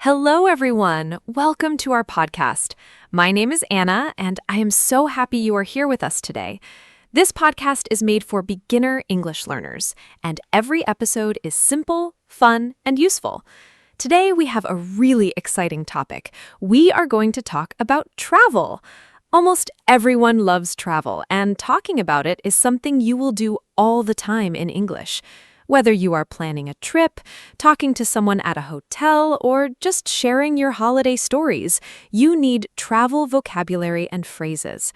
Hello, everyone. Welcome to our podcast. My name is Anna, and I am so happy you are here with us today. This podcast is made for beginner English learners, and every episode is simple, fun, and useful. Today, we have a really exciting topic. We are going to talk about travel. Almost everyone loves travel, and talking about it is something you will do all the time in English. Whether you are planning a trip, talking to someone at a hotel, or just sharing your holiday stories, you need travel vocabulary and phrases.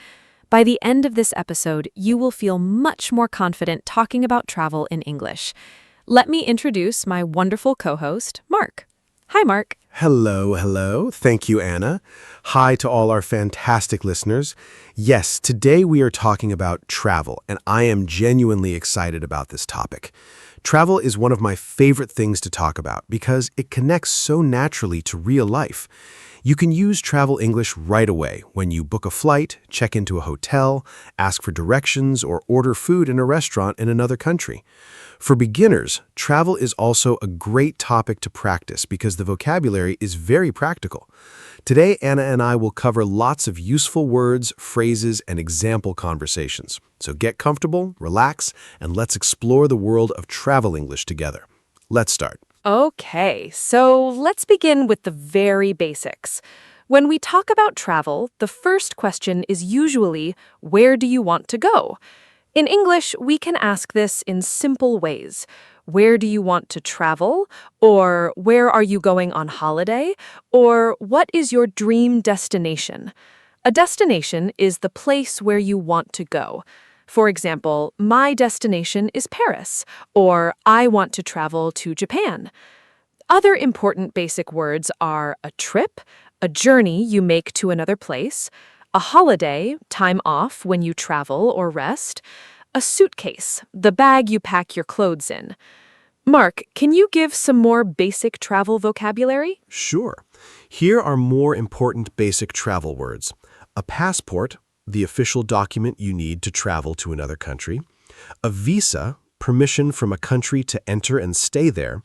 By the end of this episode, you will feel much more confident talking about travel in English. Let me introduce my wonderful co-host, Mark. Hi, Mark. Hello. Thank you, Anna. Hi to all our fantastic listeners. Yes, today we are talking about travel, and I am genuinely excited about this topic. Travel is one of my favorite things to talk about because it connects so naturally to real life. You can use travel English right away when you book a flight, check into a hotel, ask for directions, or order food in a restaurant in another country. For beginners, travel is also a great topic to practice because the vocabulary is very practical. Today, Anna and I will cover lots of useful words, phrases, and example conversations. So get comfortable, relax, and let's explore the world of travel English together. Let's start. Okay, so let's begin with the very basics. When we talk about travel, the first question is usually, where do you want to go? In English, we can ask this in simple ways. Where do you want to travel? Or where are you going on holiday? Or what is your dream destination? A destination is the place where you want to go. For example, my destination is Paris, or I want to travel to Japan. Other important basic words are a trip, a journey you make to another place, a holiday, time off when you travel or rest, a suitcase, the bag you pack your clothes in. Mark, can you give some more basic travel vocabulary? Sure. Here are more important basic travel words. A passport, the official document you need to travel to another country. A visa, permission from a country to enter and stay there.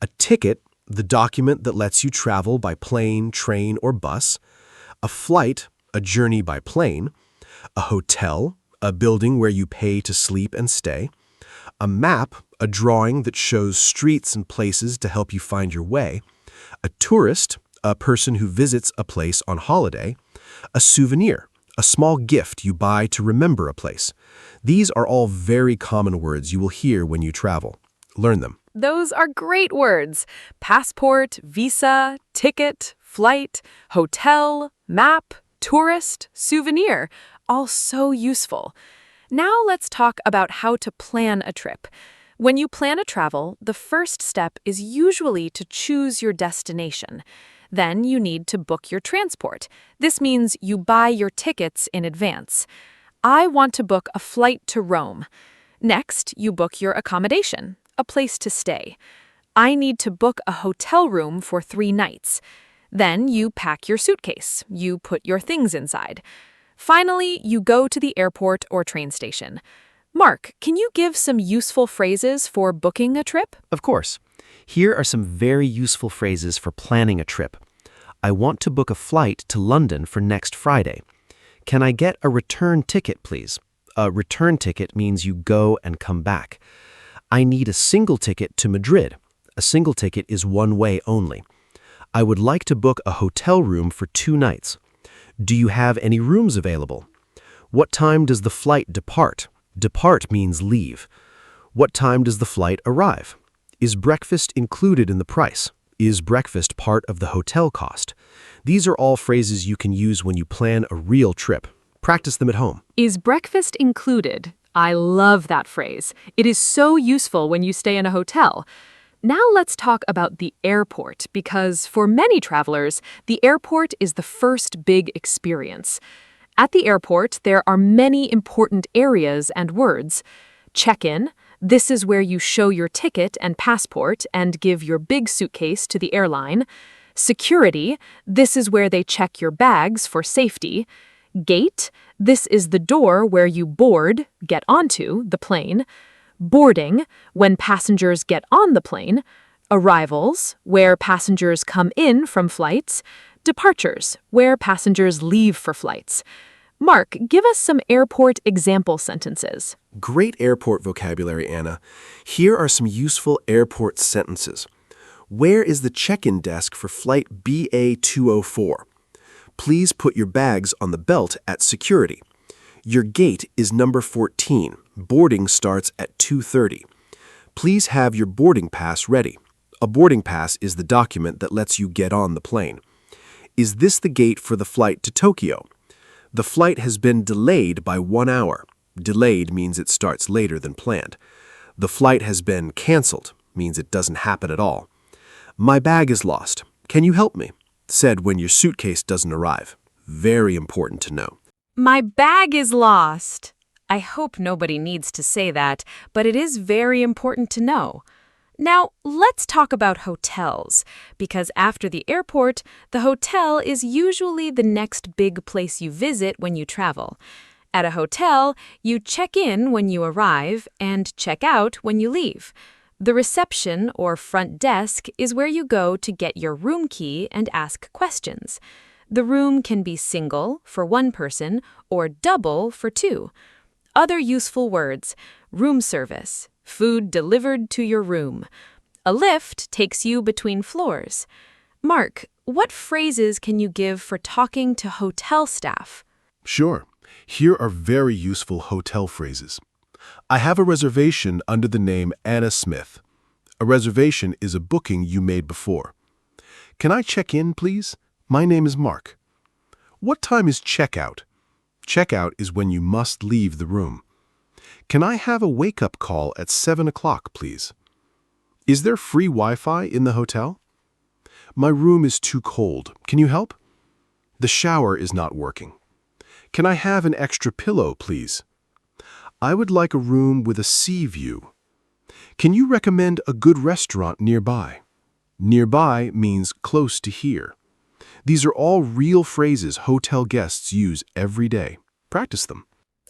A ticket, the document that lets you travel by plane, train, or bus. A flight, a journey by plane. A hotel, a building where you pay to sleep and stay. A map, a drawing that shows streets and places to help you find your way. A tourist, a person who visits a place on holiday. A souvenir, a small gift you buy to remember a place. These are all very common words you will hear when you travel. Learn them. Those are great words. Passport, visa, ticket, flight, hotel, map, tourist, souvenir. All so useful. Now let's talk about how to plan a trip. When you plan a travel, the first step is usually to choose your destination. Then you need to book your transport. This means you buy your tickets in advance. I want to book a flight to Rome. Next, you book your accommodation, a place to stay. I need to book a hotel room for 3 nights. Then you pack your suitcase. You put your things inside. Finally, you go to the airport or train station. Mark, can you give some useful phrases for booking a trip? Of course. Here are some very useful phrases for planning a trip. I want to book a flight to London for next Friday. Can I get a return ticket, please? A return ticket means you go and come back. I need a single ticket to Madrid. A single ticket is one way only. I would like to book a hotel room for 2 nights. Do you have any rooms available? What time does the flight depart? Depart means leave. What time does the flight arrive? Is breakfast included in the price? Is breakfast part of the hotel cost? These are all phrases you can use when you plan a real trip. Practice them at home. Is breakfast included? I love that phrase. It is so useful when you stay in a hotel. Now let's talk about the airport, because for many travelers, the airport is the first big experience. At the airport, there are many important areas and words. Check-in. This is where you show your ticket and passport and give your big suitcase to the airline. Security. This is where they check your bags for safety. Gate. This is the door where you board, get onto, the plane. Boarding, when passengers get on the plane. Arrivals, where passengers come in from flights. Departures, where passengers leave for flights. Mark, give us some airport example sentences. Great airport vocabulary, Anna. Here are some useful airport sentences. Where is the check-in desk for flight BA204? Please put your bags on the belt at security. Your gate is number 14. Boarding starts at 2:30. Please have your boarding pass ready. A boarding pass is the document that lets you get on the plane. Is this the gate for the flight to Tokyo? The flight has been delayed by 1 hour. Delayed means it starts later than planned. The flight has been canceled, means it doesn't happen at all. My bag is lost. Can you help me? Said when your suitcase doesn't arrive. Very important to know. My bag is lost. I hope nobody needs to say that, but it is very important to know. Now, let's talk about hotels, because after the airport, the hotel is usually the next big place you visit when you travel. At a hotel, you check in when you arrive and check out when you leave. The reception or front desk is where you go to get your room key and ask questions. The room can be single for one person or double for two. Other useful words: room service, food delivered to your room. A lift takes you between floors. Mark, what phrases can you give for talking to hotel staff? Sure. Here are very useful hotel phrases. I have a reservation under the name Anna Smith. A reservation is a booking you made before. Can I check in, please? My name is Mark. What time is checkout? Checkout is when you must leave the room. Can I have a wake-up call at 7 o'clock, please? Is there free Wi-Fi in the hotel? My room is too cold. Can you help? The shower is not working. Can I have an extra pillow, please? I would like a room with a sea view. Can you recommend a good restaurant nearby? Nearby means close to here. These are all real phrases hotel guests use every day. Practice them.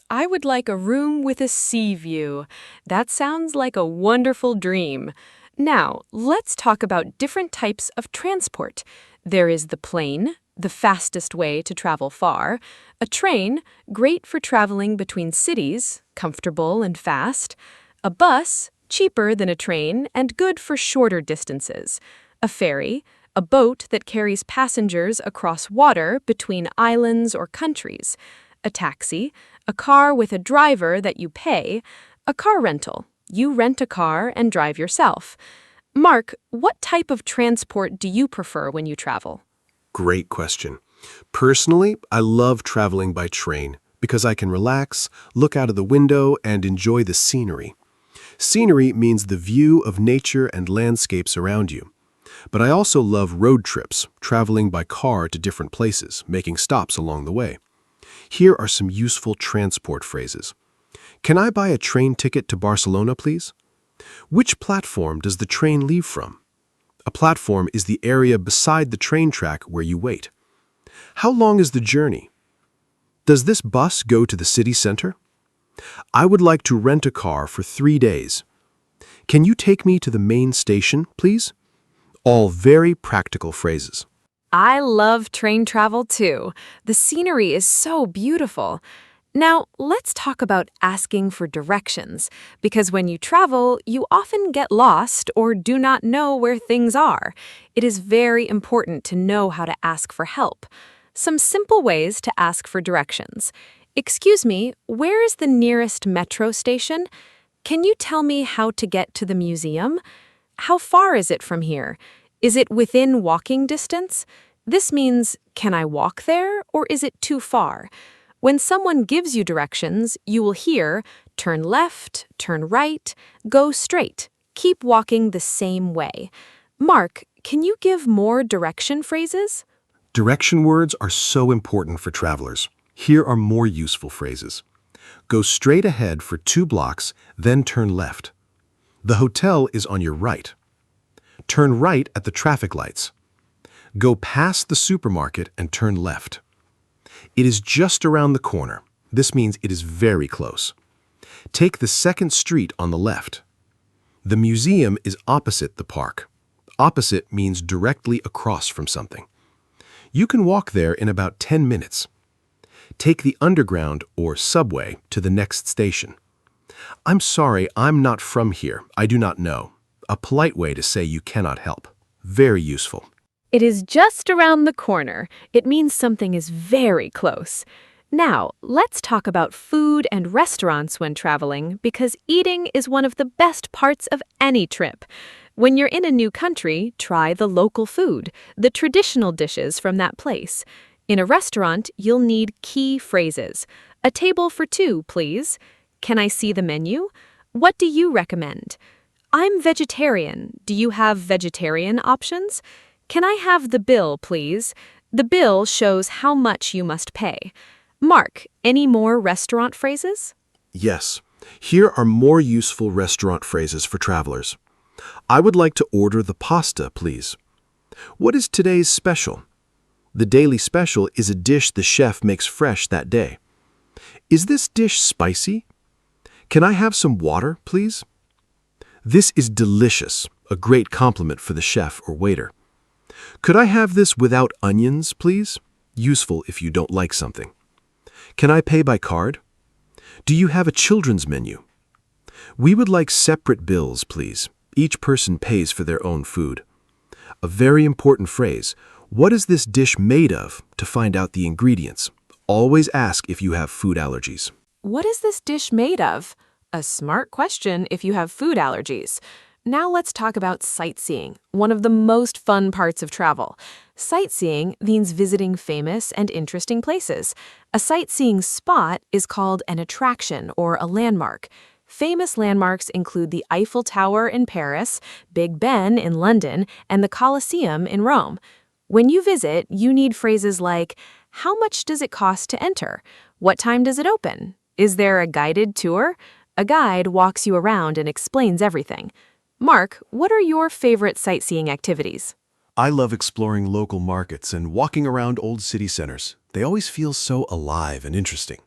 I would like a room with a sea view. That sounds like a wonderful dream. Now, let's talk about different types of transport. There is the plane, the fastest way to travel far. A train, great for traveling between cities, comfortable and fast. A bus, cheaper than a train and good for shorter distances. A ferry, a boat that carries passengers across water between islands or countries. A taxi, a car with a driver that you pay. A car rental, you rent a car and drive yourself. Mark, what type of transport do you prefer when you travel? Great question. Personally, I love traveling by train because I can relax, look out of the window, and enjoy the scenery. Scenery means the view of nature and landscapes around you. But I also love road trips, traveling by car to different places, making stops along the way. Here are some useful transport phrases. Can I buy a train ticket to Barcelona, please? Which platform does the train leave from? A platform is the area beside the train track where you wait. How long is the journey? Does this bus go to the city center? I would like to rent a car for 3 days. Can you take me to the main station, please? All very practical phrases. I love train travel too. The scenery is so beautiful. Now, let's talk about asking for directions, because when you travel, you often get lost or do not know where things are. It is very important to know how to ask for help. Some simple ways to ask for directions. Excuse me, where is the nearest metro station? Can you tell me how to get to the museum? How far is it from here? Is it within walking distance? This means, can I walk there, or is it too far? When someone gives you directions, you will hear, turn left, turn right, go straight. Keep walking the same way. Mark, can you give more direction phrases? Direction words are so important for travelers. Here are more useful phrases. Go straight ahead for 2 blocks, then turn left. The hotel is on your right. Turn right at the traffic lights. Go past the supermarket and turn left. It is just around the corner. This means it is very close. Take the second street on the left. The museum is opposite the park. Opposite means directly across from something. You can walk there in about 10 minutes. Take the underground or subway to the next station. I'm sorry, I'm not from here. I do not know. A polite way to say you cannot help. Very useful. It is just around the corner. It means something is very close. Now, let's talk about food and restaurants when traveling, because eating is one of the best parts of any trip. When you're in a new country, try the local food, the traditional dishes from that place. In a restaurant, you'll need key phrases. A table for two, please. Can I see the menu? What do you recommend? I'm vegetarian. Do you have vegetarian options? Can I have the bill, please? The bill shows how much you must pay. Mark, any more restaurant phrases? Yes, here are more useful restaurant phrases for travelers. I would like to order the pasta, please. What is today's special? The daily special is a dish the chef makes fresh that day. Is this dish spicy? Can I have some water, please? This is delicious, a great compliment for the chef or waiter. Could I have this without onions, please? Useful if you don't like something. Can I pay by card? Do you have a children's menu? We would like separate bills, please. Each person pays for their own food. A very important phrase. What is this dish made of? To find out the ingredients. Always ask if you have food allergies. What is this dish made of? A smart question if you have food allergies. Now let's talk about sightseeing, one of the most fun parts of travel. Sightseeing means visiting famous and interesting places. A sightseeing spot is called an attraction or a landmark. Famous landmarks include the Eiffel Tower in Paris, Big Ben in London, and the Colosseum in Rome. When you visit, you need phrases like, how much does it cost to enter? What time does it open? Is there a guided tour? A guide walks you around and explains everything. Mark, what are your favorite sightseeing activities? I love exploring local markets and walking around old city centers. They always feel so alive and interesting.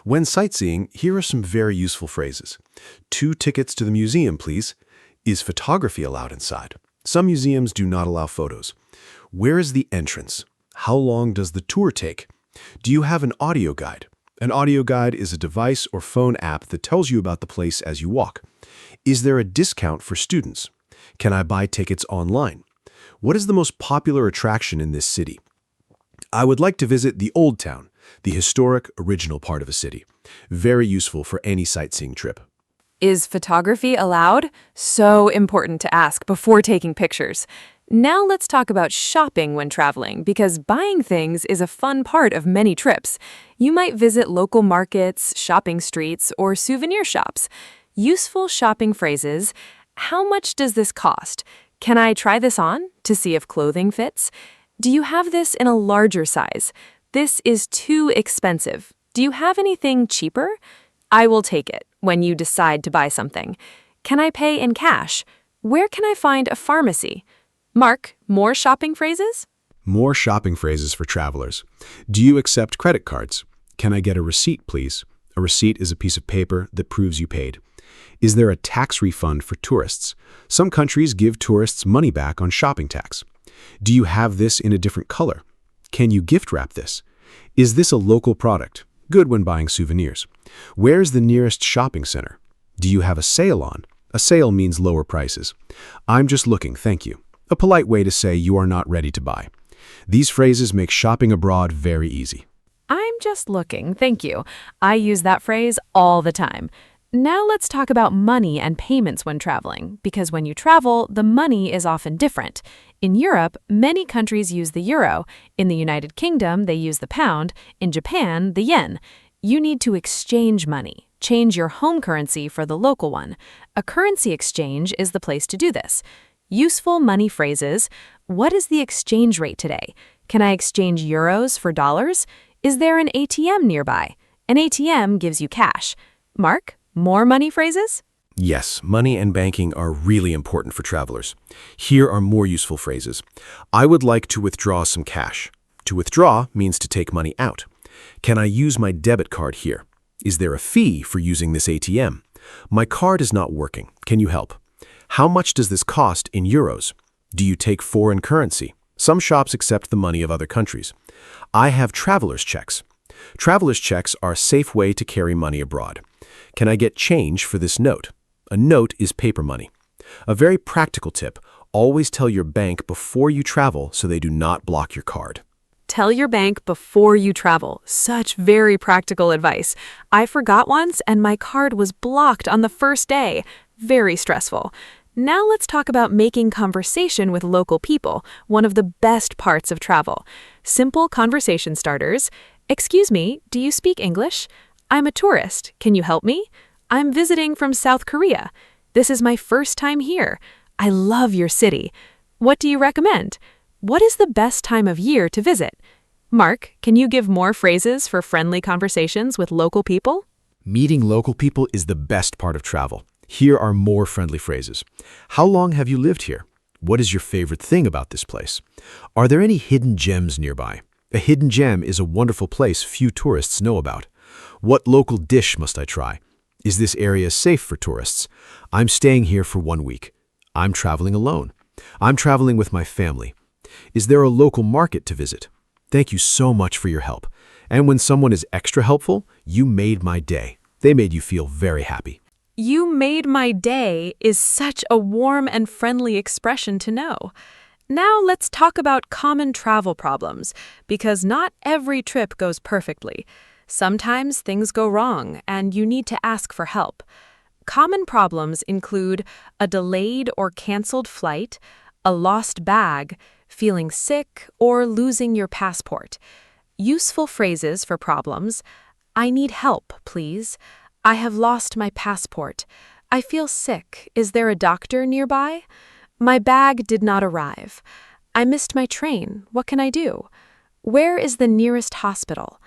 When sightseeing, here are some very useful phrases. 2 tickets to the museum, please. Is photography allowed inside? Some museums do not allow photos. Where is the entrance? How long does the tour take? Do you have an audio guide? An audio guide is a device or phone app that tells you about the place as you walk. Is there a discount for students? Can I buy tickets online? What is the most popular attraction in this city? I would like to visit the Old Town, the historic, original part of a city. Very useful for any sightseeing trip. Is photography allowed? So important to ask before taking pictures. Now let's talk about shopping when traveling, because buying things is a fun part of many trips. You might visit local markets, shopping streets, or souvenir shops. Useful shopping phrases. How much does this cost? Can I try this on to see if clothing fits? Do you have this in a larger size? This is too expensive. Do you have anything cheaper? I will take it when you decide to buy something. Can I pay in cash? Where can I find a pharmacy? Mark, more shopping phrases? More shopping phrases for travelers. Do you accept credit cards? Can I get a receipt, please? A receipt is a piece of paper that proves you paid. Is there a tax refund for tourists? Some countries give tourists money back on shopping tax. Do you have this in a different color? Can you gift wrap this? Is this a local product? Good when buying souvenirs. Where's the nearest shopping center? Do you have a sale on? A sale means lower prices. I'm just looking, thank you. A polite way to say you are not ready to buy. These phrases make shopping abroad very easy. I'm just looking, thank you. I use that phrase all the time. Now let's talk about money and payments when traveling, because when you travel, the money is often different. In Europe, many countries use the euro. In the United Kingdom, they use the pound. In Japan, the yen. You need to exchange money. Change your home currency for the local one. A currency exchange is the place to do this. Useful money phrases. What is the exchange rate today? Can I exchange euros for dollars? Is there an ATM nearby? An ATM gives you cash. Mark, more money phrases? Yes, money and banking are really important for travelers. Here are more useful phrases. I would like to withdraw some cash. To withdraw means to take money out. Can I use my debit card here? Is there a fee for using this ATM? My card is not working. Can you help? How much does this cost in euros? Do you take foreign currency? Some shops accept the money of other countries. I have traveler's checks. Traveler's checks are a safe way to carry money abroad. Can I get change for this note? A note is paper money. A very practical tip, always tell your bank before you travel so they do not block your card. Tell your bank before you travel. Such very practical advice. I forgot once and my card was blocked on the first day. Very stressful. Now let's talk about making conversation with local people, one of the best parts of travel. Simple conversation starters. Excuse me, do you speak English? I'm a tourist. Can you help me? I'm visiting from South Korea. This is my first time here. I love your city. What do you recommend? What is the best time of year to visit? Mark, can you give more phrases for friendly conversations with local people? Meeting local people is the best part of travel. Here are more friendly phrases. How long have you lived here? What is your favorite thing about this place? Are there any hidden gems nearby? A hidden gem is a wonderful place few tourists know about. What local dish must I try? Is this area safe for tourists? I'm staying here for 1 week. I'm traveling alone. I'm traveling with my family. Is there a local market to visit? Thank you so much for your help. And when someone is extra helpful, you made my day. They made you feel very happy. You made my day is such a warm and friendly expression to know. Now let's talk about common travel problems, because not every trip goes perfectly. Sometimes things go wrong and you need to ask for help. Common problems include a delayed or canceled flight, a lost bag, feeling sick, or losing your passport. Useful phrases for problems: I need help, please. I have lost my passport. I feel sick. Is there a doctor nearby? My bag did not arrive. I missed my train. What can I do? Where is the nearest hospital?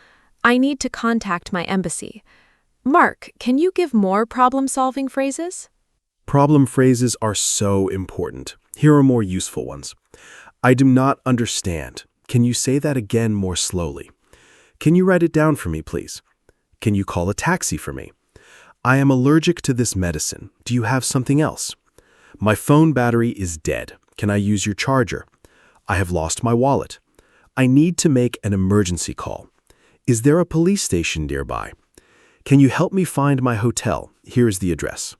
I need to contact my embassy. Mark, can you give more problem-solving phrases? Problem phrases are so important. Here are more useful ones. I do not understand. Can you say that again more slowly? Can you write it down for me, please? Can you call a taxi for me? I am allergic to this medicine. Do you have something else? My phone battery is dead. Can I use your charger? I have lost my wallet. I need to make an emergency call. Is there a police station nearby? Can you help me find my hotel? Here is the address.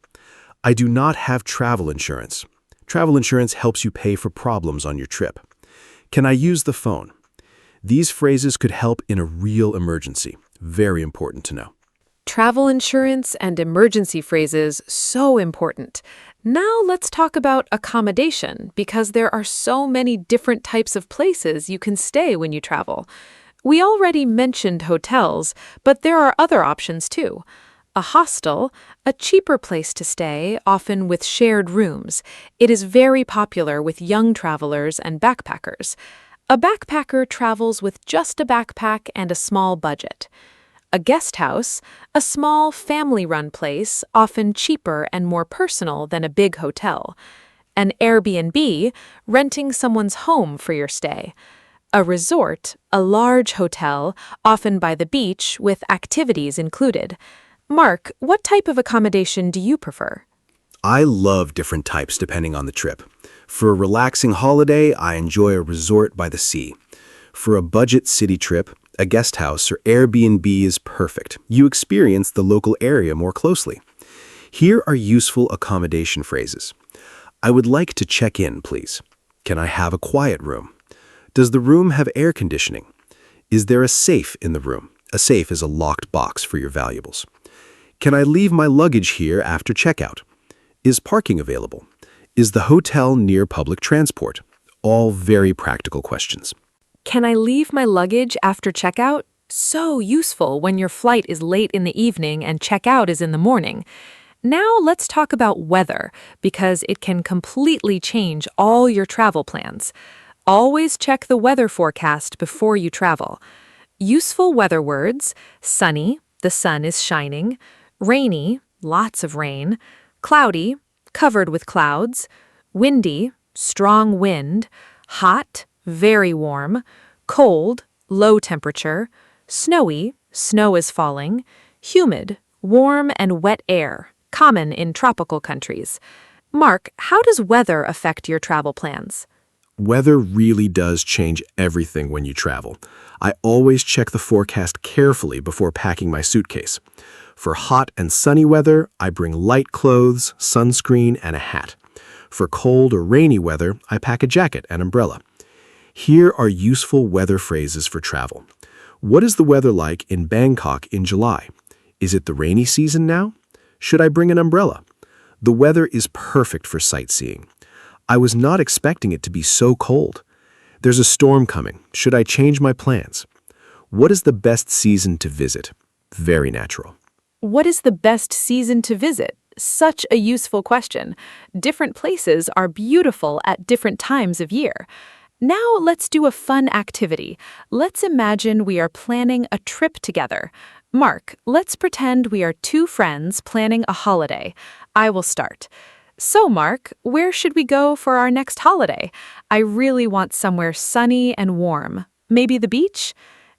I do not have travel insurance. Travel insurance helps you pay for problems on your trip. Can I use the phone? These phrases could help in a real emergency. Very important to know. Travel insurance and emergency phrases, so important. Now let's talk about accommodation, because there are so many different types of places you can stay when you travel. We already mentioned hotels, but there are other options too. A hostel, a cheaper place to stay, often with shared rooms. It is very popular with young travelers and backpackers. A backpacker travels with just a backpack and a small budget. A guest house, a small family-run place, often cheaper and more personal than a big hotel. An Airbnb, renting someone's home for your stay. A resort, a large hotel, often by the beach with activities included. Mark, what type of accommodation do you prefer? I love different types depending on the trip. For a relaxing holiday, I enjoy a resort by the sea. For a budget city trip, a guest house or Airbnb is perfect. You experience the local area more closely. Here are useful accommodation phrases. I would like to check in, please. Can I have a quiet room? Does the room have air conditioning? Is there a safe in the room? A safe is a locked box for your valuables. Can I leave my luggage here after checkout? Is parking available? Is the hotel near public transport? All very practical questions. Can I leave my luggage after checkout? So useful when your flight is late in the evening and checkout is in the morning. Now let's talk about weather, because it can completely change all your travel plans. Always check the weather forecast before you travel. Useful weather words: sunny, the sun is shining; rainy, lots of rain; cloudy, covered with clouds; windy, strong wind; hot, very warm; cold, low temperature; snowy, snow is falling; humid, warm and wet air, common in tropical countries. Mark, how does weather affect your travel plans? Weather really does change everything when you travel. I always check the forecast carefully before packing my suitcase. For hot and sunny weather, I bring light clothes, sunscreen, and a hat. For cold or rainy weather, I pack a jacket and umbrella. Here are useful weather phrases for travel. What is the weather like in Bangkok in July? Is it the rainy season now? Should I bring an umbrella? The weather is perfect for sightseeing. I was not expecting it to be so cold. There's a storm coming. Should I change my plans? What is the best season to visit? Very natural. What is the best season to visit? Such a useful question. Different places are beautiful at different times of year. Now let's do a fun activity. Let's imagine we are planning a trip together. Mark, let's pretend we are two friends planning a holiday. I will start. So, Mark, where should we go for our next holiday? I really want somewhere sunny and warm. Maybe the beach?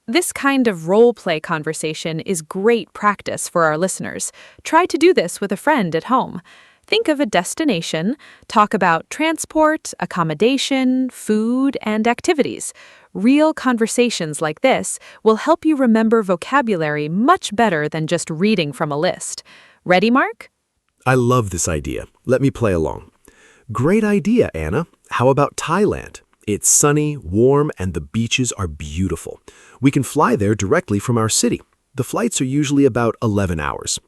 This kind of role-play conversation is great practice for our listeners. Try to do this with a friend at home. Think of a destination, talk about transport, accommodation, food, and activities. Real conversations like this will help you remember vocabulary much better than just reading from a list. Ready, Mark? I love this idea. Let me play along. Great idea, Anna. How about Thailand? It's sunny, warm, and the beaches are beautiful. We can fly there directly from our city. The flights are usually about 11 hours.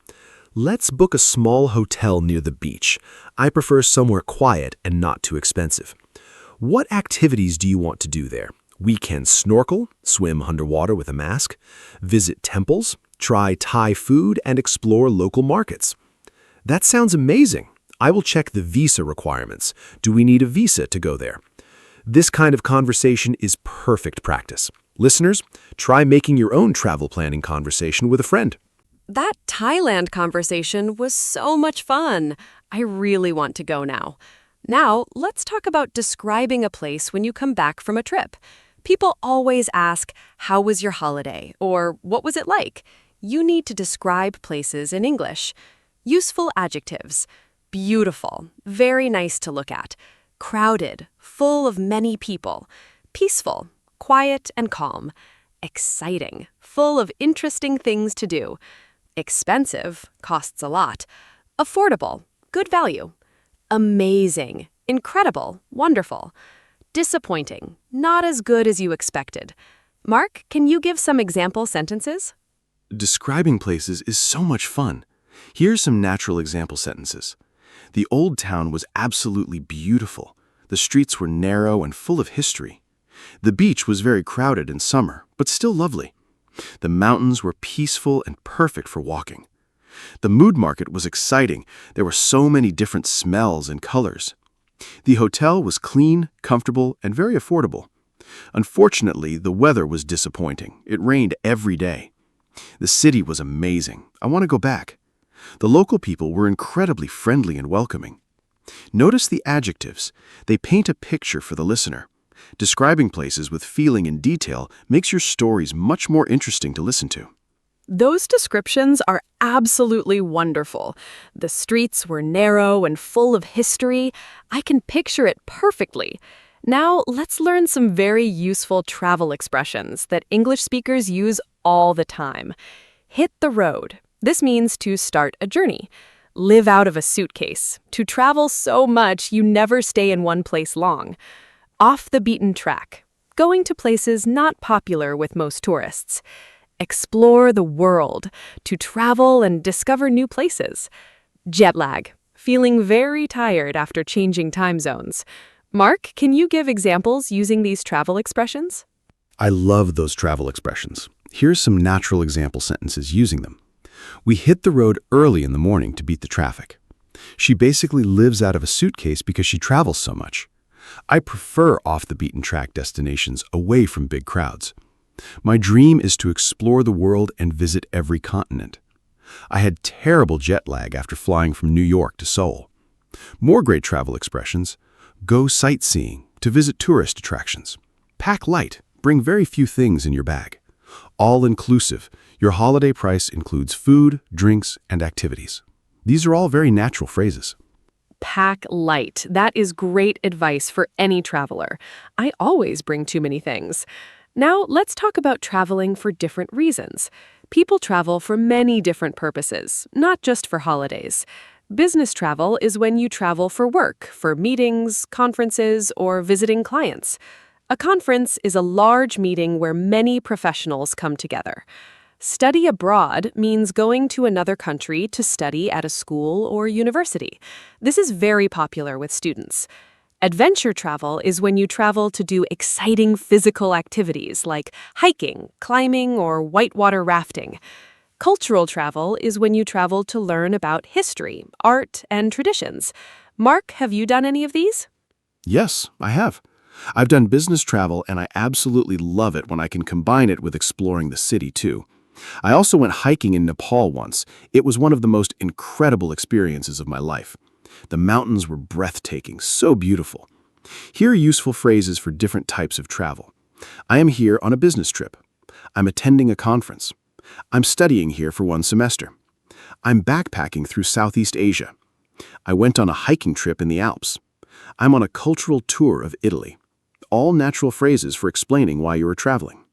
Let's book a small hotel near the beach. I prefer somewhere quiet and not too expensive. What activities do you want to do there? We can snorkel, swim underwater with a mask, visit temples, try Thai food, and explore local markets. That sounds amazing. I will check the visa requirements. Do we need a visa to go there? This kind of conversation is perfect practice. Listeners, try making your own travel planning conversation with a friend. That Thailand conversation was so much fun. I really want to go now. Now, let's talk about describing a place when you come back from a trip. People always ask, "How was your holiday?" or "What was it like?" You need to describe places in English. Useful adjectives. Beautiful, very nice to look at. Crowded, full of many people. Peaceful, quiet and calm. Exciting, full of interesting things to do. Expensive, costs a lot. Affordable, good value. Amazing, incredible, wonderful. Disappointing, not as good as you expected. Mark, can you give some example sentences? Describing places is so much fun. Here's some natural example sentences. The old town was absolutely beautiful. The streets were narrow and full of history. The beach was very crowded in summer, but still lovely. The mountains were peaceful and perfect for walking. The mood market was exciting. There were so many different smells and colors. The hotel was clean, comfortable, and very affordable. Unfortunately, the weather was disappointing. It rained every day. The city was amazing. I want to go back. The local people were incredibly friendly and welcoming. Notice the adjectives. They paint a picture for the listener. Describing places with feeling and detail makes your stories much more interesting to listen to. Those descriptions are absolutely wonderful. The streets were narrow and full of history. I can picture it perfectly. Now, let's learn some very useful travel expressions that English speakers use all the time. Hit the road. This means to start a journey. Live out of a suitcase. To travel so much you never stay in one place long. Off the beaten track. Going to places not popular with most tourists. Explore the world. To travel and discover new places. Jet lag. Feeling very tired after changing time zones. Mark, can you give examples using these travel expressions? I love those travel expressions. Here's some natural example sentences using them. We hit the road early in the morning to beat the traffic. She basically lives out of a suitcase because she travels so much. I prefer off-the-beaten-track destinations away from big crowds. My dream is to explore the world and visit every continent. I had terrible jet lag after flying from New York to Seoul. More great travel expressions. Go sightseeing, to visit tourist attractions. Pack light, bring very few things in your bag. All-inclusive, your holiday price includes food, drinks, and activities. These are all very natural phrases. Pack light. That is great advice for any traveler. I always bring too many things. Now, let's talk about traveling for different reasons. People travel for many different purposes, not just for holidays. Business travel is when you travel for work, for meetings, conferences, or visiting clients. A conference is a large meeting where many professionals come together. Study abroad means going to another country to study at a school or university. This is very popular with students. Adventure travel is when you travel to do exciting physical activities like hiking, climbing, or whitewater rafting. Cultural travel is when you travel to learn about history, art, and traditions. Mark, have you done any of these? Yes, I have. I've done business travel, and I absolutely love it when I can combine it with exploring the city, too. I also went hiking in Nepal once. It was one of the most incredible experiences of my life. The mountains were breathtaking, so beautiful. Here are useful phrases for different types of travel. I am here on a business trip. I'm attending a conference. I'm studying here for 1 semester. I'm backpacking through Southeast Asia. I went on a hiking trip in the Alps. I'm on a cultural tour of Italy. All natural phrases for explaining why you are traveling.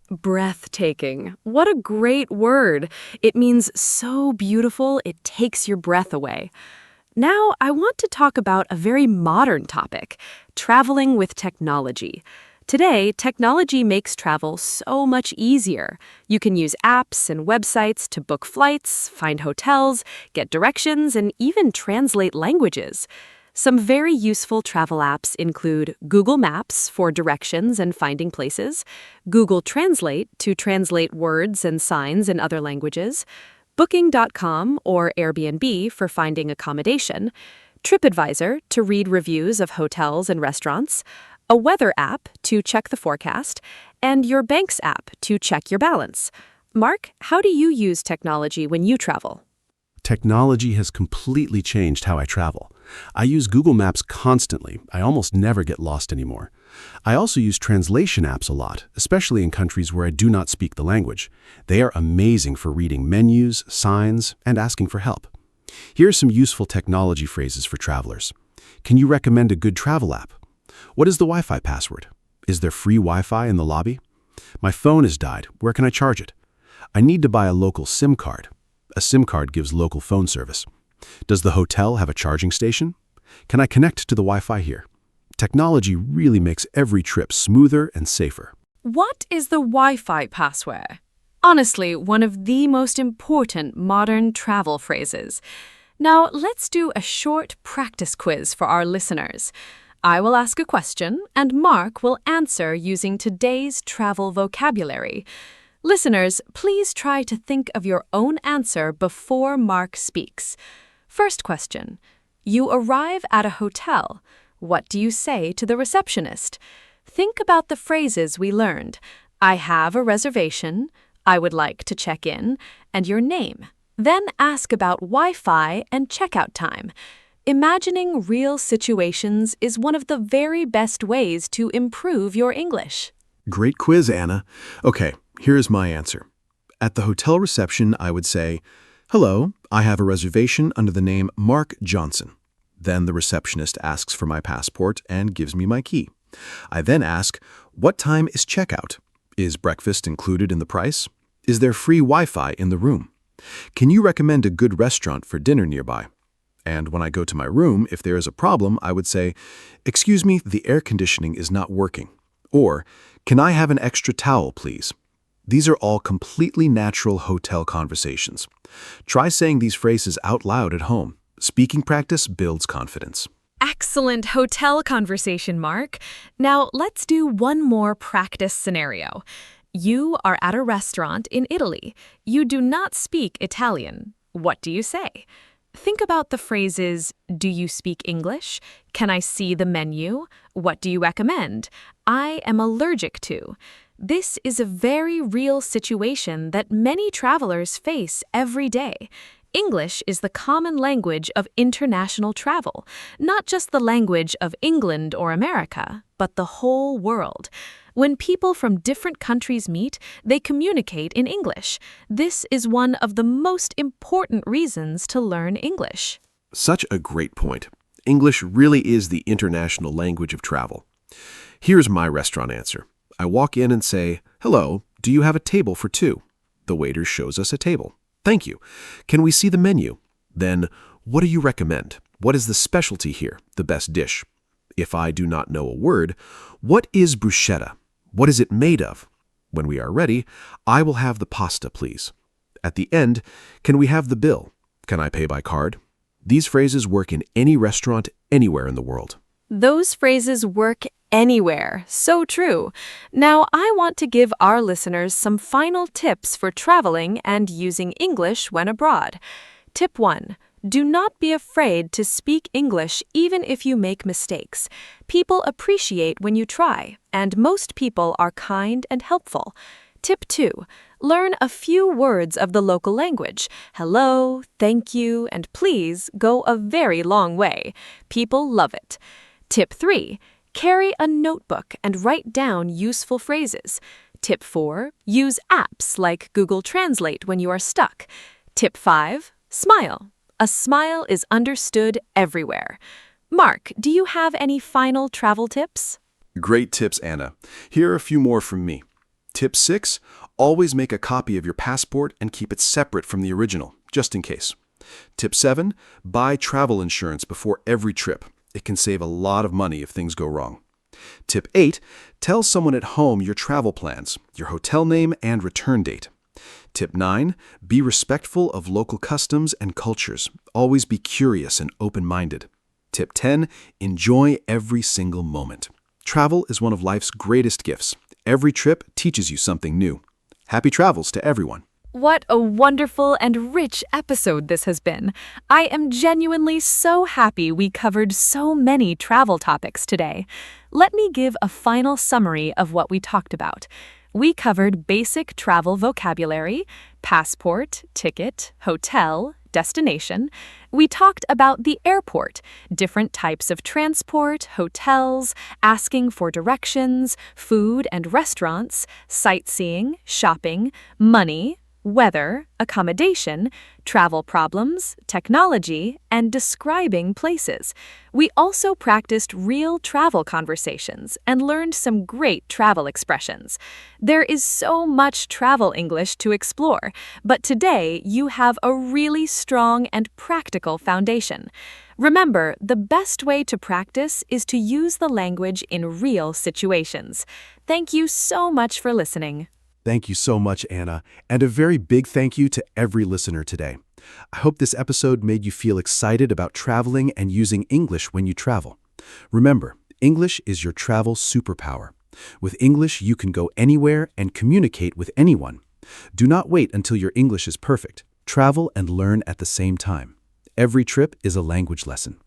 Breathtaking. What a great word. It means so beautiful, it takes your breath away. Now, I want to talk about a very modern topic, traveling with technology. Today, technology makes travel so much easier. You can use apps and websites to book flights, find hotels, get directions, and even translate languages. Some very useful travel apps include Google Maps for directions and finding places, Google Translate to translate words and signs in other languages, Booking.com or Airbnb for finding accommodation, TripAdvisor to read reviews of hotels and restaurants, a weather app to check the forecast, and your bank's app to check your balance. Mark, how do you use technology when you travel? Technology has completely changed how I travel. I use Google Maps constantly. I almost never get lost anymore. I also use translation apps a lot, especially in countries where I do not speak the language. They are amazing for reading menus, signs, and asking for help. Here are some useful technology phrases for travelers. Can you recommend a good travel app? What is the Wi-Fi password? Is there free Wi-Fi in the lobby? My phone has died. Where can I charge it? I need to buy a local SIM card. A SIM card gives local phone service. Does the hotel have a charging station? Can I connect to the Wi-Fi here? Technology really makes every trip smoother and safer. What is the Wi-Fi password? Honestly, one of the most important modern travel phrases. Now, let's do a short practice quiz for our listeners. I will ask a question, and Mark will answer using today's travel vocabulary. Listeners, please try to think of your own answer before Mark speaks. First question. You arrive at a hotel. What do you say to the receptionist? Think about the phrases we learned. I have a reservation, I would like to check in, and your name. Then ask about Wi-Fi and checkout time. Imagining real situations is one of the very best ways to improve your English. Great quiz, Anna. Okay, here is my answer. At the hotel reception, I would say, "Hello, I have a reservation under the name Mark Johnson." Then the receptionist asks for my passport and gives me my key. I then ask, "What time is checkout? Is breakfast included in the price? Is there free Wi-Fi in the room? Can you recommend a good restaurant for dinner nearby?" And when I go to my room, if there is a problem, I would say, "Excuse me, the air conditioning is not working." Or, "Can I have an extra towel, please?" These are all completely natural hotel conversations. Try saying these phrases out loud at home. Speaking practice builds confidence. Excellent hotel conversation, Mark. Now, let's do one more practice scenario. You are at a restaurant in Italy. You do not speak Italian. What do you say? Think about the phrases, do you speak English? Can I see the menu? What do you recommend? I am allergic to. This is a very real situation that many travelers face every day. English is the common language of international travel, not just the language of England or America, but the whole world. When people from different countries meet, they communicate in English. This is one of the most important reasons to learn English. Such a great point. English really is the international language of travel. Here's my restaurant answer. I walk in and say, "Hello, do you have a table for two?" The waiter shows us a table. "Thank you. Can we see the menu?" Then, "What do you recommend? What is the specialty here, the best dish?" If I do not know a word, "What is bruschetta? What is it made of?" When we are ready, "I will have the pasta, please." At the end, "Can we have the bill? Can I pay by card?" These phrases work in any restaurant anywhere in the world. Those phrases work anywhere. So true. Now, I want to give our listeners some final tips for traveling and using English when abroad. Tip 1. Do not be afraid to speak English even if you make mistakes. People appreciate when you try, and most people are kind and helpful. Tip 2. Learn a few words of the local language. Hello, thank you, and please go a very long way. People love it. Tip 3. Carry a notebook and write down useful phrases. Tip 4. Use apps like Google Translate when you are stuck. Tip 5. Smile. A smile is understood everywhere. Mark, do you have any final travel tips? Great tips, Anna. Here are a few more from me. Tip 6. Always make a copy of your passport and keep it separate from the original, just in case. Tip 7. Buy travel insurance before every trip. It can save a lot of money if things go wrong. Tip 8. Tell someone at home your travel plans, your hotel name, and return date. Tip 9. Be respectful of local customs and cultures. Always be curious and open-minded. Tip 10. Enjoy every single moment. Travel is one of life's greatest gifts. Every trip teaches you something new. Happy travels to everyone. What a wonderful and rich episode this has been. I am genuinely so happy we covered so many travel topics today. Let me give a final summary of what we talked about. We covered basic travel vocabulary, passport, ticket, hotel, destination. We talked about the airport, different types of transport, hotels, asking for directions, food and restaurants, sightseeing, shopping, money, weather, accommodation, travel problems, technology, and describing places. We also practiced real travel conversations and learned some great travel expressions. There is so much travel English to explore, but today you have a really strong and practical foundation. Remember, the best way to practice is to use the language in real situations. Thank you so much for listening. Thank you so much, Anna, and a very big thank you to every listener today. I hope this episode made you feel excited about traveling and using English when you travel. Remember, English is your travel superpower. With English, you can go anywhere and communicate with anyone. Do not wait until your English is perfect. Travel and learn at the same time. Every trip is a language lesson.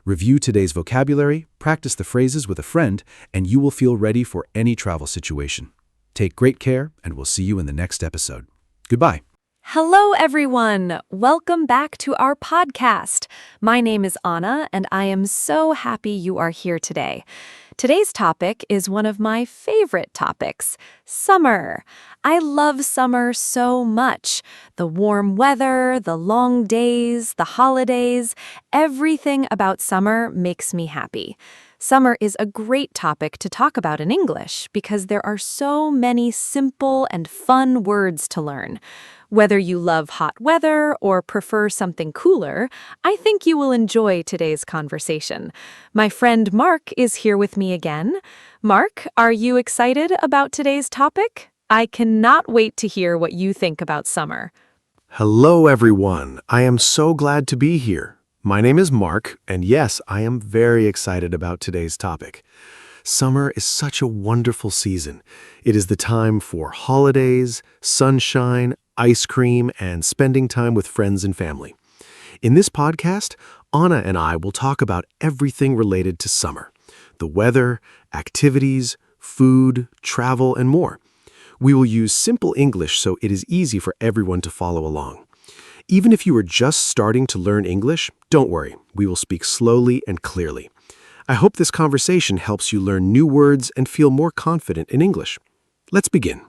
Review today's vocabulary, practice the phrases with a friend, and you will feel ready for any travel situation. Take great care, and we'll see you in the next episode. Goodbye. Hello, everyone. Welcome back to our podcast. My name is Anna, and I am so happy you are here today. Today's topic is one of my favorite topics, summer. I love summer so much. The warm weather, the long days, the holidays, everything about summer makes me happy. Summer is a great topic to talk about in English because there are so many simple and fun words to learn. Whether you love hot weather or prefer something cooler, I think you will enjoy today's conversation. My friend Mark is here with me again. Mark, are you excited about today's topic? I cannot wait to hear what you think about summer. Hello, everyone. I am so glad to be here. My name is Mark, and yes, I am very excited about today's topic. Summer is such a wonderful season. It is the time for holidays, sunshine, ice cream, and spending time with friends and family. In this podcast, Anna and I will talk about everything related to summer: the weather, activities, food, travel, and more. We will use simple English so it is easy for everyone to follow along. Even if you are just starting to learn English, don't worry, we will speak slowly and clearly. I hope this conversation helps you learn new words and feel more confident in English. Let's begin.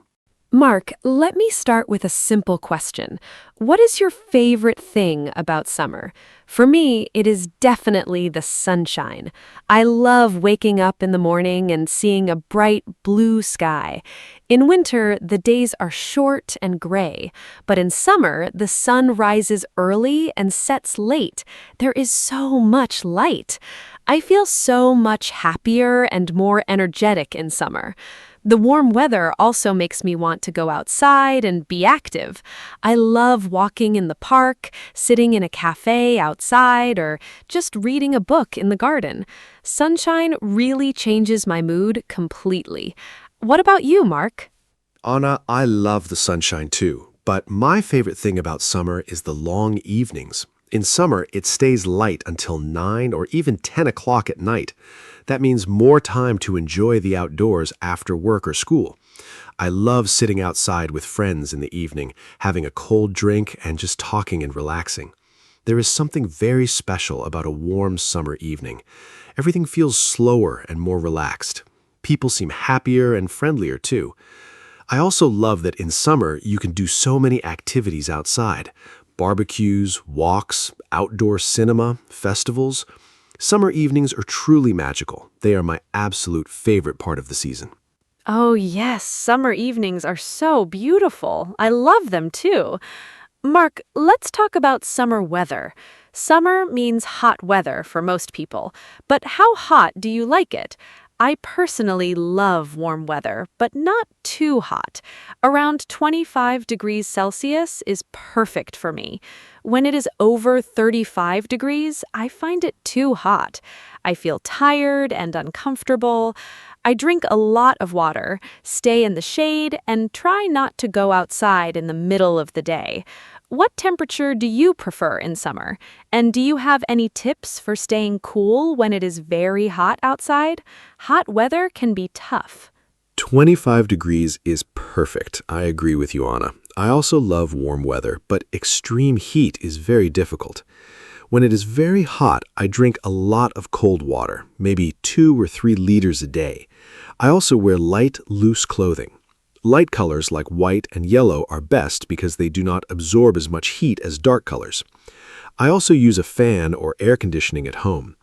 Mark, let me start with a simple question. What is your favorite thing about summer? For me, it is definitely the sunshine. I love waking up in the morning and seeing a bright blue sky. In winter, the days are short and gray, but in summer, the sun rises early and sets late. There is so much light. I feel so much happier and more energetic in summer. The warm weather also makes me want to go outside and be active. I love walking in the park, sitting in a cafe outside, or just reading a book in the garden. Sunshine really changes my mood completely. What about you, Mark? Anna, I love the sunshine too, but my favorite thing about summer is the long evenings. In summer, it stays light until 9 or even 10 o'clock at night. That means more time to enjoy the outdoors after work or school. I love sitting outside with friends in the evening, having a cold drink and just talking and relaxing. There is something very special about a warm summer evening. Everything feels slower and more relaxed. People seem happier and friendlier too. I also love that in summer you can do so many activities outside. Barbecues, walks, outdoor cinema, festivals. Summer evenings are truly magical. They are my absolute favorite part of the season. Oh, yes, summer evenings are so beautiful. I love them too. Mark, let's talk about summer weather. Summer means hot weather for most people, but how hot do you like it? I personally love warm weather, but not too hot. Around 25 degrees Celsius is perfect for me. When it is over 35 degrees, I find it too hot. I feel tired and uncomfortable. I drink a lot of water, stay in the shade, and try not to go outside in the middle of the day. What temperature do you prefer in summer? And do you have any tips for staying cool when it is very hot outside? Hot weather can be tough. 25 degrees is perfect. I agree with you, Anna. I also love warm weather, but extreme heat is very difficult. When it is very hot, I drink a lot of cold water, maybe 2 or 3 liters a day. I also wear light, loose clothing. Light colors like white and yellow are best because they do not absorb as much heat as dark colors. I also use a fan or air conditioning at home.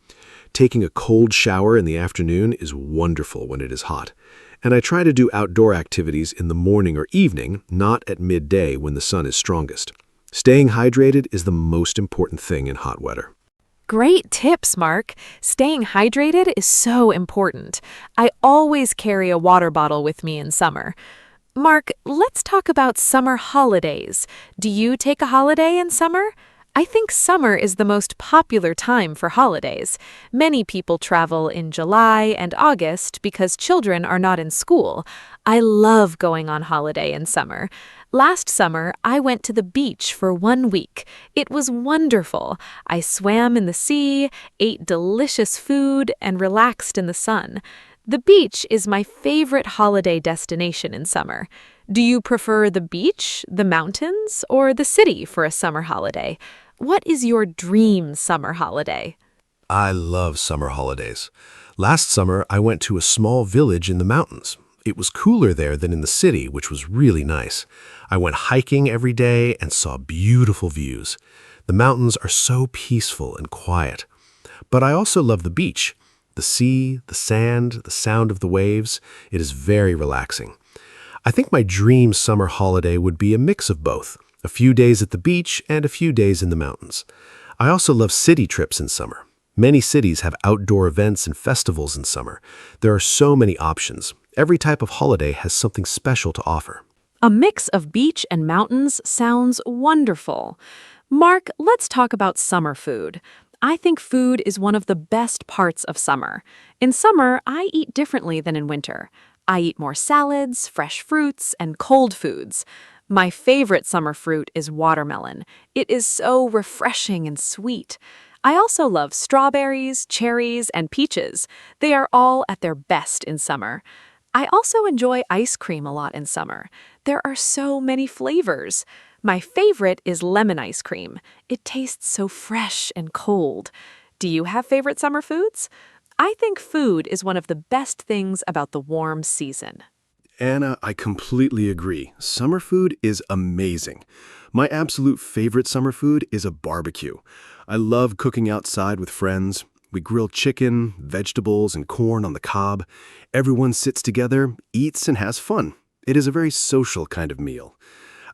Taking a cold shower in the afternoon is wonderful when it is hot. And I try to do outdoor activities in the morning or evening, not at midday when the sun is strongest. Staying hydrated is the most important thing in hot weather. Great tips, Mark. Staying hydrated is so important. I always carry a water bottle with me in summer. Mark, let's talk about summer holidays. Do you take a holiday in summer? I think summer is the most popular time for holidays. Many people travel in July and August because children are not in school. I love going on holiday in summer. Last summer, I went to the beach for 1 week. It was wonderful. I swam in the sea, ate delicious food, and relaxed in the sun. The beach is my favorite holiday destination in summer. Do you prefer the beach, the mountains, or the city for a summer holiday? What is your dream summer holiday? I love summer holidays. Last summer, I went to a small village in the mountains. It was cooler there than in the city, which was really nice. I went hiking every day and saw beautiful views. The mountains are so peaceful and quiet. But I also love the beach. The sea, the sand, the sound of the waves. It is very relaxing. I think my dream summer holiday would be a mix of both. A few days at the beach and a few days in the mountains. I also love city trips in summer. Many cities have outdoor events and festivals in summer. There are so many options. Every type of holiday has something special to offer. A mix of beach and mountains sounds wonderful. Mark, let's talk about summer food. I think food is one of the best parts of summer. In summer, I eat differently than in winter. I eat more salads, fresh fruits, and cold foods. My favorite summer fruit is watermelon. It is so refreshing and sweet. I also love strawberries, cherries, and peaches. They are all at their best in summer. I also enjoy ice cream a lot in summer. There are so many flavors. My favorite is lemon ice cream. It tastes so fresh and cold. Do you have favorite summer foods? I think food is one of the best things about the warm season. Anna, I completely agree. Summer food is amazing. My absolute favorite summer food is a barbecue. I love cooking outside with friends. We grill chicken, vegetables, and corn on the cob. Everyone sits together, eats, and has fun. It is a very social kind of meal.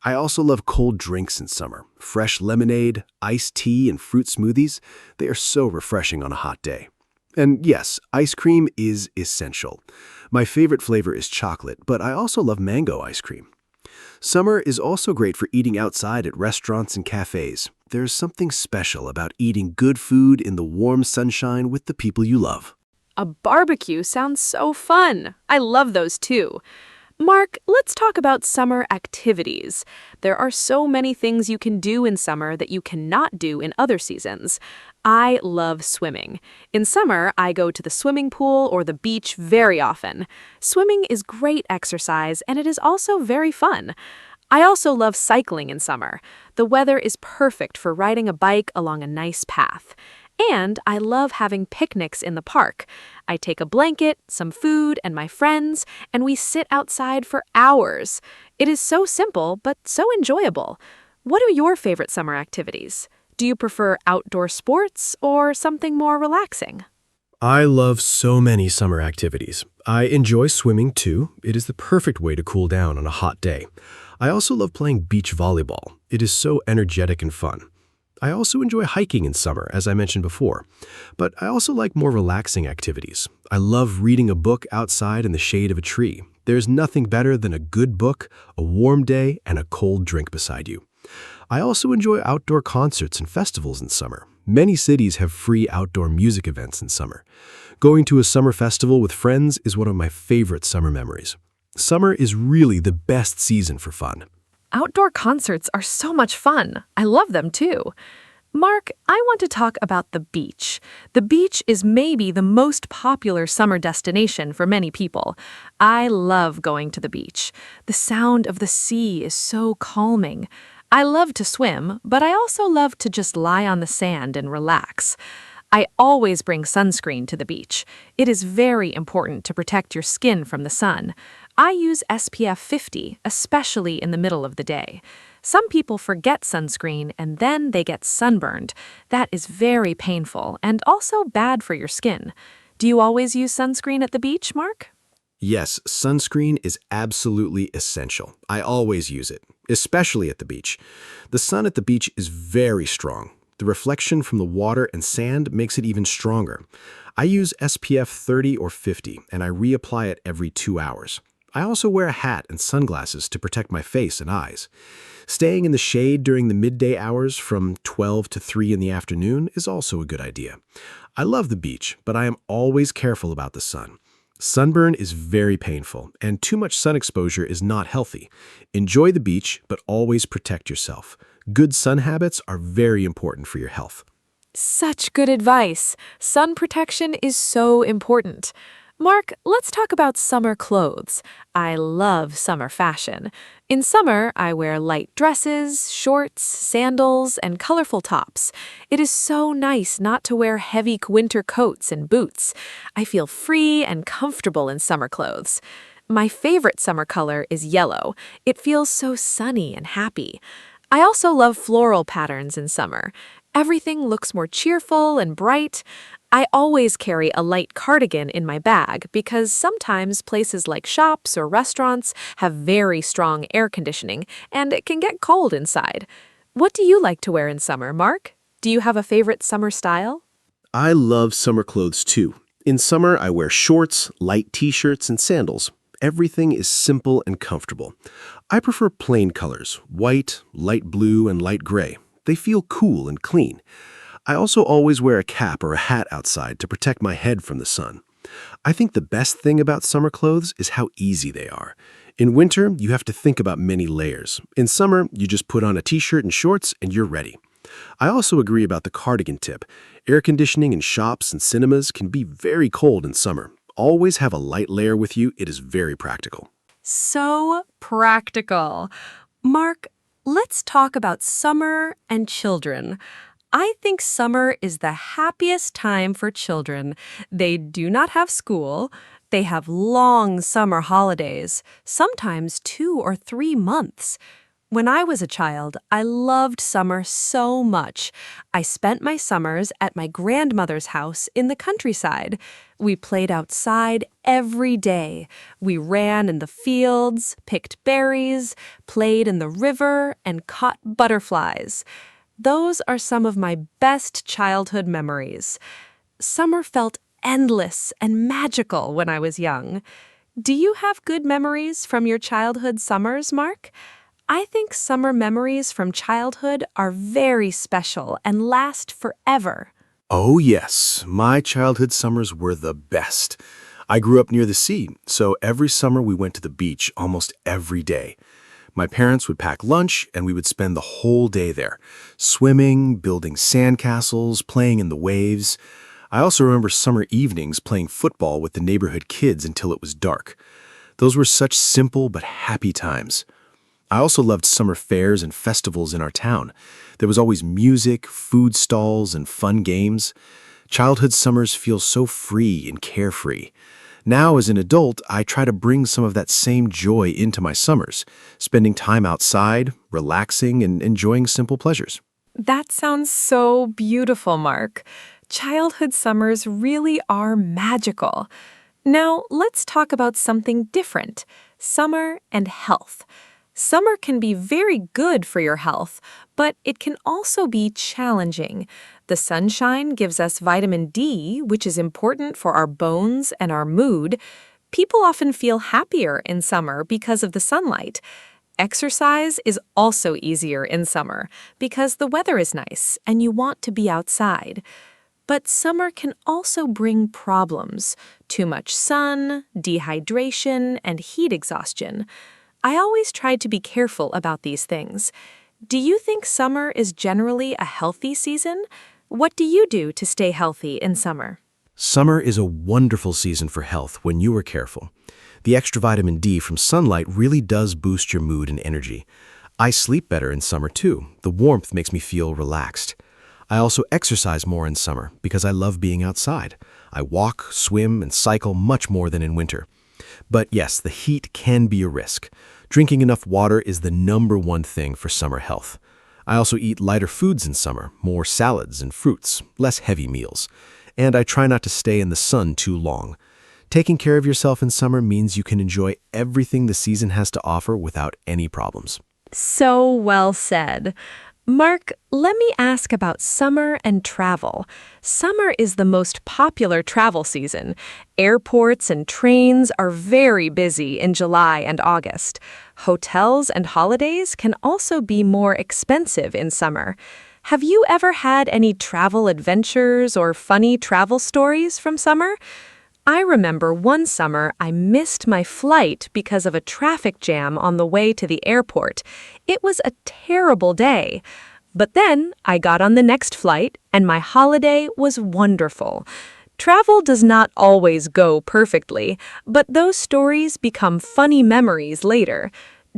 I also love cold drinks in summer. Fresh lemonade, iced tea, and fruit smoothies. They are so refreshing on a hot day. And yes, ice cream is essential. My favorite flavor is chocolate, but I also love mango ice cream. Summer is also great for eating outside at restaurants and cafes. There's something special about eating good food in the warm sunshine with the people you love. A barbecue sounds so fun. I love those too. Mark, let's talk about summer activities. There are so many things you can do in summer that you cannot do in other seasons. I love swimming. In summer, I go to the swimming pool or the beach very often. Swimming is great exercise and it is also very fun. I also love cycling in summer. The weather is perfect for riding a bike along a nice path. And I love having picnics in the park. I take a blanket, some food, and my friends, and we sit outside for hours. It is so simple, but so enjoyable. What are your favorite summer activities? Do you prefer outdoor sports or something more relaxing? I love so many summer activities. I enjoy swimming too. It is the perfect way to cool down on a hot day. I also love playing beach volleyball. It is so energetic and fun. I also enjoy hiking in summer, as I mentioned before, but I also like more relaxing activities. I love reading a book outside in the shade of a tree. There's nothing better than a good book, a warm day, and a cold drink beside you. I also enjoy outdoor concerts and festivals in summer. Many cities have free outdoor music events in summer. Going to a summer festival with friends is one of my favorite summer memories. Summer is really the best season for fun. Outdoor concerts are so much fun. I love them too. Mark, I want to talk about the beach. The beach is maybe the most popular summer destination for many people. I love going to the beach. The sound of the sea is so calming. I love to swim, but I also love to just lie on the sand and relax. I always bring sunscreen to the beach. It is very important to protect your skin from the sun. I use SPF 50, especially in the middle of the day. Some people forget sunscreen and then they get sunburned. That is very painful and also bad for your skin. Do you always use sunscreen at the beach, Mark? Yes, sunscreen is absolutely essential. I always use it, especially at the beach. The sun at the beach is very strong. The reflection from the water and sand makes it even stronger. I use SPF 30 or 50, and I reapply it every 2 hours. I also wear a hat and sunglasses to protect my face and eyes. Staying in the shade during the midday hours from 12 to 3 in the afternoon is also a good idea. I love the beach, but I am always careful about the sun. Sunburn is very painful, and too much sun exposure is not healthy. Enjoy the beach, but always protect yourself. Good sun habits are very important for your health. Such good advice. Sun protection is so important. Mark, let's talk about summer clothes. I love summer fashion. In summer, I wear light dresses, shorts, sandals, and colorful tops. It is so nice not to wear heavy winter coats and boots. I feel free and comfortable in summer clothes. My favorite summer color is yellow. It feels so sunny and happy. I also love floral patterns in summer. Everything looks more cheerful and bright. I always carry a light cardigan in my bag because sometimes places like shops or restaurants have very strong air conditioning and it can get cold inside. What do you like to wear in summer, Mark? Do you have a favorite summer style? I love summer clothes too. In summer, I wear shorts, light t-shirts, and sandals. Everything is simple and comfortable. I prefer plain colors, white, light blue, and light gray. They feel cool and clean. I also always wear a cap or a hat outside to protect my head from the sun. I think the best thing about summer clothes is how easy they are. In winter, you have to think about many layers. In summer, you just put on a t-shirt and shorts and you're ready. I also agree about the cardigan tip. Air conditioning in shops and cinemas can be very cold in summer. Always have a light layer with you. It is very practical. So practical. Mark, let's talk about summer and children. I think summer is the happiest time for children. They do not have school. They have long summer holidays, sometimes 2 or 3 months. When I was a child, I loved summer so much. I spent my summers at my grandmother's house in the countryside. We played outside every day. We ran in the fields, picked berries, played in the river, and caught butterflies. Those are some of my best childhood memories. Summer felt endless and magical when I was young. Do you have good memories from your childhood summers, Mark? I think summer memories from childhood are very special and last forever. Oh, yes. My childhood summers were the best. I grew up near the sea, so every summer we went to the beach almost every day. My parents would pack lunch, and we would spend the whole day there, swimming, building sandcastles, playing in the waves. I also remember summer evenings playing football with the neighborhood kids until it was dark. Those were such simple but happy times. I also loved summer fairs and festivals in our town. There was always music, food stalls, and fun games. Childhood summers feel so free and carefree. Now, as an adult, I try to bring some of that same joy into my summers, spending time outside, relaxing, and enjoying simple pleasures. That sounds so beautiful, Mark. Childhood summers really are magical. Now, let's talk about something different: summer and health. Summer can be very good for your health, but it can also be challenging. The sunshine gives us vitamin D, which is important for our bones and our mood. People often feel happier in summer because of the sunlight. Exercise is also easier in summer because the weather is nice and you want to be outside. But summer can also bring problems: too much sun, dehydration, and heat exhaustion. I always try to be careful about these things. Do you think summer is generally a healthy season? What do you do to stay healthy in summer? Summer is a wonderful season for health when you are careful. The extra vitamin D from sunlight really does boost your mood and energy. I sleep better in summer too. The warmth makes me feel relaxed. I also exercise more in summer because I love being outside. I walk, swim, and cycle much more than in winter. But yes, the heat can be a risk. Drinking enough water is the #1 thing for summer health. I also eat lighter foods in summer, more salads and fruits, less heavy meals. And I try not to stay in the sun too long. Taking care of yourself in summer means you can enjoy everything the season has to offer without any problems. So well said. Mark, let me ask about summer and travel. Summer is the most popular travel season. Airports and trains are very busy in July and August. Hotels and holidays can also be more expensive in summer. Have you ever had any travel adventures or funny travel stories from summer? I remember one summer I missed my flight because of a traffic jam on the way to the airport. It was a terrible day. But then I got on the next flight and my holiday was wonderful. Travel does not always go perfectly, but those stories become funny memories later.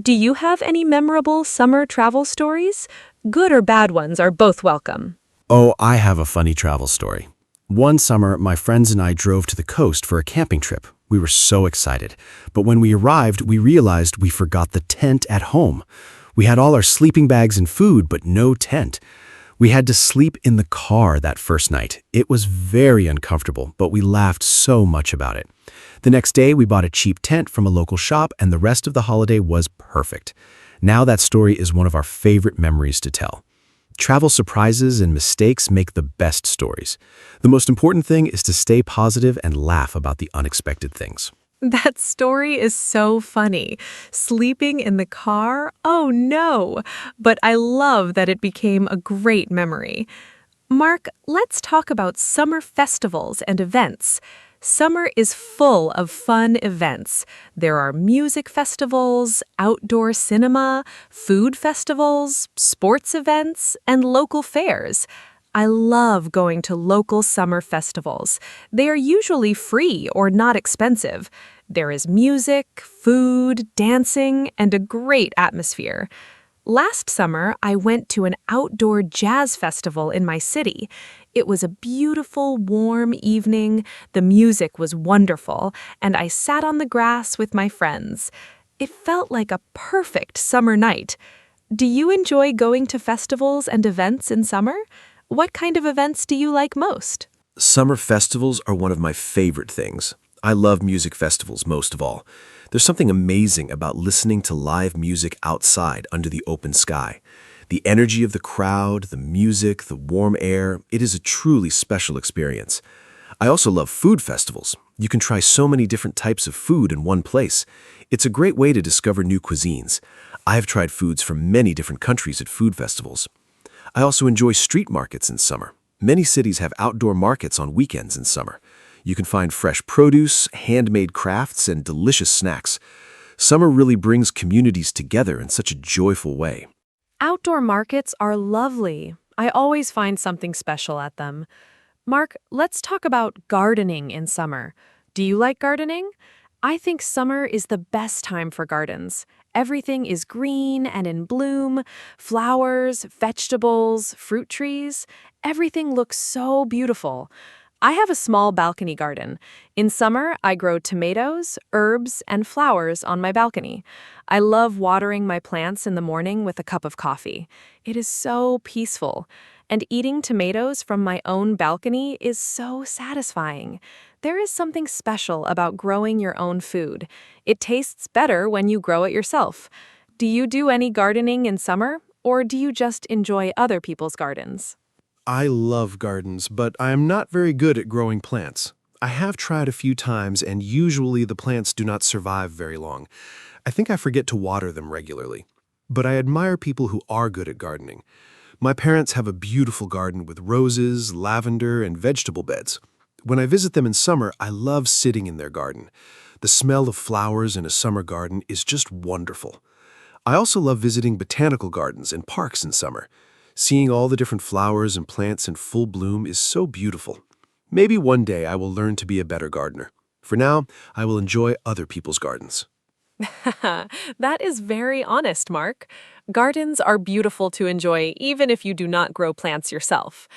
Do you have any memorable summer travel stories? Good or bad ones are both welcome. Oh, I have a funny travel story. One summer, my friends and I drove to the coast for a camping trip. We were so excited. But when we arrived, we realized we forgot the tent at home. We had all our sleeping bags and food, but no tent. We had to sleep in the car that first night. It was very uncomfortable, but we laughed so much about it. The next day, we bought a cheap tent from a local shop, and the rest of the holiday was perfect. Now that story is one of our favorite memories to tell. Travel surprises and mistakes make the best stories. The most important thing is to stay positive and laugh about the unexpected things. That story is so funny. Sleeping in the car? Oh no! But I love that it became a great memory. Mark, let's talk about summer festivals and events. Summer is full of fun events. There are music festivals, outdoor cinema, food festivals, sports events, and local fairs. I love going to local summer festivals. They are usually free or not expensive. There is music, food, dancing, and a great atmosphere. Last summer, I went to an outdoor jazz festival in my city. It was a beautiful, warm evening, the music was wonderful, and I sat on the grass with my friends. It felt like a perfect summer night. Do you enjoy going to festivals and events in summer? What kind of events do you like most? Summer festivals are one of my favorite things. I love music festivals most of all. There's something amazing about listening to live music outside under the open sky. The energy of the crowd, the music, the warm air, it is a truly special experience. I also love food festivals. You can try so many different types of food in one place. It's a great way to discover new cuisines. I have tried foods from many different countries at food festivals. I also enjoy street markets in summer. Many cities have outdoor markets on weekends in summer. You can find fresh produce, handmade crafts, and delicious snacks. Summer really brings communities together in such a joyful way. Outdoor markets are lovely. I always find something special at them. Mark, let's talk about gardening in summer. Do you like gardening? I think summer is the best time for gardens. Everything is green and in bloom, flowers, vegetables, fruit trees. Everything looks so beautiful. I have a small balcony garden. In summer, I grow tomatoes, herbs, and flowers on my balcony. I love watering my plants in the morning with a cup of coffee. It is so peaceful. And eating tomatoes from my own balcony is so satisfying. There is something special about growing your own food. It tastes better when you grow it yourself. Do you do any gardening in summer, or do you just enjoy other people's gardens? I love gardens, but I am not very good at growing plants. I have tried a few times, and usually the plants do not survive very long. I think I forget to water them regularly. But I admire people who are good at gardening. My parents have a beautiful garden with roses, lavender, and vegetable beds. When I visit them in summer, I love sitting in their garden. The smell of flowers in a summer garden is just wonderful. I also love visiting botanical gardens and parks in summer. Seeing all the different flowers and plants in full bloom is so beautiful. Maybe one day I will learn to be a better gardener. For now, I will enjoy other people's gardens. That is very honest, Mark. Gardens are beautiful to enjoy even if you do not grow plants yourself.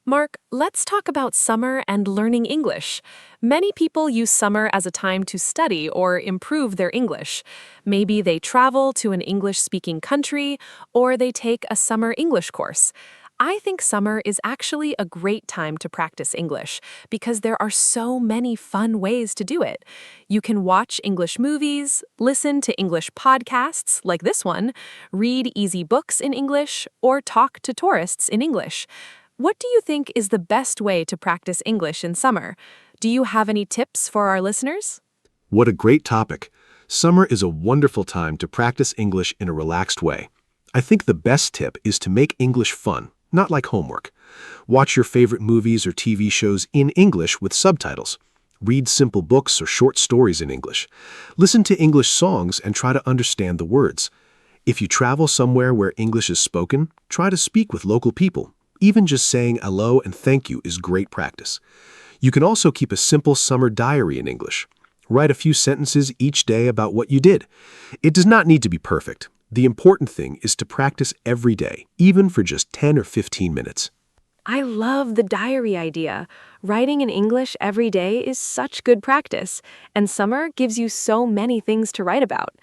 Mark, let's talk about summer and learning English. Many people use summer as a time to study or improve their English. Maybe they travel to an English-speaking country, or they take a summer English course. I think summer is actually a great time to practice English because there are so many fun ways to do it. You can watch English movies, listen to English podcasts like this one, read easy books in English, or talk to tourists in English. What do you think is the best way to practice English in summer? Do you have any tips for our listeners? What a great topic. Summer is a wonderful time to practice English in a relaxed way. I think the best tip is to make English fun, not like homework. Watch your favorite movies or TV shows in English with subtitles. Read simple books or short stories in English. Listen to English songs and try to understand the words. If you travel somewhere where English is spoken, try to speak with local people. Even just saying hello and thank you is great practice. You can also keep a simple summer diary in English. Write a few sentences each day about what you did. It does not need to be perfect. The important thing is to practice every day, even for just 10 or 15 minutes. I love the diary idea. Writing in English every day is such good practice, and summer gives you so many things to write about.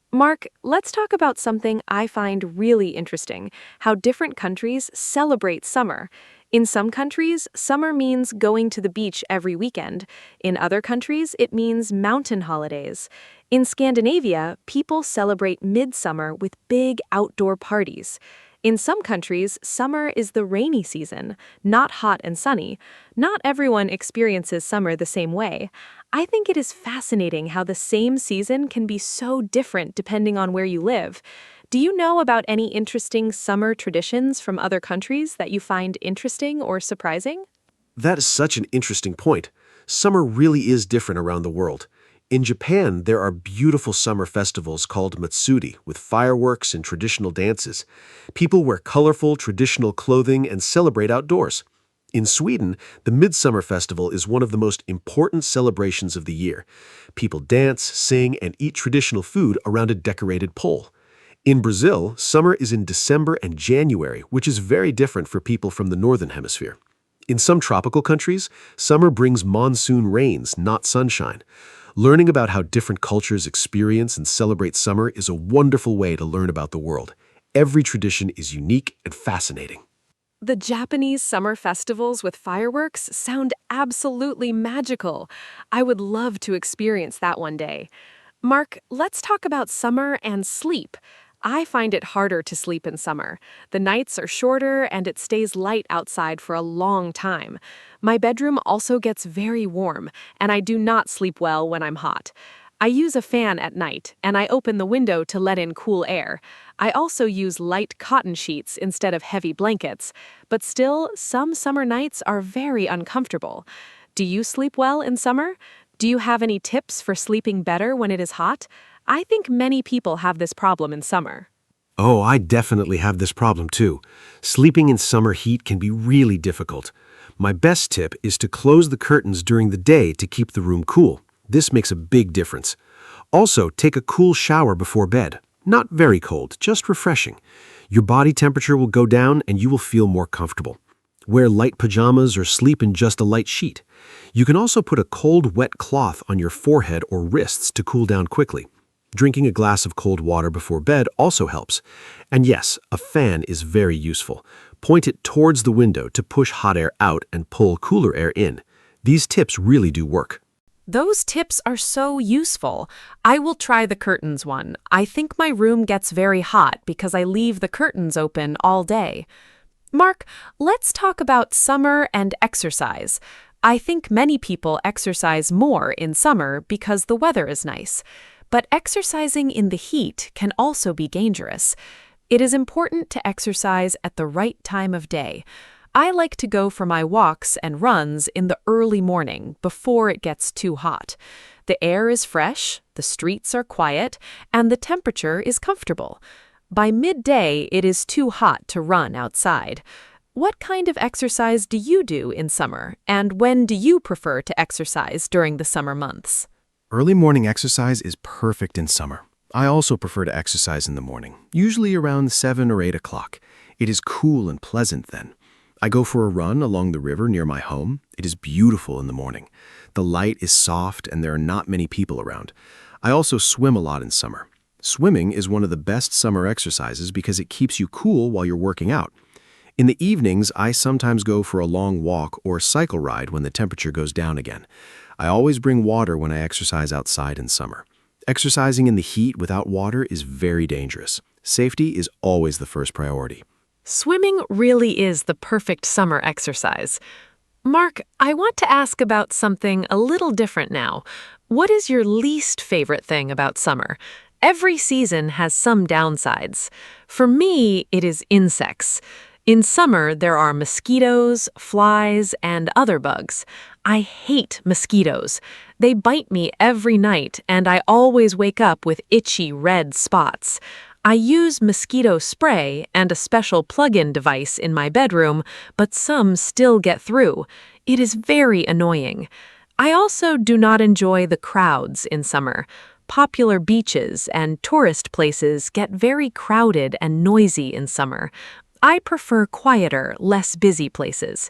Mark, let's talk about something I find really interesting, how different countries celebrate summer. In some countries, summer means going to the beach every weekend. In other countries, it means mountain holidays. In Scandinavia, people celebrate midsummer with big outdoor parties. In some countries, summer is the rainy season, not hot and sunny. Not everyone experiences summer the same way. I think it is fascinating how the same season can be so different depending on where you live. Do you know about any interesting summer traditions from other countries that you find interesting or surprising? That is such an interesting point. Summer really is different around the world. In Japan, there are beautiful summer festivals called Matsuri with fireworks and traditional dances. People wear colorful, traditional clothing and celebrate outdoors. In Sweden, the Midsummer Festival is one of the most important celebrations of the year. People dance, sing, and eat traditional food around a decorated pole. In Brazil, summer is in December and January, which is very different for people from the Northern Hemisphere. In some tropical countries, summer brings monsoon rains, not sunshine. Learning about how different cultures experience and celebrate summer is a wonderful way to learn about the world. Every tradition is unique and fascinating. The Japanese summer festivals with fireworks sound absolutely magical. I would love to experience that one day. Mark, let's talk about summer and sleep. I find it harder to sleep in summer. The nights are shorter and it stays light outside for a long time. My bedroom also gets very warm, and I do not sleep well when I'm hot. I use a fan at night, and I open the window to let in cool air. I also use light cotton sheets instead of heavy blankets, but still, some summer nights are very uncomfortable. Do you sleep well in summer? Do you have any tips for sleeping better when it is hot? I think many people have this problem in summer. Oh, I definitely have this problem too. Sleeping in summer heat can be really difficult. My best tip is to close the curtains during the day to keep the room cool. This makes a big difference. Also, take a cool shower before bed. Not very cold, just refreshing. Your body temperature will go down and you will feel more comfortable. Wear light pajamas or sleep in just a light sheet. You can also put a cold, wet cloth on your forehead or wrists to cool down quickly. Drinking a glass of cold water before bed also helps. And yes, a fan is very useful. Point it towards the window to push hot air out and pull cooler air in. These tips really do work. Those tips are so useful. I will try the curtains one. I think my room gets very hot because I leave the curtains open all day. Mark, let's talk about summer and exercise. I think many people exercise more in summer because the weather is nice. But exercising in the heat can also be dangerous. It is important to exercise at the right time of day. I like to go for my walks and runs in the early morning before it gets too hot. The air is fresh, the streets are quiet, and the temperature is comfortable. By midday, it is too hot to run outside. What kind of exercise do you do in summer, and when do you prefer to exercise during the summer months? Early morning exercise is perfect in summer. I also prefer to exercise in the morning, usually around 7 or 8 o'clock. It is cool and pleasant then. I go for a run along the river near my home. It is beautiful in the morning. The light is soft and there are not many people around. I also swim a lot in summer. Swimming is one of the best summer exercises because it keeps you cool while you're working out. In the evenings, I sometimes go for a long walk or cycle ride when the temperature goes down again. I always bring water when I exercise outside in summer. Exercising in the heat without water is very dangerous. Safety is always the first priority. Swimming really is the perfect summer exercise. Mark, I want to ask about something a little different now. What is your least favorite thing about summer? Every season has some downsides. For me, it is insects. In summer, there are mosquitoes, flies, and other bugs. I hate mosquitoes. They bite me every night, and I always wake up with itchy red spots. I use mosquito spray and a special plug-in device in my bedroom, but some still get through. It is very annoying. I also do not enjoy the crowds in summer. Popular beaches and tourist places get very crowded and noisy in summer. I prefer quieter, less busy places.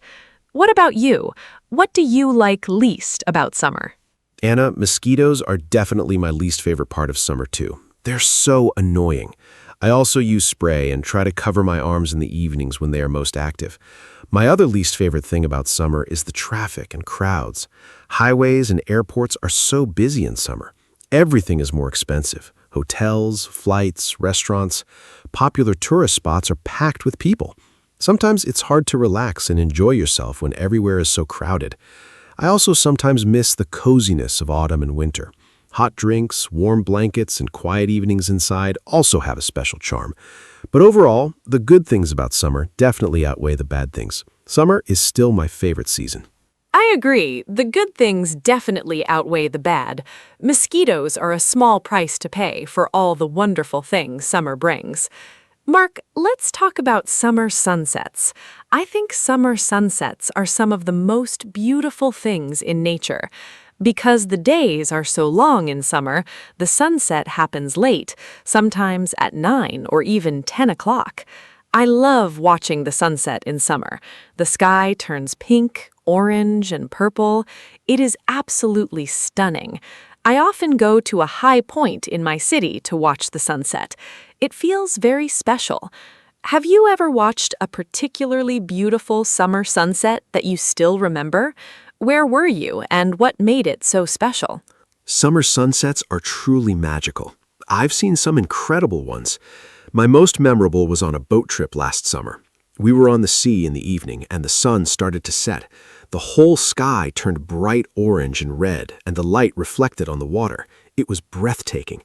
What about you? What do you like least about summer? Anna, mosquitoes are definitely my least favorite part of summer too. They're so annoying. I also use spray and try to cover my arms in the evenings when they are most active. My other least favorite thing about summer is the traffic and crowds. Highways and airports are so busy in summer. Everything is more expensive. Hotels, flights, restaurants, popular tourist spots are packed with people. Sometimes it's hard to relax and enjoy yourself when everywhere is so crowded. I also sometimes miss the coziness of autumn and winter. Hot drinks, warm blankets, and quiet evenings inside also have a special charm. But overall, the good things about summer definitely outweigh the bad things. Summer is still my favorite season. I agree. The good things definitely outweigh the bad. Mosquitoes are a small price to pay for all the wonderful things summer brings. Mark, let's talk about summer sunsets. I think summer sunsets are some of the most beautiful things in nature. Because the days are so long in summer, the sunset happens late, sometimes at 9 or even 10 o'clock. I love watching the sunset in summer. The sky turns pink, orange, and purple. It is absolutely stunning. I often go to a high point in my city to watch the sunset. It feels very special. Have you ever watched a particularly beautiful summer sunset that you still remember? Where were you, and what made it so special? Summer sunsets are truly magical. I've seen some incredible ones. My most memorable was on a boat trip last summer. We were on the sea in the evening, and the sun started to set. The whole sky turned bright orange and red, and the light reflected on the water. It was breathtaking.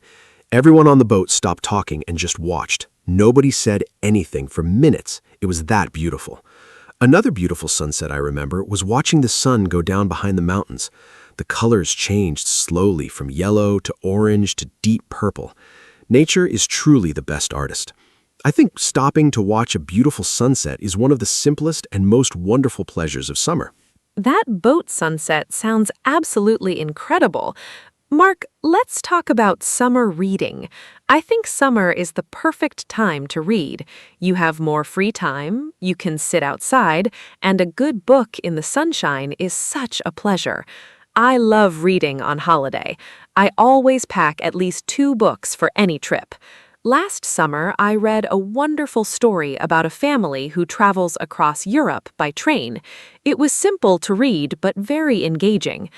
Everyone on the boat stopped talking and just watched. Nobody said anything for minutes. It was that beautiful. Another beautiful sunset I remember was watching the sun go down behind the mountains. The colors changed slowly from yellow to orange to deep purple. Nature is truly the best artist. I think stopping to watch a beautiful sunset is one of the simplest and most wonderful pleasures of summer. That boat sunset sounds absolutely incredible. Mark, let's talk about summer reading. I think summer is the perfect time to read. You have more free time, you can sit outside, and a good book in the sunshine is such a pleasure. I love reading on holiday. I always pack at least 2 books for any trip. Last summer, I read a wonderful story about a family who travels across Europe by train. It was simple to read, but very engaging.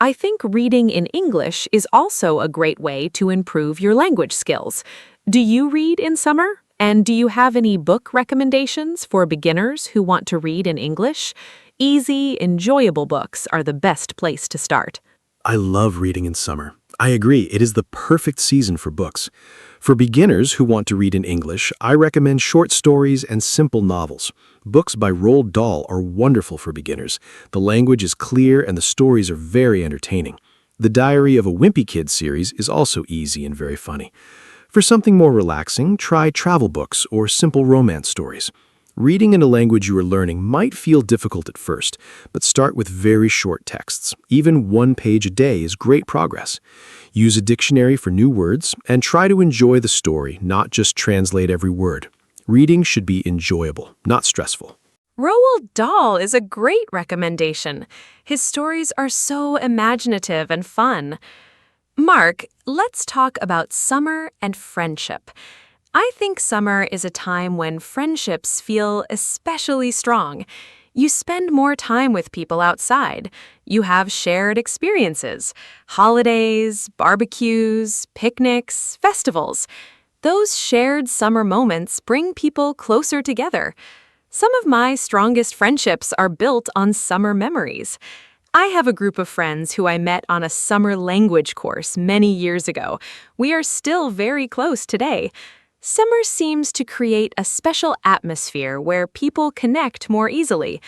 I think reading in English is also a great way to improve your language skills. Do you read in summer? And do you have any book recommendations for beginners who want to read in English? Easy, enjoyable books are the best place to start. I love reading in summer. I agree, it is the perfect season for books. For beginners who want to read in English, I recommend short stories and simple novels. Books by Roald Dahl are wonderful for beginners. The language is clear and the stories are very entertaining. The Diary of a Wimpy Kid series is also easy and very funny. For something more relaxing, try travel books or simple romance stories. Reading in a language you are learning might feel difficult at first, but start with very short texts. Even 1 page a day is great progress. Use a dictionary for new words and try to enjoy the story, not just translate every word. Reading should be enjoyable, not stressful. Roald Dahl is a great recommendation. His stories are so imaginative and fun. Mark, let's talk about summer and friendship. I think summer is a time when friendships feel especially strong. You spend more time with people outside. You have shared experiences, holidays, barbecues, picnics, festivals. Those shared summer moments bring people closer together. Some of my strongest friendships are built on summer memories. I have a group of friends who I met on a summer language course many years ago. We are still very close today. Summer seems to create a special atmosphere where people connect more easily.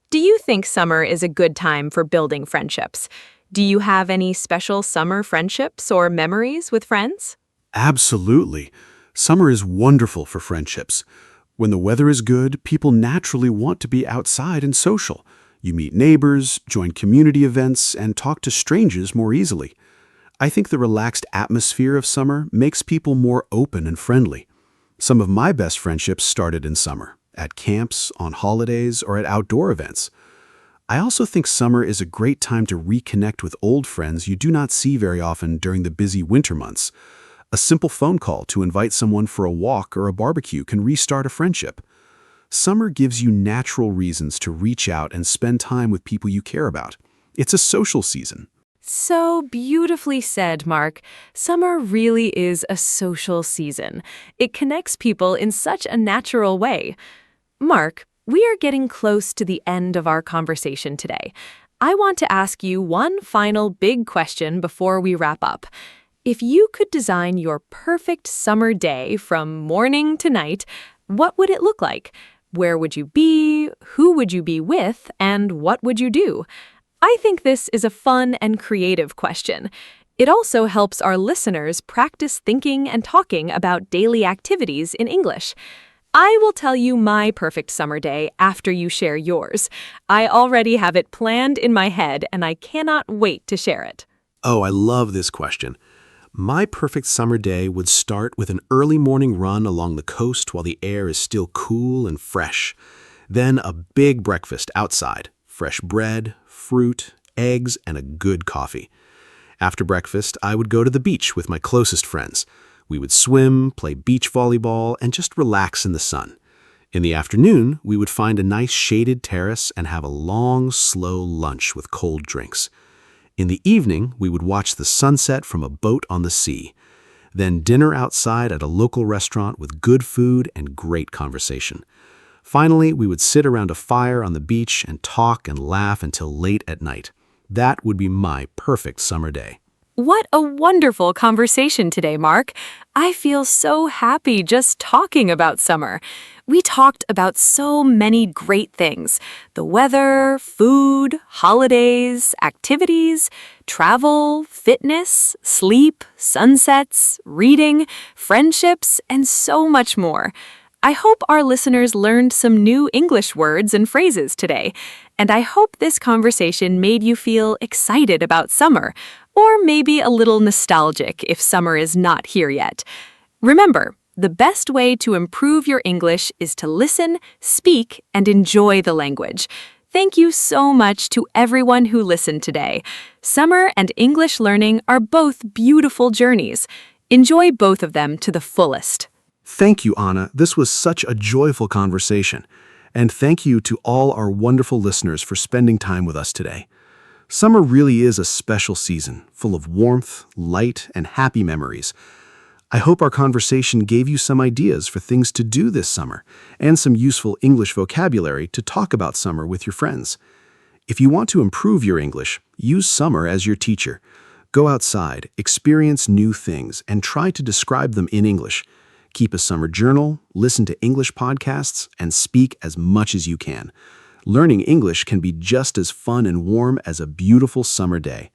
Do you think summer is a good time for building friendships? Do you have any special summer friendships or memories with friends? Absolutely. Summer is wonderful for friendships. When the weather is good, people naturally want to be outside and social. You meet neighbors, join community events, and talk to strangers more easily. I think the relaxed atmosphere of summer makes people more open and friendly. Some of my best friendships started in summer, at camps, on holidays, or at outdoor events. I also think summer is a great time to reconnect with old friends you do not see very often during the busy winter months. A simple phone call to invite someone for a walk or a barbecue can restart a friendship. Summer gives you natural reasons to reach out and spend time with people you care about. It's a social season. So beautifully said, Mark. Summer really is a social season. It connects people in such a natural way. Mark, we are getting close to the end of our conversation today. I want to ask you one final big question before we wrap up. If you could design your perfect summer day from morning to night, what would it look like? Where would you be? Who would you be with? And what would you do? I think this is a fun and creative question. It also helps our listeners practice thinking and talking about daily activities in English. I will tell you my perfect summer day after you share yours. I already have it planned in my head, and I cannot wait to share it. Oh, I love this question. My perfect summer day would start with an early morning run along the coast while the air is still cool and fresh. Then a big breakfast outside, fresh bread, fruit, eggs, and a good coffee. After breakfast, I would go to the beach with my closest friends. We would swim, play beach volleyball, and just relax in the sun. In the afternoon, we would find a nice shaded terrace and have a long, slow lunch with cold drinks. In the evening, we would watch the sunset from a boat on the sea. Then dinner outside at a local restaurant with good food and great conversation. Finally, we would sit around a fire on the beach and talk and laugh until late at night. That would be my perfect summer day. What a wonderful conversation today, Mark. I feel so happy just talking about summer. We talked about so many great things: the weather, food, holidays, activities, travel, fitness, sleep, sunsets, reading, friendships, and so much more. I hope our listeners learned some new English words and phrases today, and I hope this conversation made you feel excited about summer, or maybe a little nostalgic if summer is not here yet. Remember, the best way to improve your English is to listen, speak, and enjoy the language. Thank you so much to everyone who listened today. Summer and English learning are both beautiful journeys. Enjoy both of them to the fullest. Thank you, Anna. This was such a joyful conversation. And thank you to all our wonderful listeners for spending time with us today. Summer really is a special season, full of warmth, light, and happy memories. I hope our conversation gave you some ideas for things to do this summer and some useful English vocabulary to talk about summer with your friends. If you want to improve your English, use summer as your teacher. Go outside, experience new things, and try to describe them in English. Keep a summer journal, listen to English podcasts, and speak as much as you can. Learning English can be just as fun and warm as a beautiful summer day.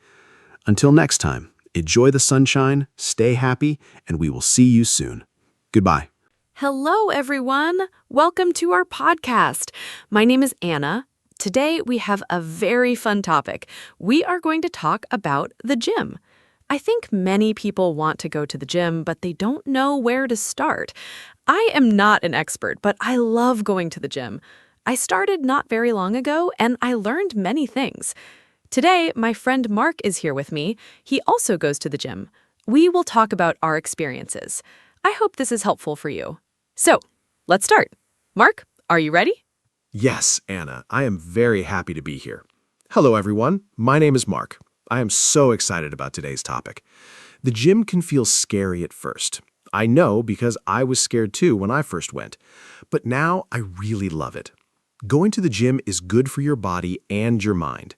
Until next time, enjoy the sunshine, stay happy, and we will see you soon. Goodbye. Hello, everyone. Welcome to our podcast. My name is Anna. Today, we have a very fun topic. We are going to talk about the gym. I think many people want to go to the gym, but they don't know where to start. I am not an expert, but I love going to the gym. I started not very long ago, and I learned many things. Today, my friend Mark is here with me. He also goes to the gym. We will talk about our experiences. I hope this is helpful for you. So, let's start. Mark, are you ready? Yes, Anna, I am very happy to be here. Hello, everyone. My name is Mark. I am so excited about today's topic. The gym can feel scary at first. I know because I was scared too when I first went. But now I really love it. Going to the gym is good for your body and your mind.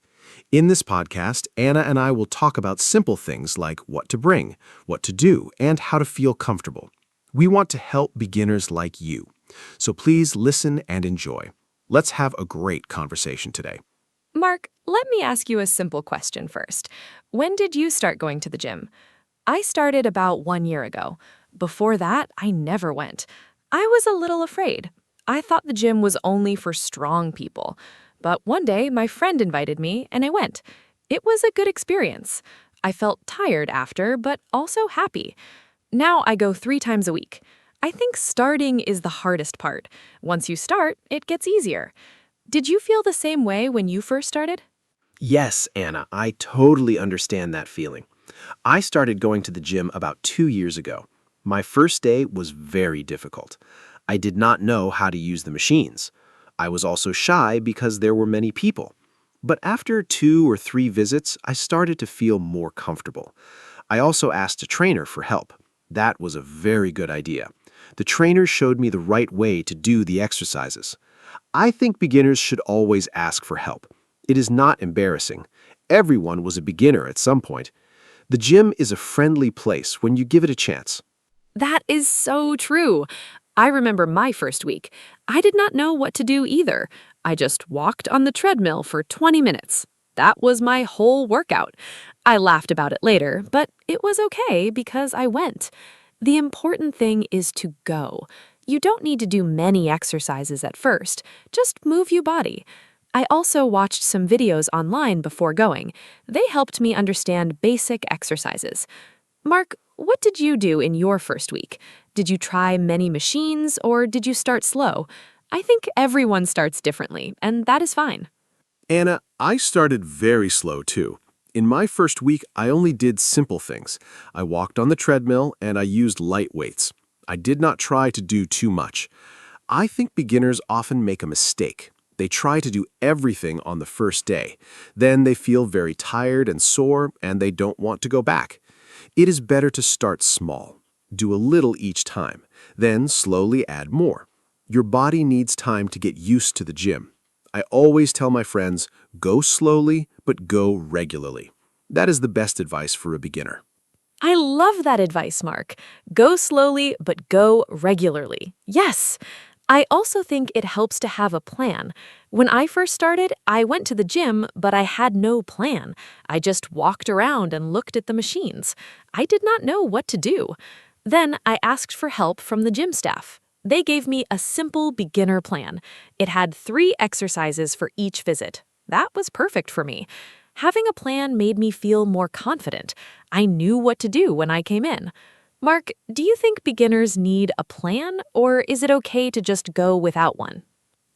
In this podcast, Anna and I will talk about simple things like what to bring, what to do, and how to feel comfortable. We want to help beginners like you. So please listen and enjoy. Let's have a great conversation today. Mark, let me ask you a simple question first. When did you start going to the gym? I started about 1 year ago. Before that, I never went. I was a little afraid. I thought the gym was only for strong people. But one day, my friend invited me, and I went. It was a good experience. I felt tired after, but also happy. Now I go 3 times a week. I think starting is the hardest part. Once you start, it gets easier. Did you feel the same way when you first started? Yes, Anna, I totally understand that feeling. I started going to the gym about 2 years ago. My first day was very difficult. I did not know how to use the machines. I was also shy because there were many people. But after 2 or 3 visits, I started to feel more comfortable. I also asked a trainer for help. That was a very good idea. The trainer showed me the right way to do the exercises. I think beginners should always ask for help. It is not embarrassing. Everyone was a beginner at some point. The gym is a friendly place when you give it a chance. That is so true. I remember my first week. I did not know what to do either. I just walked on the treadmill for 20 minutes. That was my whole workout. I laughed about it later, but it was okay because I went. The important thing is to go. You don't need to do many exercises at first, just move your body. I also watched some videos online before going. They helped me understand basic exercises. Mark, what did you do in your first week? Did you try many machines or did you start slow? I think everyone starts differently, and that is fine. Anna, I started very slow too. In my first week, I only did simple things. I walked on the treadmill and I used light weights. I did not try to do too much. I think beginners often make a mistake. They try to do everything on the first day. Then they feel very tired and sore and they don't want to go back. It is better to start small. Do a little each time, then slowly add more. Your body needs time to get used to the gym. I always tell my friends, go slowly, but go regularly. That is the best advice for a beginner. I love that advice, Mark. Go slowly, but go regularly. Yes. I also think it helps to have a plan. When I first started, I went to the gym, but I had no plan. I just walked around and looked at the machines. I did not know what to do. Then I asked for help from the gym staff. They gave me a simple beginner plan. It had 3 exercises for each visit. That was perfect for me. Having a plan made me feel more confident. I knew what to do when I came in. Mark, do you think beginners need a plan, or is it okay to just go without one?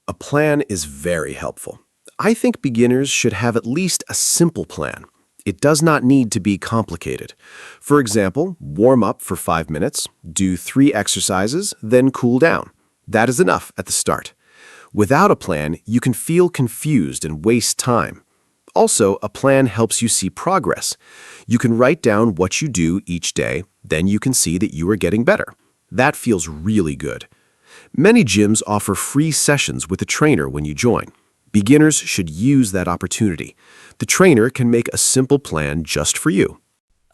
A plan is very helpful. I think beginners should have at least a simple plan. It does not need to be complicated. For example, warm up for 5 minutes, do 3 exercises, then cool down. That is enough at the start. Without a plan, you can feel confused and waste time. Also, a plan helps you see progress. You can write down what you do each day, then you can see that you are getting better. That feels really good. Many gyms offer free sessions with a trainer when you join. Beginners should use that opportunity. The trainer can make a simple plan just for you.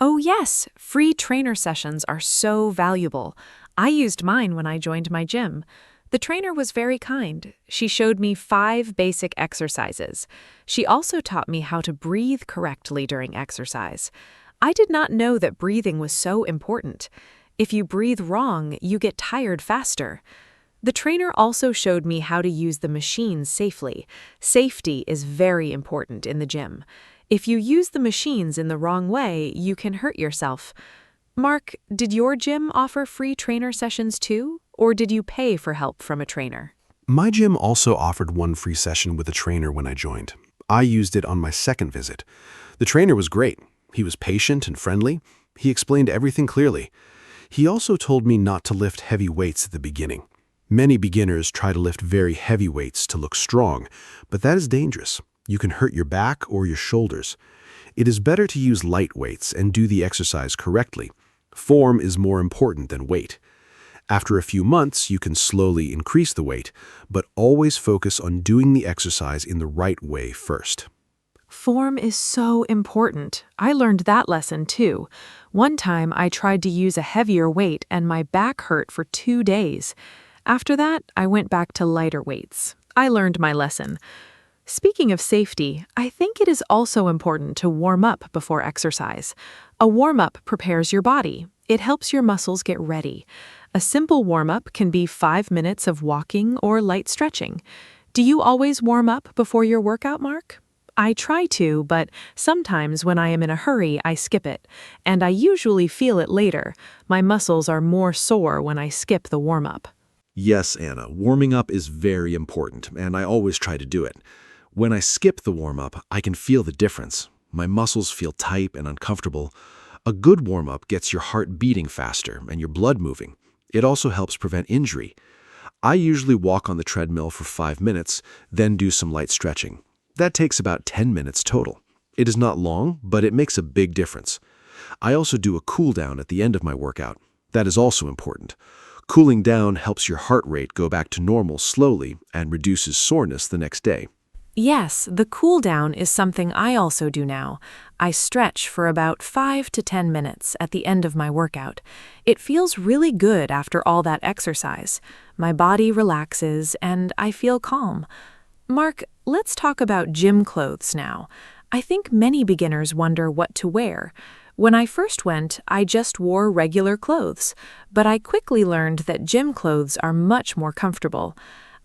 Oh yes, free trainer sessions are so valuable. I used mine when I joined my gym. The trainer was very kind. She showed me 5 basic exercises. She also taught me how to breathe correctly during exercise. I did not know that breathing was so important. If you breathe wrong, you get tired faster. The trainer also showed me how to use the machines safely. Safety is very important in the gym. If you use the machines in the wrong way, you can hurt yourself. Mark, did your gym offer free trainer sessions too, or did you pay for help from a trainer? My gym also offered one free session with a trainer when I joined. I used it on my second visit. The trainer was great. He was patient and friendly. He explained everything clearly. He also told me not to lift heavy weights at the beginning. Many beginners try to lift very heavy weights to look strong, but that is dangerous. You can hurt your back or your shoulders. It is better to use light weights and do the exercise correctly. Form is more important than weight. After a few months, you can slowly increase the weight, but always focus on doing the exercise in the right way first. Form is so important. I learned that lesson too. One time I tried to use a heavier weight and my back hurt for 2 days. After that, I went back to lighter weights. I learned my lesson. Speaking of safety, I think it is also important to warm up before exercise. A warm-up prepares your body. It helps your muscles get ready. A simple warm-up can be 5 minutes of walking or light stretching. Do you always warm up before your workout, Mark? I try to, but sometimes when I am in a hurry, I skip it. And I usually feel it later. My muscles are more sore when I skip the warm-up. Yes, Anna, warming up is very important, and I always try to do it. When I skip the warm-up, I can feel the difference. My muscles feel tight and uncomfortable. A good warm-up gets your heart beating faster and your blood moving. It also helps prevent injury. I usually walk on the treadmill for 5 minutes, then do some light stretching. That takes about 10 minutes total. It is not long, but it makes a big difference. I also do a cool down at the end of my workout. That is also important. Cooling down helps your heart rate go back to normal slowly and reduces soreness the next day. Yes, the cool down is something I also do now. I stretch for about 5 to 10 minutes at the end of my workout. It feels really good after all that exercise. My body relaxes and I feel calm. Mark, let's talk about gym clothes now. I think many beginners wonder what to wear. When I first went, I just wore regular clothes, but I quickly learned that gym clothes are much more comfortable.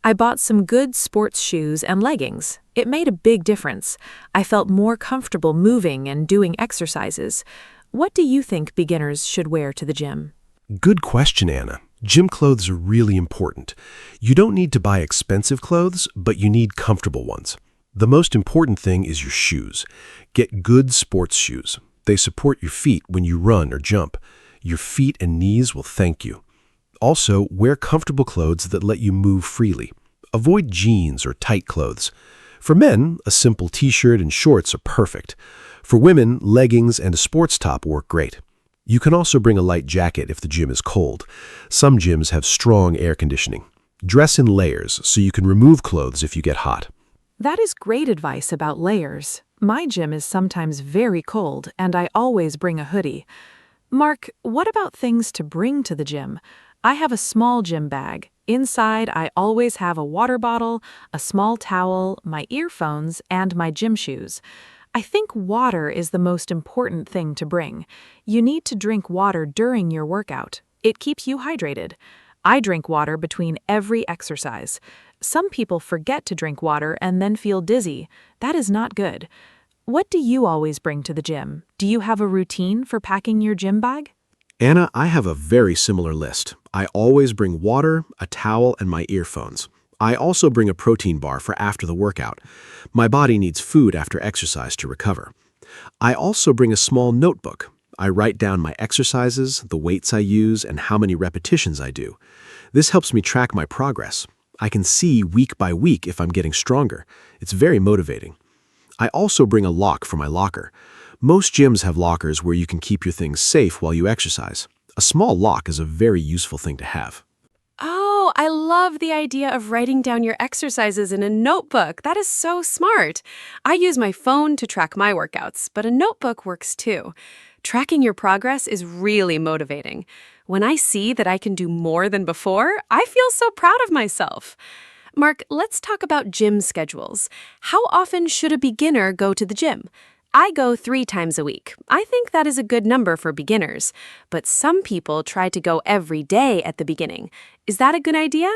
I bought some good sports shoes and leggings. It made a big difference. I felt more comfortable moving and doing exercises. What do you think beginners should wear to the gym? Good question, Anna. Gym clothes are really important. You don't need to buy expensive clothes, but you need comfortable ones. The most important thing is your shoes. Get good sports shoes. They support your feet when you run or jump. Your feet and knees will thank you. Also, wear comfortable clothes that let you move freely. Avoid jeans or tight clothes. For men, a simple t-shirt and shorts are perfect. For women, leggings and a sports top work great. You can also bring a light jacket if the gym is cold. Some gyms have strong air conditioning. Dress in layers so you can remove clothes if you get hot. That is great advice about layers. My gym is sometimes very cold, and I always bring a hoodie. Mark, what about things to bring to the gym? I have a small gym bag. Inside, I always have a water bottle, a small towel, my earphones, and my gym shoes. I think water is the most important thing to bring. You need to drink water during your workout. It keeps you hydrated. I drink water between every exercise. Some people forget to drink water and then feel dizzy. That is not good. What do you always bring to the gym? Do you have a routine for packing your gym bag? Anna, I have a very similar list. I always bring water, a towel, and my earphones. I also bring a protein bar for after the workout. My body needs food after exercise to recover. I also bring a small notebook. I write down my exercises, the weights I use, and how many repetitions I do. This helps me track my progress. I can see week by week if I'm getting stronger. It's very motivating. I also bring a lock for my locker. Most gyms have lockers where you can keep your things safe while you exercise. A small lock is a very useful thing to have. Oh, I love the idea of writing down your exercises in a notebook. That is so smart. I use my phone to track my workouts, but a notebook works too. Tracking your progress is really motivating. When I see that I can do more than before, I feel so proud of myself. Mark, let's talk about gym schedules. How often should a beginner go to the gym? I go 3 times a week. I think that is a good number for beginners, but some people try to go every day at the beginning. Is that a good idea?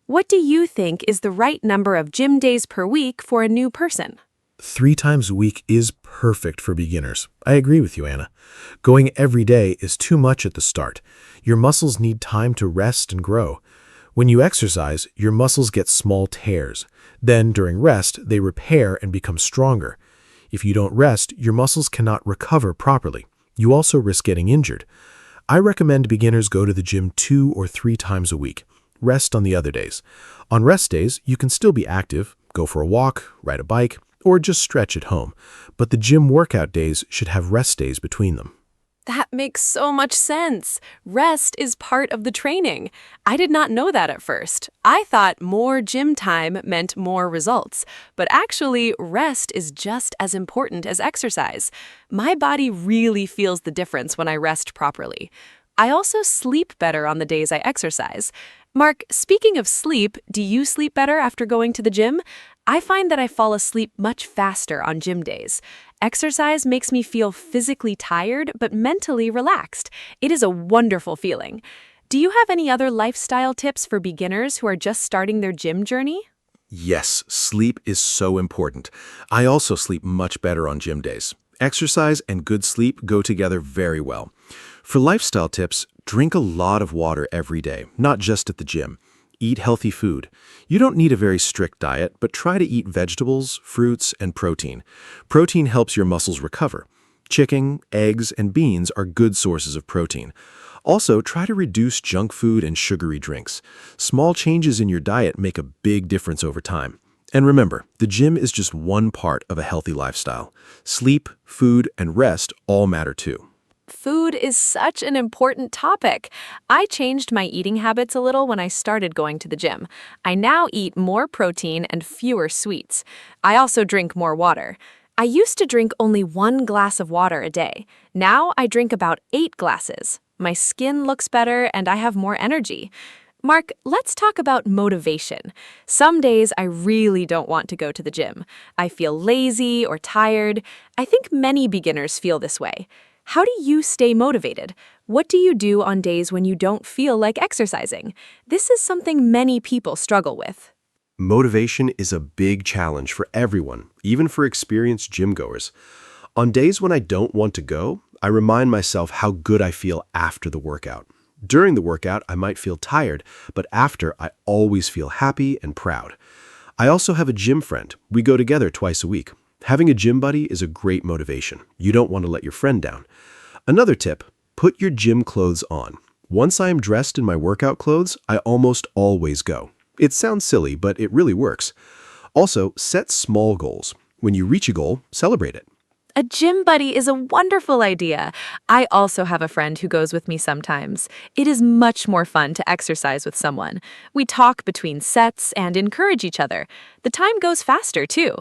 What do you think is the right number of gym days per week for a new person? 3 times a week is perfect for beginners. I agree with you, Anna. Going every day is too much at the start. Your muscles need time to rest and grow. When you exercise, your muscles get small tears. Then, during rest, they repair and become stronger. If you don't rest, your muscles cannot recover properly. You also risk getting injured. I recommend beginners go to the gym 2 or 3 times a week. Rest on the other days. On rest days, you can still be active, go for a walk, ride a bike, or just stretch at home. But the gym workout days should have rest days between them. That makes so much sense. Rest is part of the training. I did not know that at first. I thought more gym time meant more results, but actually rest is just as important as exercise. My body really feels the difference when I rest properly. I also sleep better on the days I exercise. Mark, speaking of sleep, do you sleep better after going to the gym? I find that I fall asleep much faster on gym days. Exercise makes me feel physically tired but mentally relaxed. It is a wonderful feeling. Do you have any other lifestyle tips for beginners who are just starting their gym journey? Yes, sleep is so important. I also sleep much better on gym days. Exercise and good sleep go together very well. For lifestyle tips, drink a lot of water every day, not just at the gym. Eat healthy food. You don't need a very strict diet, but try to eat vegetables, fruits, and protein. Protein helps your muscles recover. Chicken, eggs, and beans are good sources of protein. Also, try to reduce junk food and sugary drinks. Small changes in your diet make a big difference over time. And remember, the gym is just one part of a healthy lifestyle. Sleep, food, and rest all matter too. Food is such an important topic. I changed my eating habits a little when I started going to the gym. I now eat more protein and fewer sweets. I also drink more water. I used to drink only 1 glass of water a day. Now I drink about 8 glasses. My skin looks better and I have more energy. Mark, let's talk about motivation. Some days I really don't want to go to the gym. I feel lazy or tired. I think many beginners feel this way. How do you stay motivated? What do you do on days when you don't feel like exercising? This is something many people struggle with. Motivation is a big challenge for everyone, even for experienced gym goers. On days when I don't want to go, I remind myself how good I feel after the workout. During the workout, I might feel tired, but after, I always feel happy and proud. I also have a gym friend. We go together twice a week. Having a gym buddy is a great motivation. You don't want to let your friend down. Another tip, put your gym clothes on. Once I am dressed in my workout clothes, I almost always go. It sounds silly, but it really works. Also, set small goals. When you reach a goal, celebrate it. A gym buddy is a wonderful idea. I also have a friend who goes with me sometimes. It is much more fun to exercise with someone. We talk between sets and encourage each other. The time goes faster, too.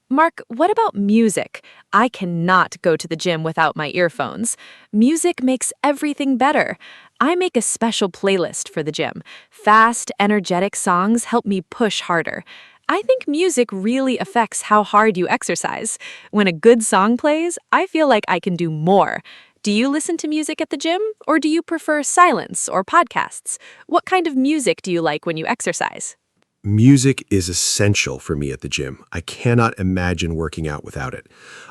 Mark, what about music? I cannot go to the gym without my earphones. Music makes everything better. I make a special playlist for the gym. Fast, energetic songs help me push harder. I think music really affects how hard you exercise. When a good song plays, I feel like I can do more. Do you listen to music at the gym, or do you prefer silence or podcasts? What kind of music do you like when you exercise? Music is essential for me at the gym. I cannot imagine working out without it.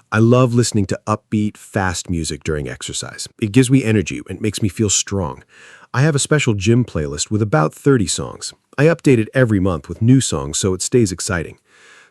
I love listening to upbeat, fast music during exercise. It gives me energy and makes me feel strong. I have a special gym playlist with about 30 songs. I update it every month with new songs so it stays exciting.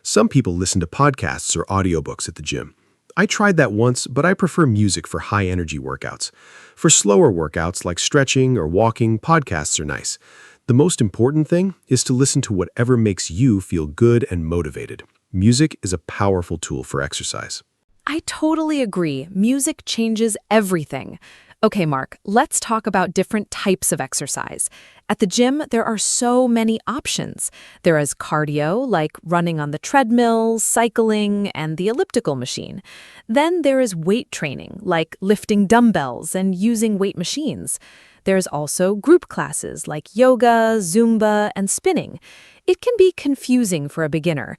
Some people listen to podcasts or audiobooks at the gym. I tried that once, but I prefer music for high-energy workouts. For slower workouts like stretching or walking, podcasts are nice. The most important thing is to listen to whatever makes you feel good and motivated. Music is a powerful tool for exercise. I totally agree. Music changes everything. Okay, Mark, let's talk about different types of exercise. At the gym, there are so many options. There is cardio, like running on the treadmill, cycling, and the elliptical machine. Then there is weight training, like lifting dumbbells and using weight machines. There's also group classes like yoga, Zumba, and spinning. It can be confusing for a beginner.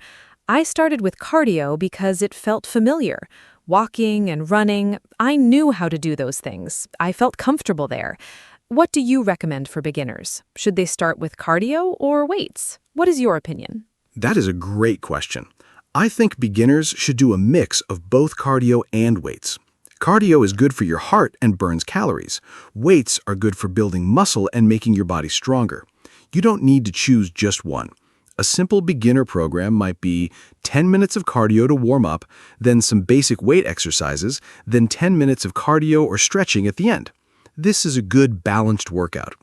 I started with cardio because it felt familiar. Walking and running, I knew how to do those things. I felt comfortable there. What do you recommend for beginners? Should they start with cardio or weights? What is your opinion? That is a great question. I think beginners should do a mix of both cardio and weights. Cardio is good for your heart and burns calories. Weights are good for building muscle and making your body stronger. You don't need to choose just one. A simple beginner program might be 10 minutes of cardio to warm up, then some basic weight exercises, then 10 minutes of cardio or stretching at the end. This is a good balanced workout.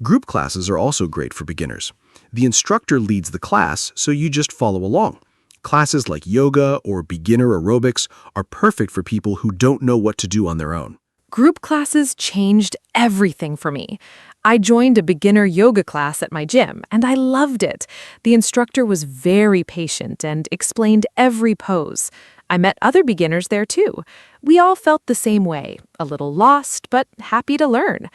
Group classes are also great for beginners. The instructor leads the class, so you just follow along. Classes like yoga or beginner aerobics are perfect for people who don't know what to do on their own. Group classes changed everything for me. I joined a beginner yoga class at my gym, and I loved it. The instructor was very patient and explained every pose. I met other beginners there too. We all felt the same way, a little lost, but happy to learn.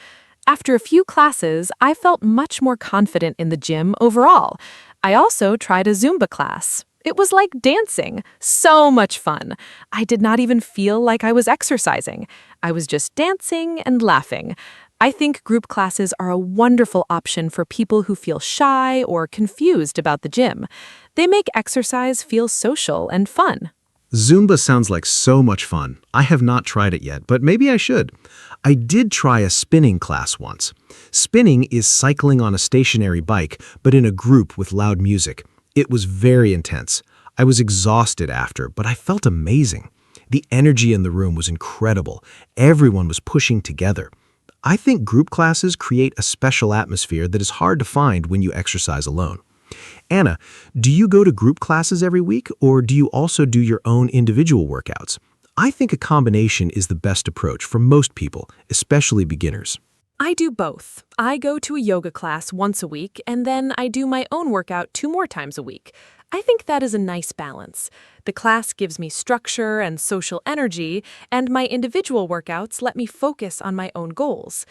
After a few classes, I felt much more confident in the gym overall. I also tried a Zumba class. It was like dancing. So much fun. I did not even feel like I was exercising. I was just dancing and laughing. I think group classes are a wonderful option for people who feel shy or confused about the gym. They make exercise feel social and fun. Zumba sounds like so much fun. I have not tried it yet, but maybe I should. I did try a spinning class once. Spinning is cycling on a stationary bike, but in a group with loud music. It was very intense. I was exhausted after, but I felt amazing. The energy in the room was incredible. Everyone was pushing together. I think group classes create a special atmosphere that is hard to find when you exercise alone. Anna, do you go to group classes every week, or do you also do your own individual workouts? I think a combination is the best approach for most people, especially beginners. I do both. I go to a yoga class once a week, and then I do my own workout 2 more times a week. I think that is a nice balance. The class gives me structure and social energy, and my individual workouts let me focus on my own goals.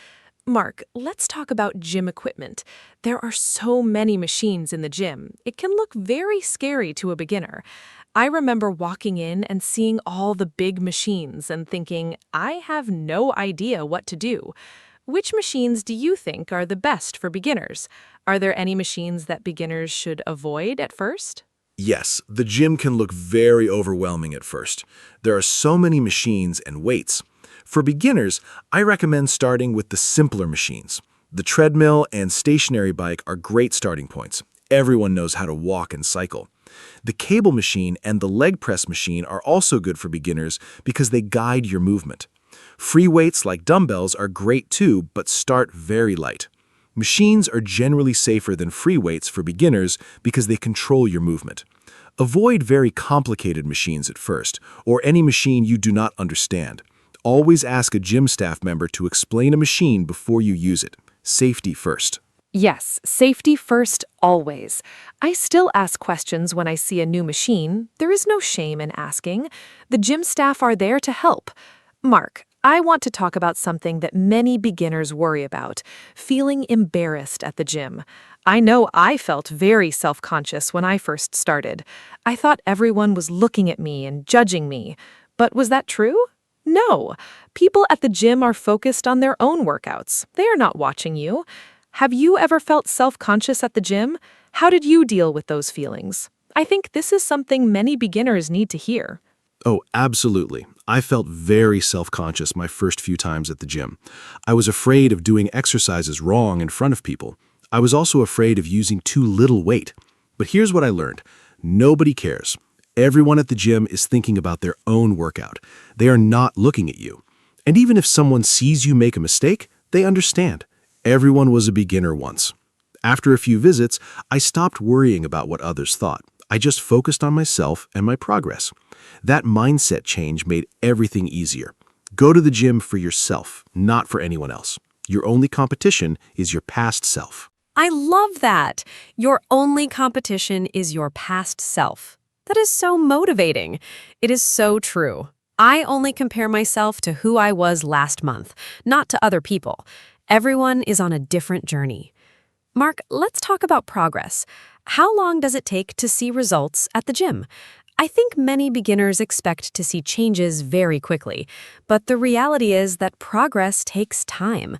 Mark, let's talk about gym equipment. There are so many machines in the gym. It can look very scary to a beginner. I remember walking in and seeing all the big machines and thinking, I have no idea what to do. Which machines do you think are the best for beginners? Are there any machines that beginners should avoid at first? Yes, the gym can look very overwhelming at first. There are so many machines and weights. For beginners, I recommend starting with the simpler machines. The treadmill and stationary bike are great starting points. Everyone knows how to walk and cycle. The cable machine and the leg press machine are also good for beginners because they guide your movement. Free weights like dumbbells are great too, but start very light. Machines are generally safer than free weights for beginners because they control your movement. Avoid very complicated machines at first, or any machine you do not understand. Always ask a gym staff member to explain a machine before you use it. Safety first. Yes, safety first always. I still ask questions when I see a new machine. There is no shame in asking. The gym staff are there to help. Mark, I want to talk about something that many beginners worry about, feeling embarrassed at the gym. I know I felt very self-conscious when I first started. I thought everyone was looking at me and judging me. But was that true? No. People at the gym are focused on their own workouts. They are not watching you. Have you ever felt self-conscious at the gym? How did you deal with those feelings? I think this is something many beginners need to hear. Oh, absolutely. I felt very self-conscious my first few times at the gym. I was afraid of doing exercises wrong in front of people. I was also afraid of using too little weight. But here's what I learned. Nobody cares. Everyone at the gym is thinking about their own workout. They are not looking at you. And even if someone sees you make a mistake, they understand. Everyone was a beginner once. After a few visits, I stopped worrying about what others thought. I just focused on myself and my progress. That mindset change made everything easier. Go to the gym for yourself, not for anyone else. Your only competition is your past self. I love that. Your only competition is your past self. That is so motivating. It is so true. I only compare myself to who I was last month, not to other people. Everyone is on a different journey. Mark, let's talk about progress. How long does it take to see results at the gym? I think many beginners expect to see changes very quickly, but the reality is that progress takes time.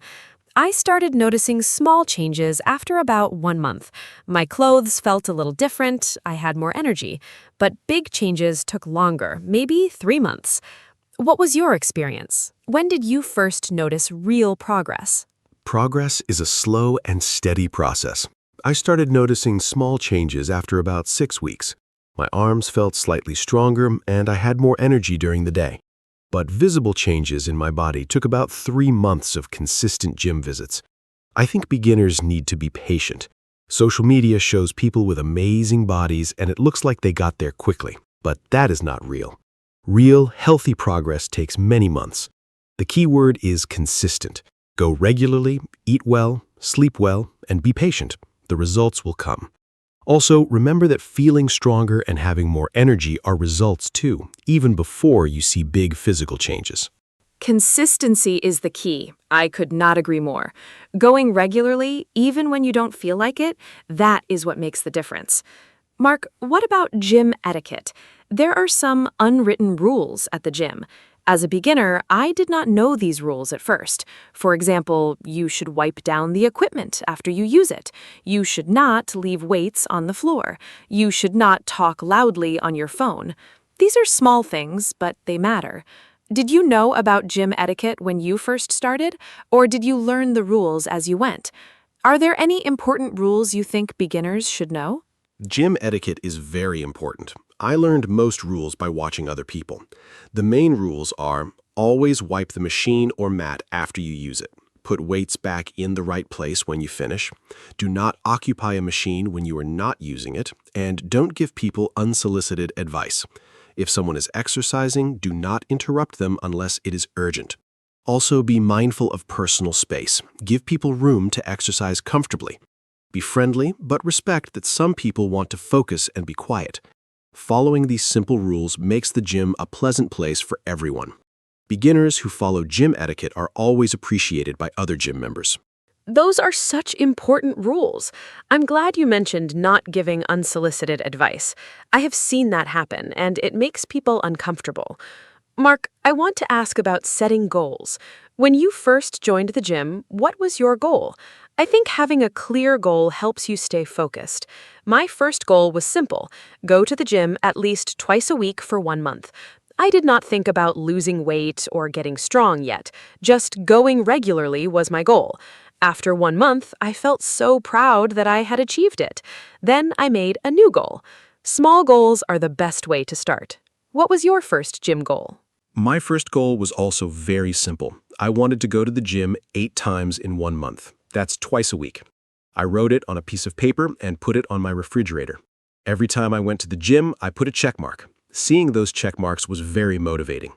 I started noticing small changes after about 1 month. My clothes felt a little different, I had more energy, but big changes took longer, maybe 3 months. What was your experience? When did you first notice real progress? Progress is a slow and steady process. I started noticing small changes after about 6 weeks. My arms felt slightly stronger and I had more energy during the day. But visible changes in my body took about 3 months of consistent gym visits. I think beginners need to be patient. Social media shows people with amazing bodies and it looks like they got there quickly, but that is not real. Real, healthy progress takes many months. The key word is consistent. Go regularly, eat well, sleep well, and be patient. The results will come. Also, remember that feeling stronger and having more energy are results too, even before you see big physical changes. Consistency is the key. I could not agree more. Going regularly, even when you don't feel like it, that is what makes the difference. Mark, what about gym etiquette? There are some unwritten rules at the gym. As a beginner, I did not know these rules at first. For example, you should wipe down the equipment after you use it. You should not leave weights on the floor. You should not talk loudly on your phone. These are small things, but they matter. Did you know about gym etiquette when you first started, or did you learn the rules as you went? Are there any important rules you think beginners should know? Gym etiquette is very important. I learned most rules by watching other people. The main rules are always wipe the machine or mat after you use it. Put weights back in the right place when you finish. Do not occupy a machine when you are not using it. And don't give people unsolicited advice. If someone is exercising, do not interrupt them unless it is urgent. Also, be mindful of personal space. Give people room to exercise comfortably. Be friendly, but respect that some people want to focus and be quiet. Following these simple rules makes the gym a pleasant place for everyone. Beginners who follow gym etiquette are always appreciated by other gym members. Those are such important rules. I'm glad you mentioned not giving unsolicited advice. I have seen that happen, and it makes people uncomfortable. Mark, I want to ask about setting goals. When you first joined the gym, what was your goal? I think having a clear goal helps you stay focused. My first goal was simple: go to the gym at least twice a week for 1 month. I did not think about losing weight or getting strong yet. Just going regularly was my goal. After 1 month, I felt so proud that I had achieved it. Then I made a new goal. Small goals are the best way to start. What was your first gym goal? My first goal was also very simple. I wanted to go to the gym 8 times in 1 month. That's twice a week. I wrote it on a piece of paper and put it on my refrigerator. Every time I went to the gym, I put a check mark. Seeing those check marks was very motivating.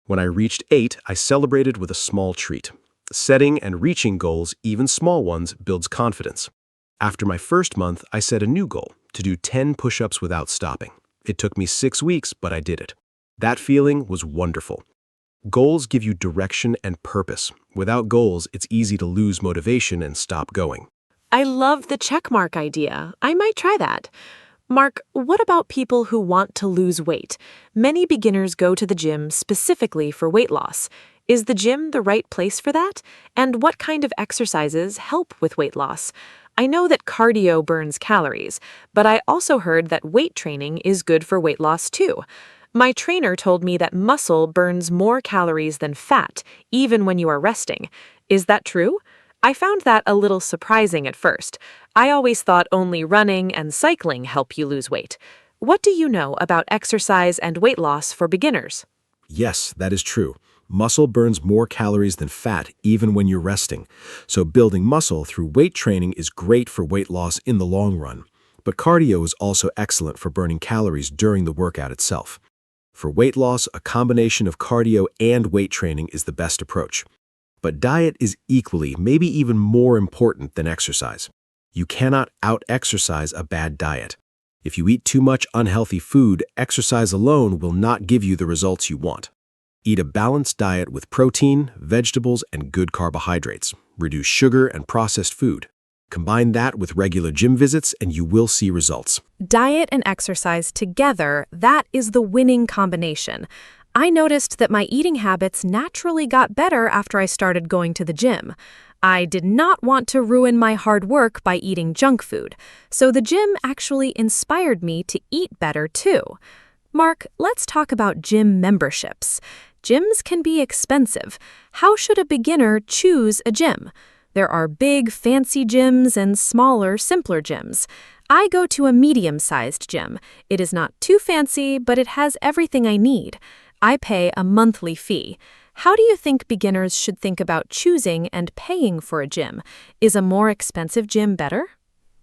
When I reached 8, I celebrated with a small treat. Setting and reaching goals, even small ones, builds confidence. After my first month, I set a new goal: to do 10 push-ups without stopping. It took me 6 weeks, but I did it. That feeling was wonderful. Goals give you direction and purpose. Without goals, it's easy to lose motivation and stop going. I love the checkmark idea. I might try that. Mark, what about people who want to lose weight? Many beginners go to the gym specifically for weight loss. Is the gym the right place for that? And what kind of exercises help with weight loss? I know that cardio burns calories, but I also heard that weight training is good for weight loss too. My trainer told me that muscle burns more calories than fat, even when you are resting. Is that true? I found that a little surprising at first. I always thought only running and cycling help you lose weight. What do you know about exercise and weight loss for beginners? Yes, that is true. Muscle burns more calories than fat even when you're resting. So building muscle through weight training is great for weight loss in the long run. But cardio is also excellent for burning calories during the workout itself. For weight loss, a combination of cardio and weight training is the best approach. But diet is equally, maybe even more important than exercise. You cannot out-exercise a bad diet. If you eat too much unhealthy food, exercise alone will not give you the results you want. Eat a balanced diet with protein, vegetables, and good carbohydrates. Reduce sugar and processed food. Combine that with regular gym visits and you will see results. Diet and exercise together, that is the winning combination. I noticed that my eating habits naturally got better after I started going to the gym. I did not want to ruin my hard work by eating junk food, so the gym actually inspired me to eat better too. Mark, let's talk about gym memberships. Gyms can be expensive. How should a beginner choose a gym? There are big, fancy gyms and smaller, simpler gyms. I go to a medium-sized gym. It is not too fancy, but it has everything I need. I pay a monthly fee. How do you think beginners should think about choosing and paying for a gym? Is a more expensive gym better?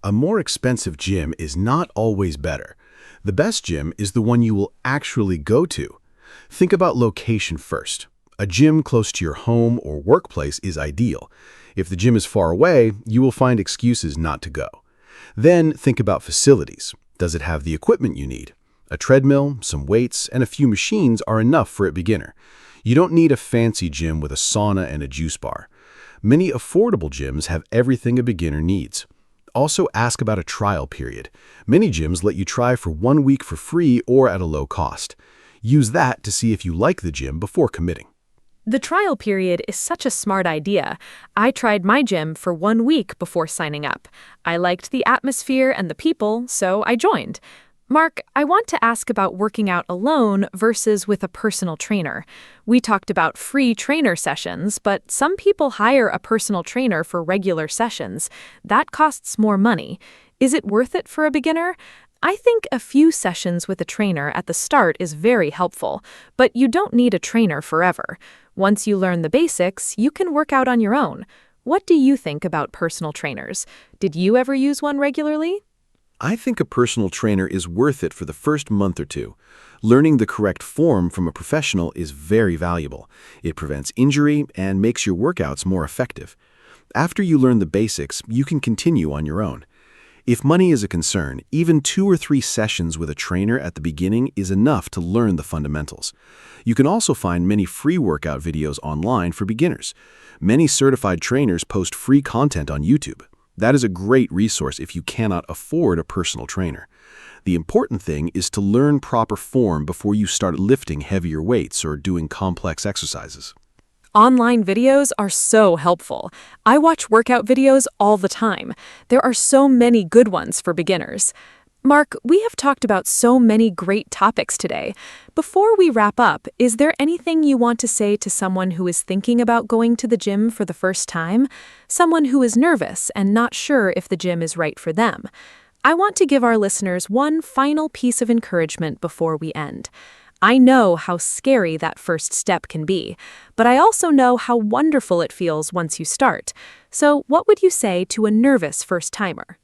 A more expensive gym is not always better. The best gym is the one you will actually go to. Think about location first. A gym close to your home or workplace is ideal. If the gym is far away, you will find excuses not to go. Then think about facilities. Does it have the equipment you need? A treadmill, some weights, and a few machines are enough for a beginner. You don't need a fancy gym with a sauna and a juice bar. Many affordable gyms have everything a beginner needs. Also ask about a trial period. Many gyms let you try for 1 week for free or at a low cost. Use that to see if you like the gym before committing. The trial period is such a smart idea. I tried my gym for 1 week before signing up. I liked the atmosphere and the people, so I joined. Mark, I want to ask about working out alone versus with a personal trainer. We talked about free trainer sessions, but some people hire a personal trainer for regular sessions. That costs more money. Is it worth it for a beginner? I think a few sessions with a trainer at the start is very helpful, but you don't need a trainer forever. Once you learn the basics, you can work out on your own. What do you think about personal trainers? Did you ever use one regularly? I think a personal trainer is worth it for the first month or two. Learning the correct form from a professional is very valuable. It prevents injury and makes your workouts more effective. After you learn the basics, you can continue on your own. If money is a concern, even 2 or 3 sessions with a trainer at the beginning is enough to learn the fundamentals. You can also find many free workout videos online for beginners. Many certified trainers post free content on YouTube. That is a great resource if you cannot afford a personal trainer. The important thing is to learn proper form before you start lifting heavier weights or doing complex exercises. Online videos are so helpful. I watch workout videos all the time. There are so many good ones for beginners. Mark, we have talked about so many great topics today. Before we wrap up, is there anything you want to say to someone who is thinking about going to the gym for the first time? Someone who is nervous and not sure if the gym is right for them? I want to give our listeners one final piece of encouragement before we end. I know how scary that first step can be, but I also know how wonderful it feels once you start. So, what would you say to a nervous first-timer?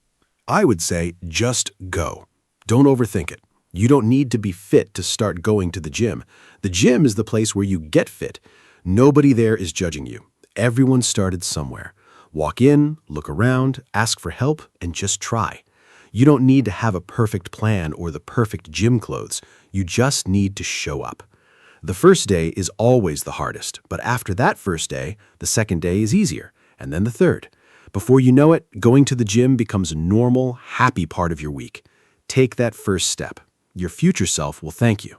I would say just go. Don't overthink it. You don't need to be fit to start going to the gym. The gym is the place where you get fit. Nobody there is judging you. Everyone started somewhere. Walk in, look around, ask for help, and just try. You don't need to have a perfect plan or the perfect gym clothes. You just need to show up. The first day is always the hardest, but after that first day, the second day is easier, and then the third. Before you know it, going to the gym becomes a normal, happy part of your week. Take that first step. Your future self will thank you.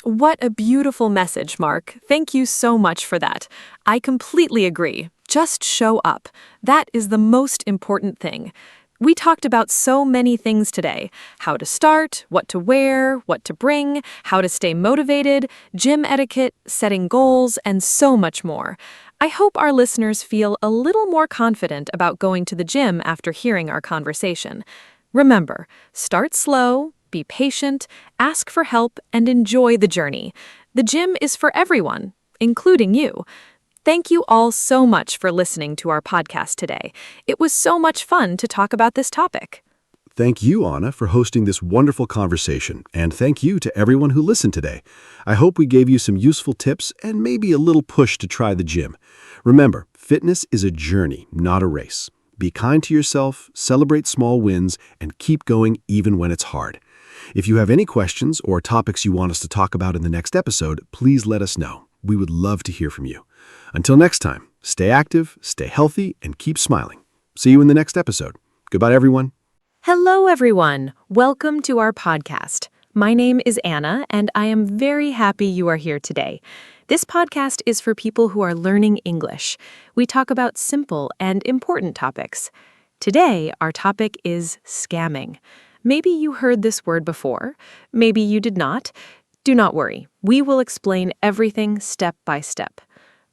What a beautiful message, Mark. Thank you so much for that. I completely agree. Just show up. That is the most important thing. We talked about so many things today: how to start, what to wear, what to bring, how to stay motivated, gym etiquette, setting goals, and so much more. I hope our listeners feel a little more confident about going to the gym after hearing our conversation. Remember, start slow, be patient, ask for help, and enjoy the journey. The gym is for everyone, including you. Thank you all so much for listening to our podcast today. It was so much fun to talk about this topic. Thank you, Anna, for hosting this wonderful conversation, and thank you to everyone who listened today. I hope we gave you some useful tips and maybe a little push to try the gym. Remember, fitness is a journey, not a race. Be kind to yourself, celebrate small wins, and keep going even when it's hard. If you have any questions or topics you want us to talk about in the next episode, please let us know. We would love to hear from you. Until next time, stay active, stay healthy, and keep smiling. See you in the next episode. Goodbye, everyone. Hello, everyone. Welcome to our podcast. My name is Anna, and I am very happy you are here today. This podcast is for people who are learning English. We talk about simple and important topics. Today, our topic is scamming. Maybe you heard this word before. Maybe you did not. Do not worry. We will explain everything step by step.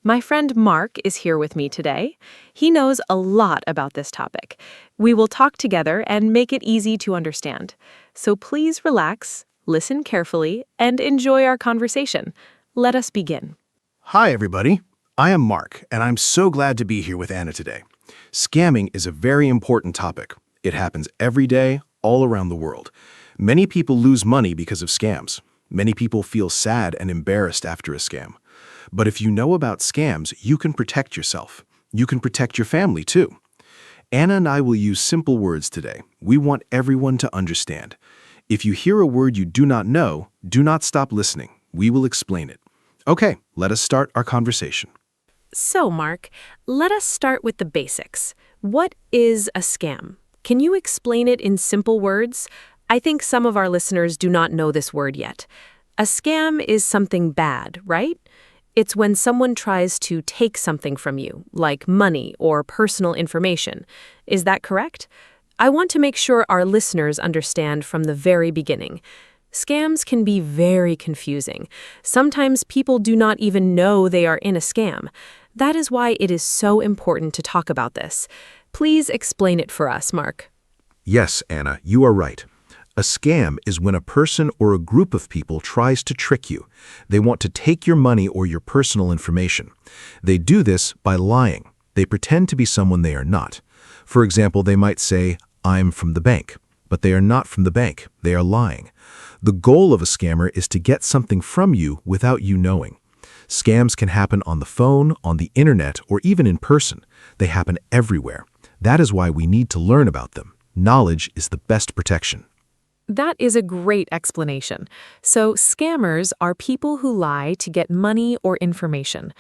My friend Mark is here with me today. He knows a lot about this topic. We will talk together and make it easy to understand. So please relax, listen carefully, and enjoy our conversation. Let us begin. Hi, everybody. I am Mark, and I'm so glad to be here with Anna today. Scamming is a very important topic. It happens every day, all around the world. Many people lose money because of scams. Many people feel sad and embarrassed after a scam. But if you know about scams, you can protect yourself. You can protect your family, too. Anna and I will use simple words today. We want everyone to understand. If you hear a word you do not know, do not stop listening. We will explain it. Okay, let us start our conversation. So, Mark, let us start with the basics. What is a scam? Can you explain it in simple words? I think some of our listeners do not know this word yet. A scam is something bad, right? It's when someone tries to take something from you, like money or personal information. Is that correct? I want to make sure our listeners understand from the very beginning. Scams can be very confusing. Sometimes people do not even know they are in a scam. That is why it is so important to talk about this. Please explain it for us, Mark. Yes, Anna, you are right. A scam is when a person or a group of people tries to trick you. They want to take your money or your personal information. They do this by lying. They pretend to be someone they are not. For example, they might say, "I'm from the bank," but they are not from the bank. They are lying. The goal of a scammer is to get something from you without you knowing. Scams can happen on the phone, on the internet, or even in person. They happen everywhere. That is why we need to learn about them. Knowledge is the best protection. That is a great explanation. So, scammers are people who lie to get money or information.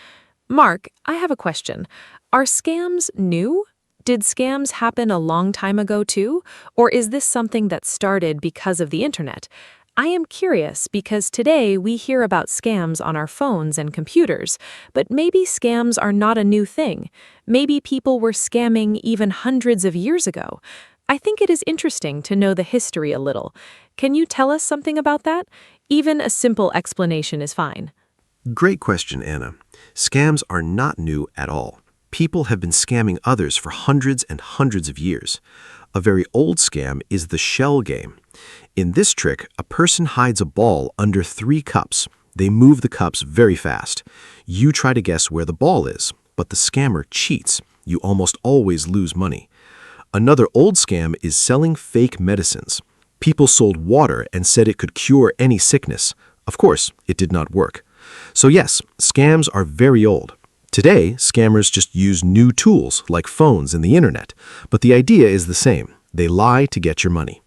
Mark, I have a question. Are scams new? Did scams happen a long time ago too? Or is this something that started because of the internet? I am curious because today we hear about scams on our phones and computers, but maybe scams are not a new thing. Maybe people were scamming even hundreds of years ago. I think it is interesting to know the history a little. Can you tell us something about that? Even a simple explanation is fine. Great question, Anna. Scams are not new at all. People have been scamming others for hundreds and hundreds of years. A very old scam is the shell game. In this trick, a person hides a ball under 3 cups. They move the cups very fast. You try to guess where the ball is, but the scammer cheats. You almost always lose money. Another old scam is selling fake medicines. People sold water and said it could cure any sickness. Of course, it did not work. So yes, scams are very old. Today, scammers just use new tools like phones and the internet, but the idea is the same. They lie to get your money.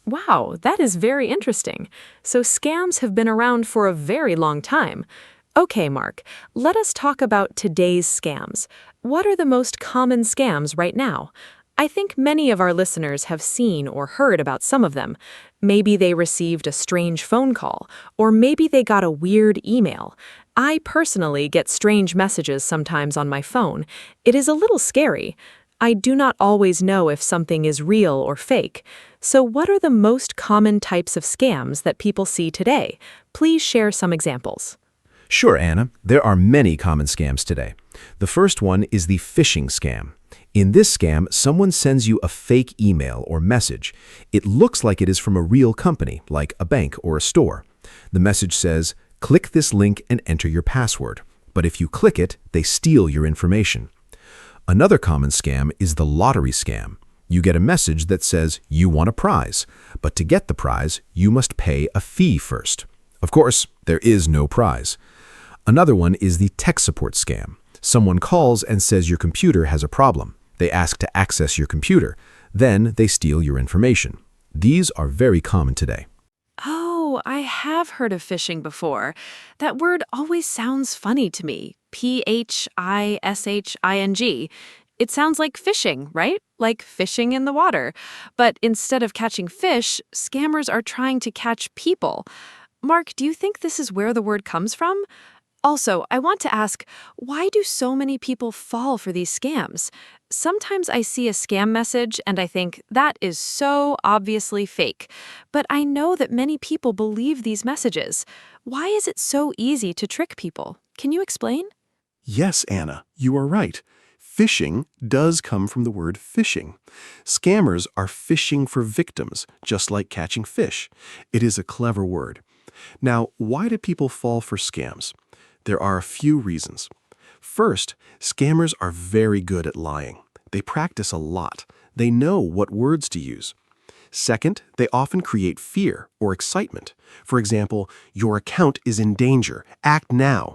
Wow, that is very interesting. So scams have been around for a very long time. Okay, Mark, let us talk about today's scams. What are the most common scams right now? I think many of our listeners have seen or heard about some of them. Maybe they received a strange phone call, or maybe they got a weird email. I personally get strange messages sometimes on my phone. It is a little scary. I do not always know if something is real or fake. So what are the most common types of scams that people see today? Please share some examples. Sure, Anna. There are many common scams today. The first one is the phishing scam. In this scam, someone sends you a fake email or message. It looks like it is from a real company, like a bank or a store. The message says, "Click this link and enter your password." But if you click it, they steal your information. Another common scam is the lottery scam. You get a message that says you want a prize, but to get the prize, you must pay a fee first. Of course, there is no prize. Another one is the tech support scam. Someone calls and says your computer has a problem. They ask to access your computer. Then they steal your information. These are very common today. Oh, I have heard of phishing before. That word always sounds funny to me. Phishing. It sounds like fishing, right? Like fishing in the water. But instead of catching fish, scammers are trying to catch people. Mark, do you think this is where the word comes from? Also, I want to ask, why do so many people fall for these scams? Sometimes I see a scam message and I think, that is so obviously fake. But I know that many people believe these messages. Why is it so easy to trick people? Can you explain? Yes, Anna, you are right. Phishing does come from the word fishing. Scammers are fishing for victims, just like catching fish. It is a clever word. Now, why do people fall for scams? There are a few reasons. First, scammers are very good at lying. They practice a lot. They know what words to use. Second, they often create fear or excitement. For example, your account is in danger. Act now.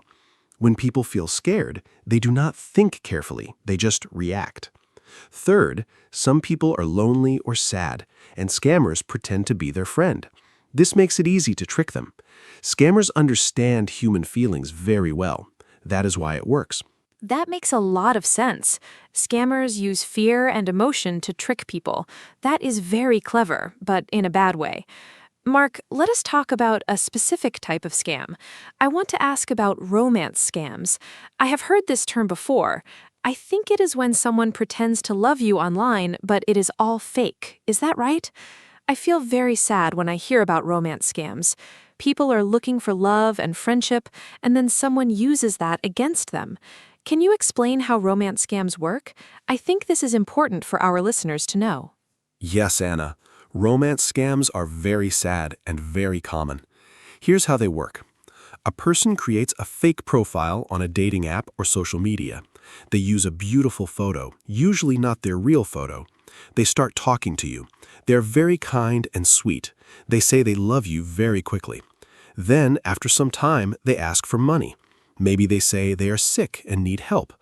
When people feel scared, they do not think carefully. They just react. Third, some people are lonely or sad, and scammers pretend to be their friend. This makes it easy to trick them. Scammers understand human feelings very well. That is why it works. That makes a lot of sense. Scammers use fear and emotion to trick people. That is very clever, but in a bad way. Mark, let us talk about a specific type of scam. I want to ask about romance scams. I have heard this term before. I think it is when someone pretends to love you online, but it is all fake. Is that right? I feel very sad when I hear about romance scams. People are looking for love and friendship, and then someone uses that against them. Can you explain how romance scams work? I think this is important for our listeners to know. Yes, Anna. Romance scams are very sad and very common. Here's how they work. A person creates a fake profile on a dating app or social media. They use a beautiful photo, usually not their real photo. They start talking to you. They're very kind and sweet. They say they love you very quickly. Then, after some time, they ask for money. Maybe they say they are sick and need help.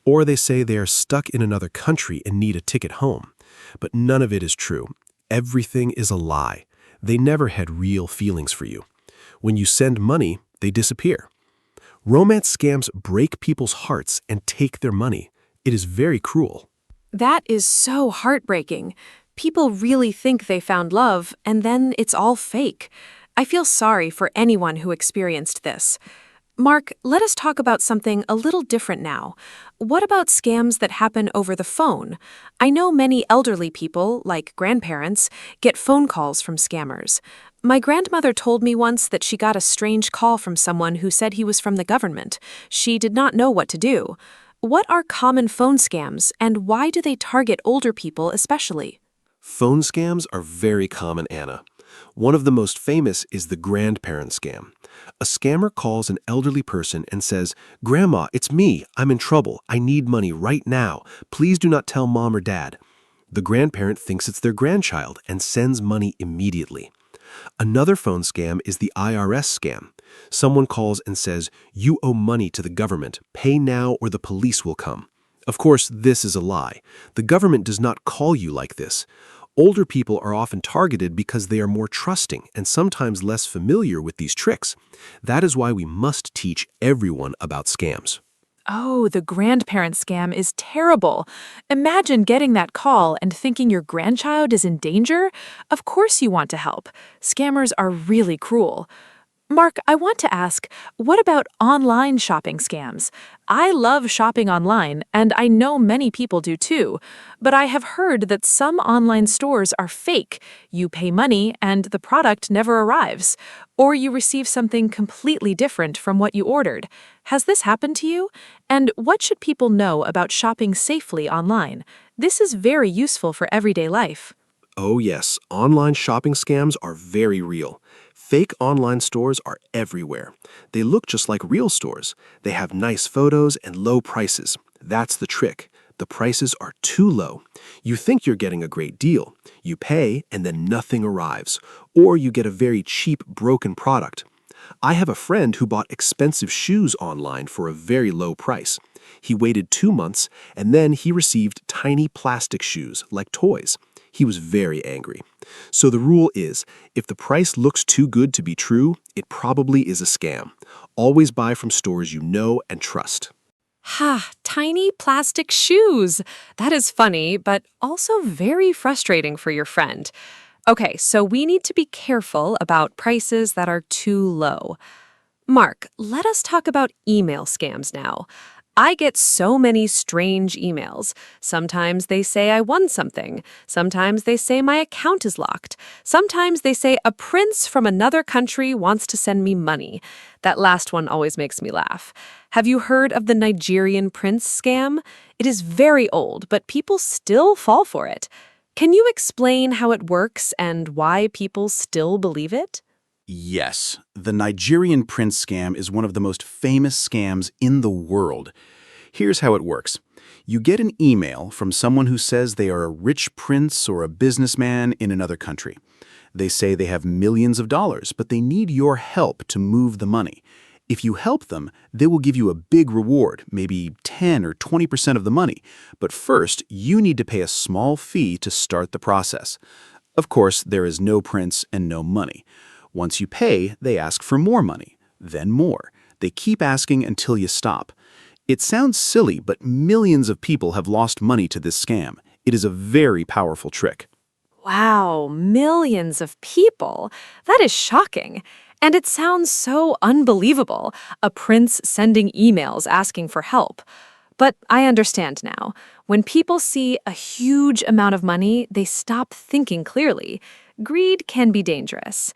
Or they say they are stuck in another country and need a ticket home. But none of it is true. Everything is a lie. They never had real feelings for you. When you send money, they disappear. Romance scams break people's hearts and take their money. It is very cruel. That is so heartbreaking. People really think they found love, and then it's all fake. I feel sorry for anyone who experienced this. Mark, let us talk about something a little different now. What about scams that happen over the phone? I know many elderly people, like grandparents, get phone calls from scammers. My grandmother told me once that she got a strange call from someone who said he was from the government. She did not know what to do. What are common phone scams, and why do they target older people especially? Phone scams are very common, Anna. One of the most famous is the grandparent scam. A scammer calls an elderly person and says, "Grandma, it's me. I'm in trouble. I need money right now. Please do not tell mom or dad." The grandparent thinks it's their grandchild and sends money immediately. Another phone scam is the IRS scam. Someone calls and says, "You owe money to the government. Pay now or the police will come." Of course, this is a lie. The government does not call you like this. Older people are often targeted because they are more trusting and sometimes less familiar with these tricks. That is why we must teach everyone about scams. Oh, the grandparent scam is terrible. Imagine getting that call and thinking your grandchild is in danger. Of course you want to help. Scammers are really cruel. Mark, I want to ask, what about online shopping scams? I love shopping online, and I know many people do too, but I have heard that some online stores are fake. You pay money and the product never arrives, or you receive something completely different from what you ordered. Has this happened to you? And what should people know about shopping safely online? This is very useful for everyday life. Oh yes, online shopping scams are very real. Fake online stores are everywhere. They look just like real stores. They have nice photos and low prices. That's the trick. The prices are too low. You think you're getting a great deal. You pay and then nothing arrives. Or you get a very cheap, broken product. I have a friend who bought expensive shoes online for a very low price. He waited 2 months and then he received tiny plastic shoes, like toys. He was very angry. So the rule is, if the price looks too good to be true, it probably is a scam. Always buy from stores you know and trust. Ha, tiny plastic shoes. That is funny, but also very frustrating for your friend. Okay, so we need to be careful about prices that are too low. Mark, let us talk about email scams now. I get so many strange emails. Sometimes they say I won something. Sometimes they say my account is locked. Sometimes they say a prince from another country wants to send me money. That last one always makes me laugh. Have you heard of the Nigerian prince scam? It is very old, but people still fall for it. Can you explain how it works and why people still believe it? Yes, the Nigerian prince scam is one of the most famous scams in the world. Here's how it works. You get an email from someone who says they are a rich prince or a businessman in another country. They say they have millions of dollars, but they need your help to move the money. If you help them, they will give you a big reward, maybe 10 or 20% of the money. But first, you need to pay a small fee to start the process. Of course, there is no prince and no money. Once you pay, they ask for more money, then more. They keep asking until you stop. It sounds silly, but millions of people have lost money to this scam. It is a very powerful trick. Wow, millions of people? That is shocking. And it sounds so unbelievable, a prince sending emails asking for help. But I understand now. When people see a huge amount of money, they stop thinking clearly. Greed can be dangerous.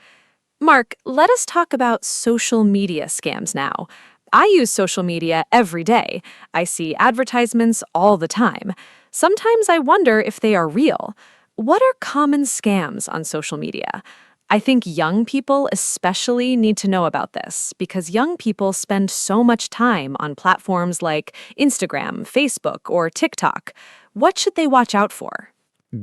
Mark, let us talk about social media scams now. I use social media every day. I see advertisements all the time. Sometimes I wonder if they are real. What are common scams on social media? I think young people especially need to know about this because young people spend so much time on platforms like Instagram, Facebook, or TikTok. What should they watch out for?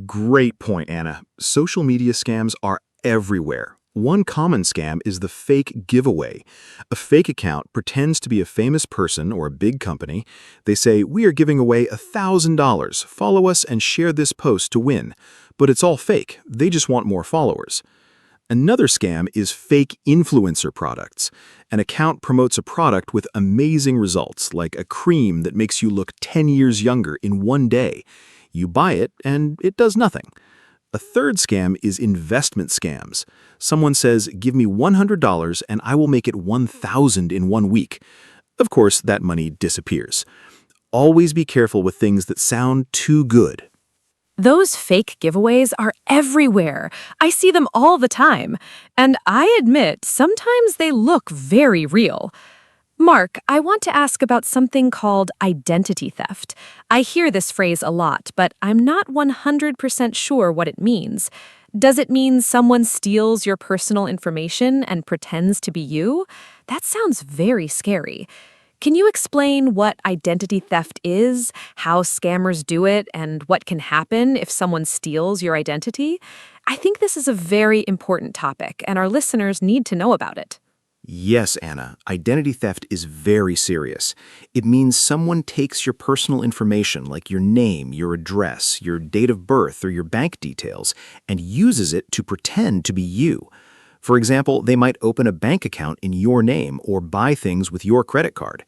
Great point, Anna. Social media scams are everywhere. One common scam is the fake giveaway. A fake account pretends to be a famous person or a big company. They say, "We are giving away $1,000. Follow us and share this post to win." But it's all fake. They just want more followers. Another scam is fake influencer products. An account promotes a product with amazing results, like a cream that makes you look 10 years younger in one day. You buy it, and it does nothing. A third scam is investment scams. Someone says, "Give me $100 and I will make it 1,000 in 1 week." Of course, that money disappears. Always be careful with things that sound too good. Those fake giveaways are everywhere. I see them all the time. And I admit, sometimes they look very real. Mark, I want to ask about something called identity theft. I hear this phrase a lot, but I'm not 100% sure what it means. Does it mean someone steals your personal information and pretends to be you? That sounds very scary. Can you explain what identity theft is, how scammers do it, and what can happen if someone steals your identity? I think this is a very important topic, and our listeners need to know about it. Yes, Anna, identity theft is very serious. It means someone takes your personal information like your name, your address, your date of birth, or your bank details, and uses it to pretend to be you. For example, they might open a bank account in your name or buy things with your credit card.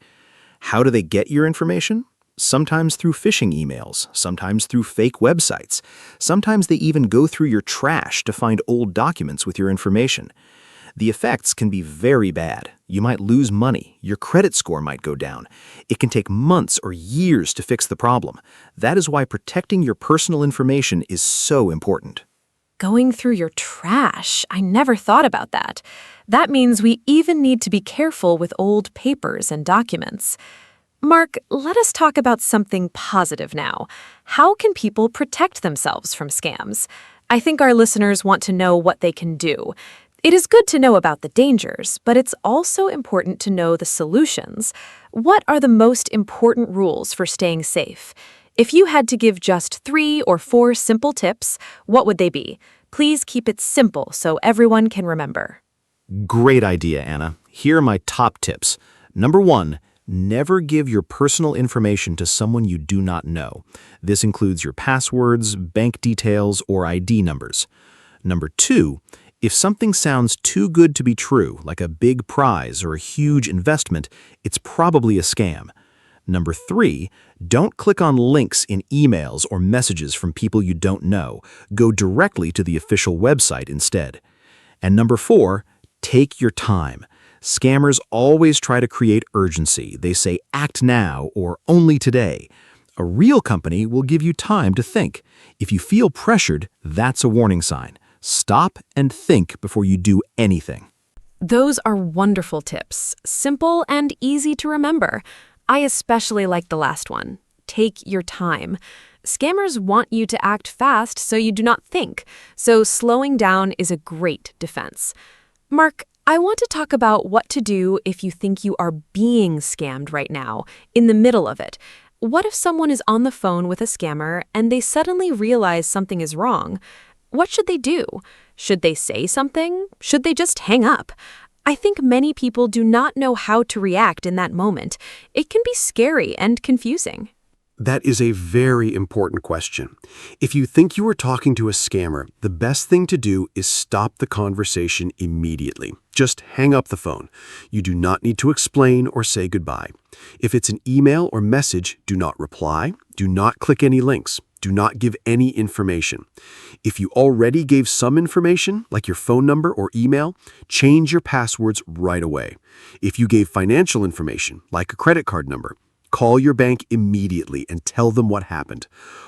How do they get your information? Sometimes through phishing emails, sometimes through fake websites. Sometimes they even go through your trash to find old documents with your information. The effects can be very bad. You might lose money. Your credit score might go down. It can take months or years to fix the problem. That is why protecting your personal information is so important. Going through your trash. I never thought about that. That means we even need to be careful with old papers and documents. Mark, let us talk about something positive now. How can people protect themselves from scams? I think our listeners want to know what they can do. It is good to know about the dangers, but it's also important to know the solutions. What are the most important rules for staying safe? If you had to give just 3 or 4 simple tips, what would they be? Please keep it simple so everyone can remember. Great idea, Anna. Here are my top tips. Number 1, never give your personal information to someone you do not know. This includes your passwords, bank details, or ID numbers. Number 2, if something sounds too good to be true, like a big prize or a huge investment, it's probably a scam. Number 3, don't click on links in emails or messages from people you don't know. Go directly to the official website instead. And number 4, take your time. Scammers always try to create urgency. They say act now or only today. A real company will give you time to think. If you feel pressured, that's a warning sign. Stop and think before you do anything. Those are wonderful tips, simple and easy to remember. I especially like the last one. Take your time. Scammers want you to act fast so you do not think, so slowing down is a great defense. Mark, I want to talk about what to do if you think you are being scammed right now, in the middle of it. What if someone is on the phone with a scammer and they suddenly realize something is wrong? What should they do? Should they say something? Should they just hang up? I think many people do not know how to react in that moment. It can be scary and confusing. That is a very important question. If you think you are talking to a scammer, the best thing to do is stop the conversation immediately. Just hang up the phone. You do not need to explain or say goodbye. If it's an email or message, do not reply. Do not click any links. Do not give any information. If you already gave some information, like your phone number or email, change your passwords right away. If you gave financial information, like a credit card number, call your bank immediately and tell them what happened.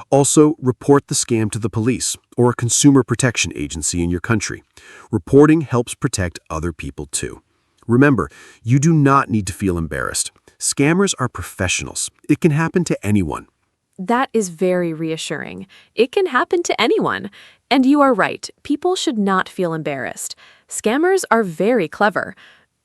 Also, report the scam to the police or a consumer protection agency in your country. Reporting helps protect other people too. Remember, you do not need to feel embarrassed. Scammers are professionals. It can happen to anyone. That is very reassuring. It can happen to anyone. And you are right, people should not feel embarrassed. Scammers are very clever.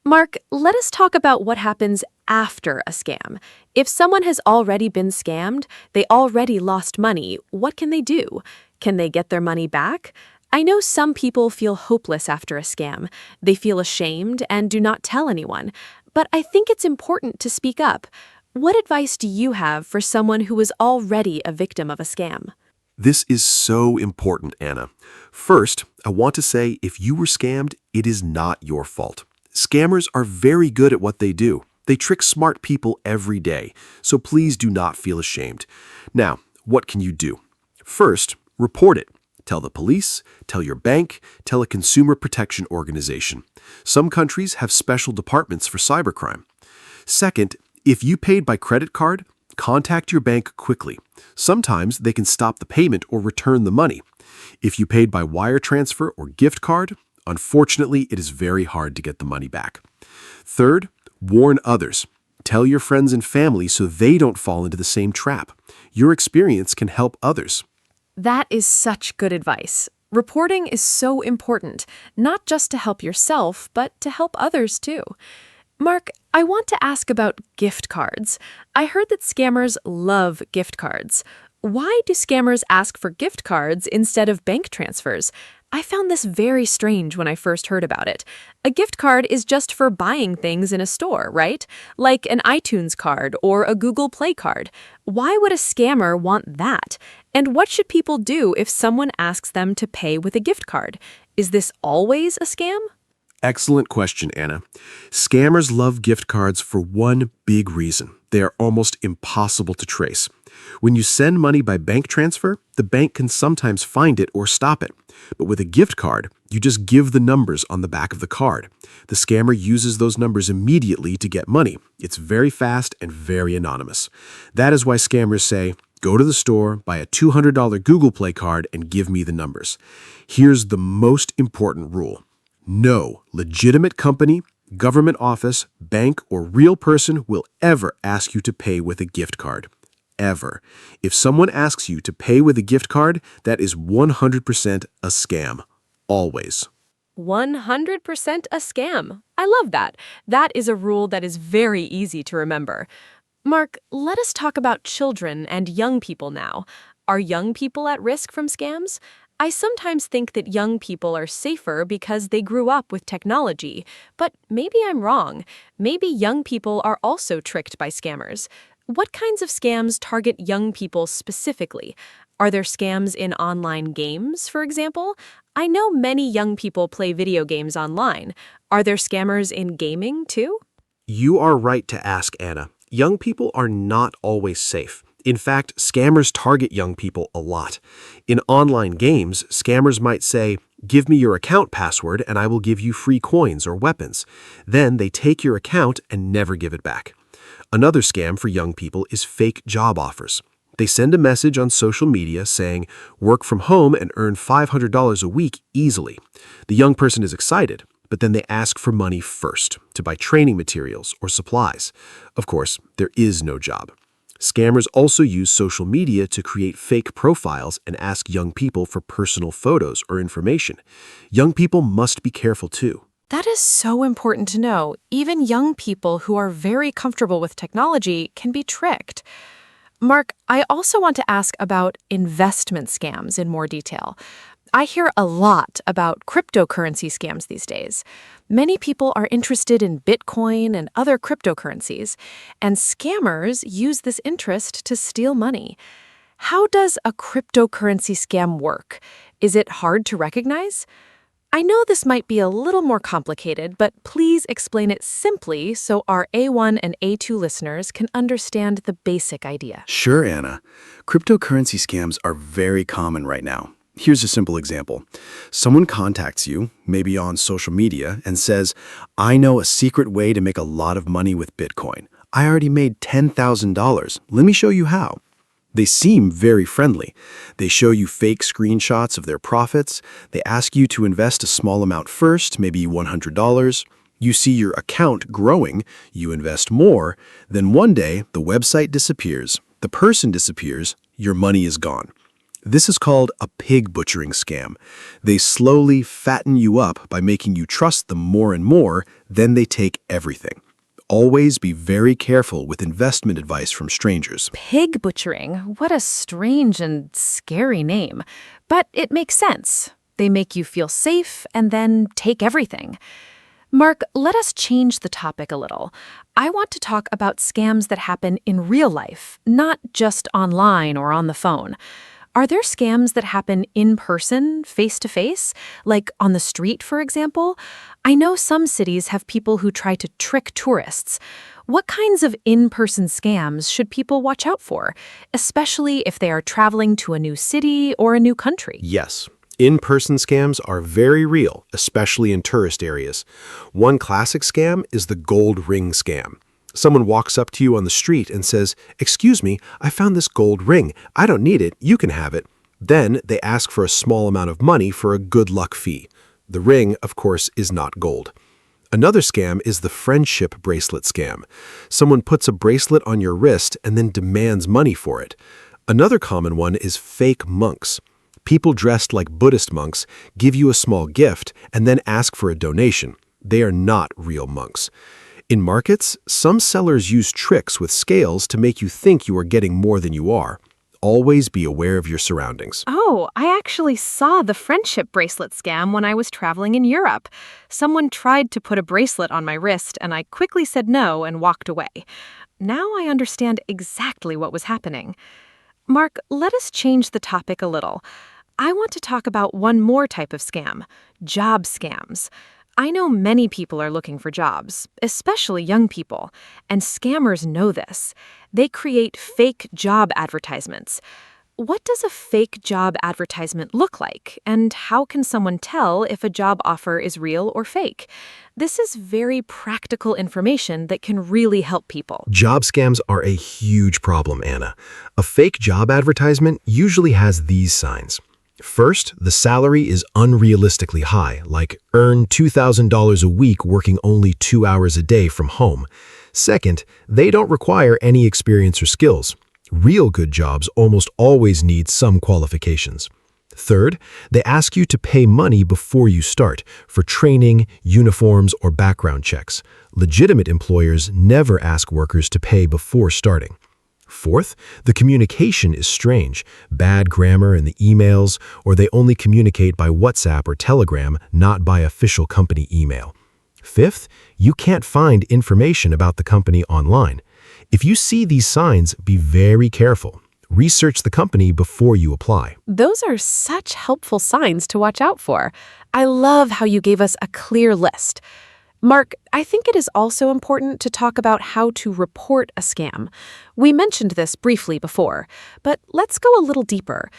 Mark, let us talk about what happens after a scam. If someone has already been scammed, they already lost money, what can they do? Can they get their money back? I know some people feel hopeless after a scam. They feel ashamed and do not tell anyone. But I think it's important to speak up. What advice do you have for someone who is already a victim of a scam? This is so important, Anna. First, I want to say if you were scammed, it is not your fault. Scammers are very good at what they do. They trick smart people every day, so please do not feel ashamed. Now, what can you do? First, report it. Tell the police, tell your bank, tell a consumer protection organization. Some countries have special departments for cybercrime. Second, if you paid by credit card, contact your bank quickly. Sometimes they can stop the payment or return the money. If you paid by wire transfer or gift card, unfortunately, it is very hard to get the money back. Third, warn others. Tell your friends and family so they don't fall into the same trap. Your experience can help others. That is such good advice. Reporting is so important, not just to help yourself, but to help others too. Mark, I want to ask about gift cards. I heard that scammers love gift cards. Why do scammers ask for gift cards instead of bank transfers? I found this very strange when I first heard about it. A gift card is just for buying things in a store, right? Like an iTunes card or a Google Play card. Why would a scammer want that? And what should people do if someone asks them to pay with a gift card? Is this always a scam? Excellent question, Anna. Scammers love gift cards for one big reason. They are almost impossible to trace. When you send money by bank transfer, the bank can sometimes find it or stop it. But with a gift card, you just give the numbers on the back of the card. The scammer uses those numbers immediately to get money. It's very fast and very anonymous. That is why scammers say, go to the store, buy a $200 Google Play card, and give me the numbers. Here's the most important rule. No legitimate company, government office, bank, or real person will ever ask you to pay with a gift card. Ever. If someone asks you to pay with a gift card, that is 100% a scam. Always. 100% a scam. I love that. That is a rule that is very easy to remember. Mark, let us talk about children and young people now. Are young people at risk from scams? I sometimes think that young people are safer because they grew up with technology, but maybe I'm wrong. Maybe young people are also tricked by scammers. What kinds of scams target young people specifically? Are there scams in online games, for example? I know many young people play video games online. Are there scammers in gaming, too? You are right to ask, Anna. Young people are not always safe. In fact, scammers target young people a lot. In online games, scammers might say, give me your account password and I will give you free coins or weapons. Then they take your account and never give it back. Another scam for young people is fake job offers. They send a message on social media saying, work from home and earn $500 a week easily. The young person is excited, but then they ask for money first to buy training materials or supplies. Of course, there is no job. Scammers also use social media to create fake profiles and ask young people for personal photos or information. Young people must be careful too. That is so important to know. Even young people who are very comfortable with technology can be tricked. Mark, I also want to ask about investment scams in more detail. I hear a lot about cryptocurrency scams these days. Many people are interested in Bitcoin and other cryptocurrencies, and scammers use this interest to steal money. How does a cryptocurrency scam work? Is it hard to recognize? I know this might be a little more complicated, but please explain it simply so our A1 and A2 listeners can understand the basic idea. Sure, Anna. Cryptocurrency scams are very common right now. Here's a simple example. Someone contacts you, maybe on social media, and says, I know a secret way to make a lot of money with Bitcoin. I already made $10,000. Let me show you how. They seem very friendly. They show you fake screenshots of their profits. They ask you to invest a small amount first, maybe $100. You see your account growing, you invest more, then one day the website disappears, the person disappears, your money is gone. This is called a pig butchering scam. They slowly fatten you up by making you trust them more and more, then they take everything. Always be very careful with investment advice from strangers. Pig butchering. What a strange and scary name. But it makes sense. They make you feel safe and then take everything. Mark, let us change the topic a little. I want to talk about scams that happen in real life, not just online or on the phone. Are there scams that happen in person, face to face, like on the street, for example? I know some cities have people who try to trick tourists. What kinds of in-person scams should people watch out for, especially if they are traveling to a new city or a new country? Yes. In-person scams are very real, especially in tourist areas. One classic scam is the gold ring scam. Someone walks up to you on the street and says, "Excuse me, I found this gold ring. I don't need it. You can have it." Then they ask for a small amount of money for a good luck fee. The ring, of course, is not gold. Another scam is the friendship bracelet scam. Someone puts a bracelet on your wrist and then demands money for it. Another common one is fake monks. People dressed like Buddhist monks give you a small gift and then ask for a donation. They are not real monks. In markets, some sellers use tricks with scales to make you think you are getting more than you are. Always be aware of your surroundings. Oh, I actually saw the friendship bracelet scam when I was traveling in Europe. Someone tried to put a bracelet on my wrist, and I quickly said no and walked away. Now I understand exactly what was happening. Mark, let us change the topic a little. I want to talk about one more type of scam, job scams. I know many people are looking for jobs, especially young people, and scammers know this. They create fake job advertisements. What does a fake job advertisement look like, and how can someone tell if a job offer is real or fake? This is very practical information that can really help people. Job scams are a huge problem, Anna. A fake job advertisement usually has these signs. First, the salary is unrealistically high, like earn $2,000 a week working only 2 hours a day from home. Second, they don't require any experience or skills. Real good jobs almost always need some qualifications. Third, they ask you to pay money before you start for training, uniforms, or background checks. Legitimate employers never ask workers to pay before starting. Fourth, the communication is strange, bad grammar in the emails, or they only communicate by WhatsApp or Telegram, not by official company email. Fifth, you can't find information about the company online. If you see these signs, be very careful. Research the company before you apply. Those are such helpful signs to watch out for. I love how you gave us a clear list. Mark, I think it is also important to talk about how to report a scam. We mentioned this briefly before, but let's go a little deeper.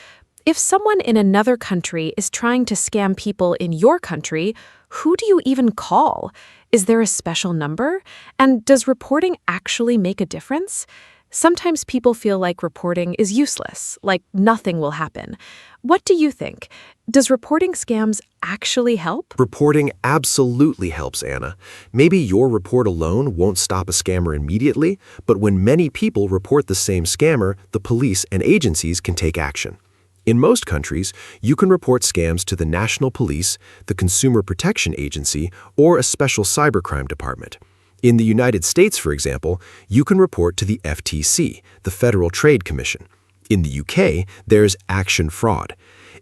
If someone in another country is trying to scam people in your country, who do you even call? Is there a special number? And does reporting actually make a difference? Sometimes people feel like reporting is useless, like nothing will happen. What do you think? Does reporting scams actually help? Reporting absolutely helps, Anna. Maybe your report alone won't stop a scammer immediately, but when many people report the same scammer, the police and agencies can take action. In most countries, you can report scams to the National Police, the Consumer Protection Agency, or a special cybercrime department. In the United States, for example, you can report to the FTC, the Federal Trade Commission. In the UK, there's Action Fraud.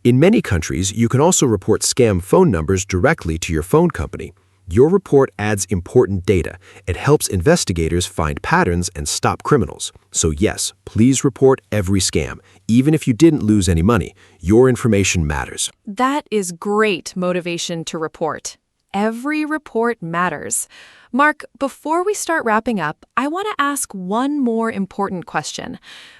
In many countries, you can also report scam phone numbers directly to your phone company. Your report adds important data. It helps investigators find patterns and stop criminals. So yes, please report every scam. Even if you didn't lose any money, your information matters. That is great motivation to report. Every report matters. Mark, before we start wrapping up, I want to ask one more important question.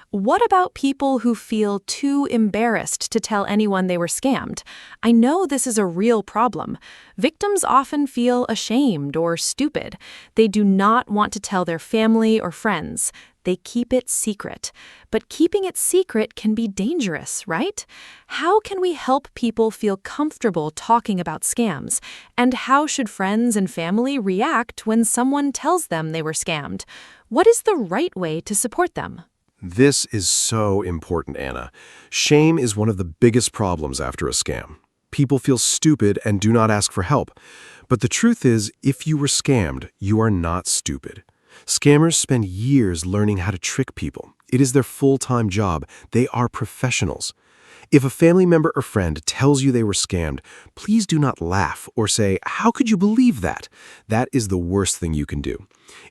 What about people who feel too embarrassed to tell anyone they were scammed? I know this is a real problem. Victims often feel ashamed or stupid. They do not want to tell their family or friends. They keep it secret. But keeping it secret can be dangerous, right? How can we help people feel comfortable talking about scams? And how should friends and family react when someone tells them they were scammed? What is the right way to support them? This is so important, Anna. Shame is one of the biggest problems after a scam. People feel stupid and do not ask for help. But the truth is, if you were scammed, you are not stupid. Scammers spend years learning how to trick people. It is their full-time job. They are professionals. If a family member or friend tells you they were scammed, please do not laugh or say, "How could you believe that?" That is the worst thing you can do.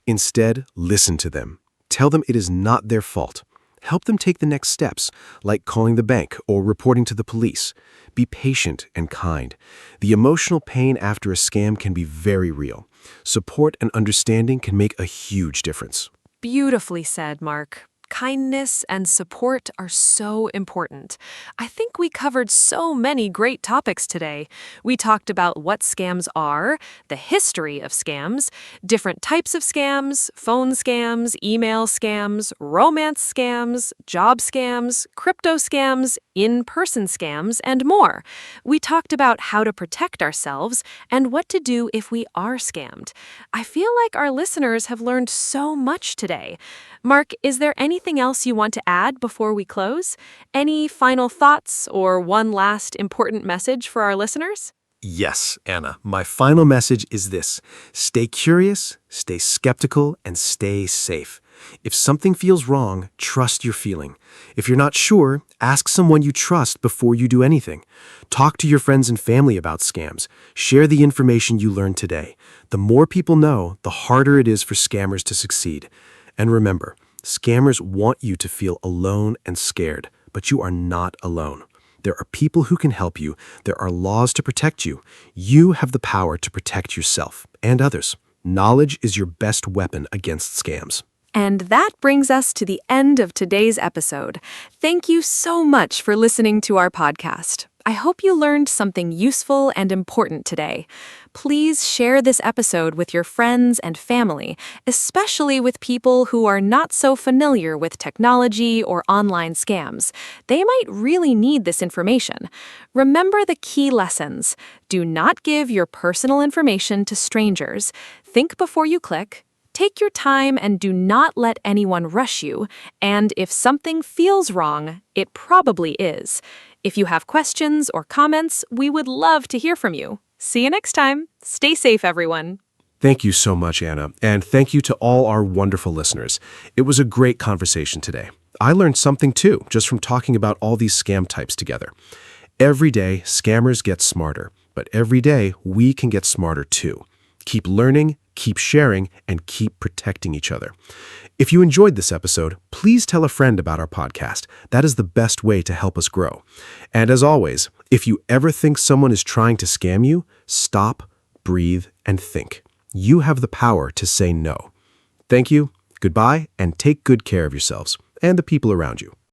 Instead, listen to them. Tell them it is not their fault. Help them take the next steps, like calling the bank or reporting to the police. Be patient and kind. The emotional pain after a scam can be very real. Support and understanding can make a huge difference. Beautifully said, Mark. Kindness and support are so important. I think we covered so many great topics today. We talked about what scams are, the history of scams, different types of scams, phone scams, email scams, romance scams, job scams, crypto scams, in-person scams, and more. We talked about how to protect ourselves and what to do if we are scammed. I feel like our listeners have learned so much today. Mark, is there anything else you want to add before we close? Any final thoughts or one last important message for our listeners? Yes, Anna. My final message is this: stay curious, stay skeptical, and stay safe. If something feels wrong, trust your feeling. If you're not sure, ask someone you trust before you do anything. Talk to your friends and family about scams. Share the information you learned today. The more people know, the harder it is for scammers to succeed. And remember, scammers want you to feel alone and scared, but you are not alone. There are people who can help you. There are laws to protect you. You have the power to protect yourself and others. Knowledge is your best weapon against scams. And that brings us to the end of today's episode. Thank you so much for listening to our podcast. I hope you learned something useful and important today. Please share this episode with your friends and family, especially with people who are not so familiar with technology or online scams. They might really need this information. Remember the key lessons. Do not give your personal information to strangers. Think before you click. Take your time and do not let anyone rush you. And if something feels wrong, it probably is. If you have questions or comments, we would love to hear from you. See you next time. Stay safe, everyone. Thank you so much, Anna, and thank you to all our wonderful listeners. It was a great conversation today. I learned something too, just from talking about all these scam types together. Every day, scammers get smarter, but every day, we can get smarter too. Keep learning, keep sharing, and keep protecting each other. If you enjoyed this episode, please tell a friend about our podcast. That is the best way to help us grow. And as always, if you ever think someone is trying to scam you, stop, breathe, and think. You have the power to say no. Thank you, goodbye, and take good care of yourselves and the people around you.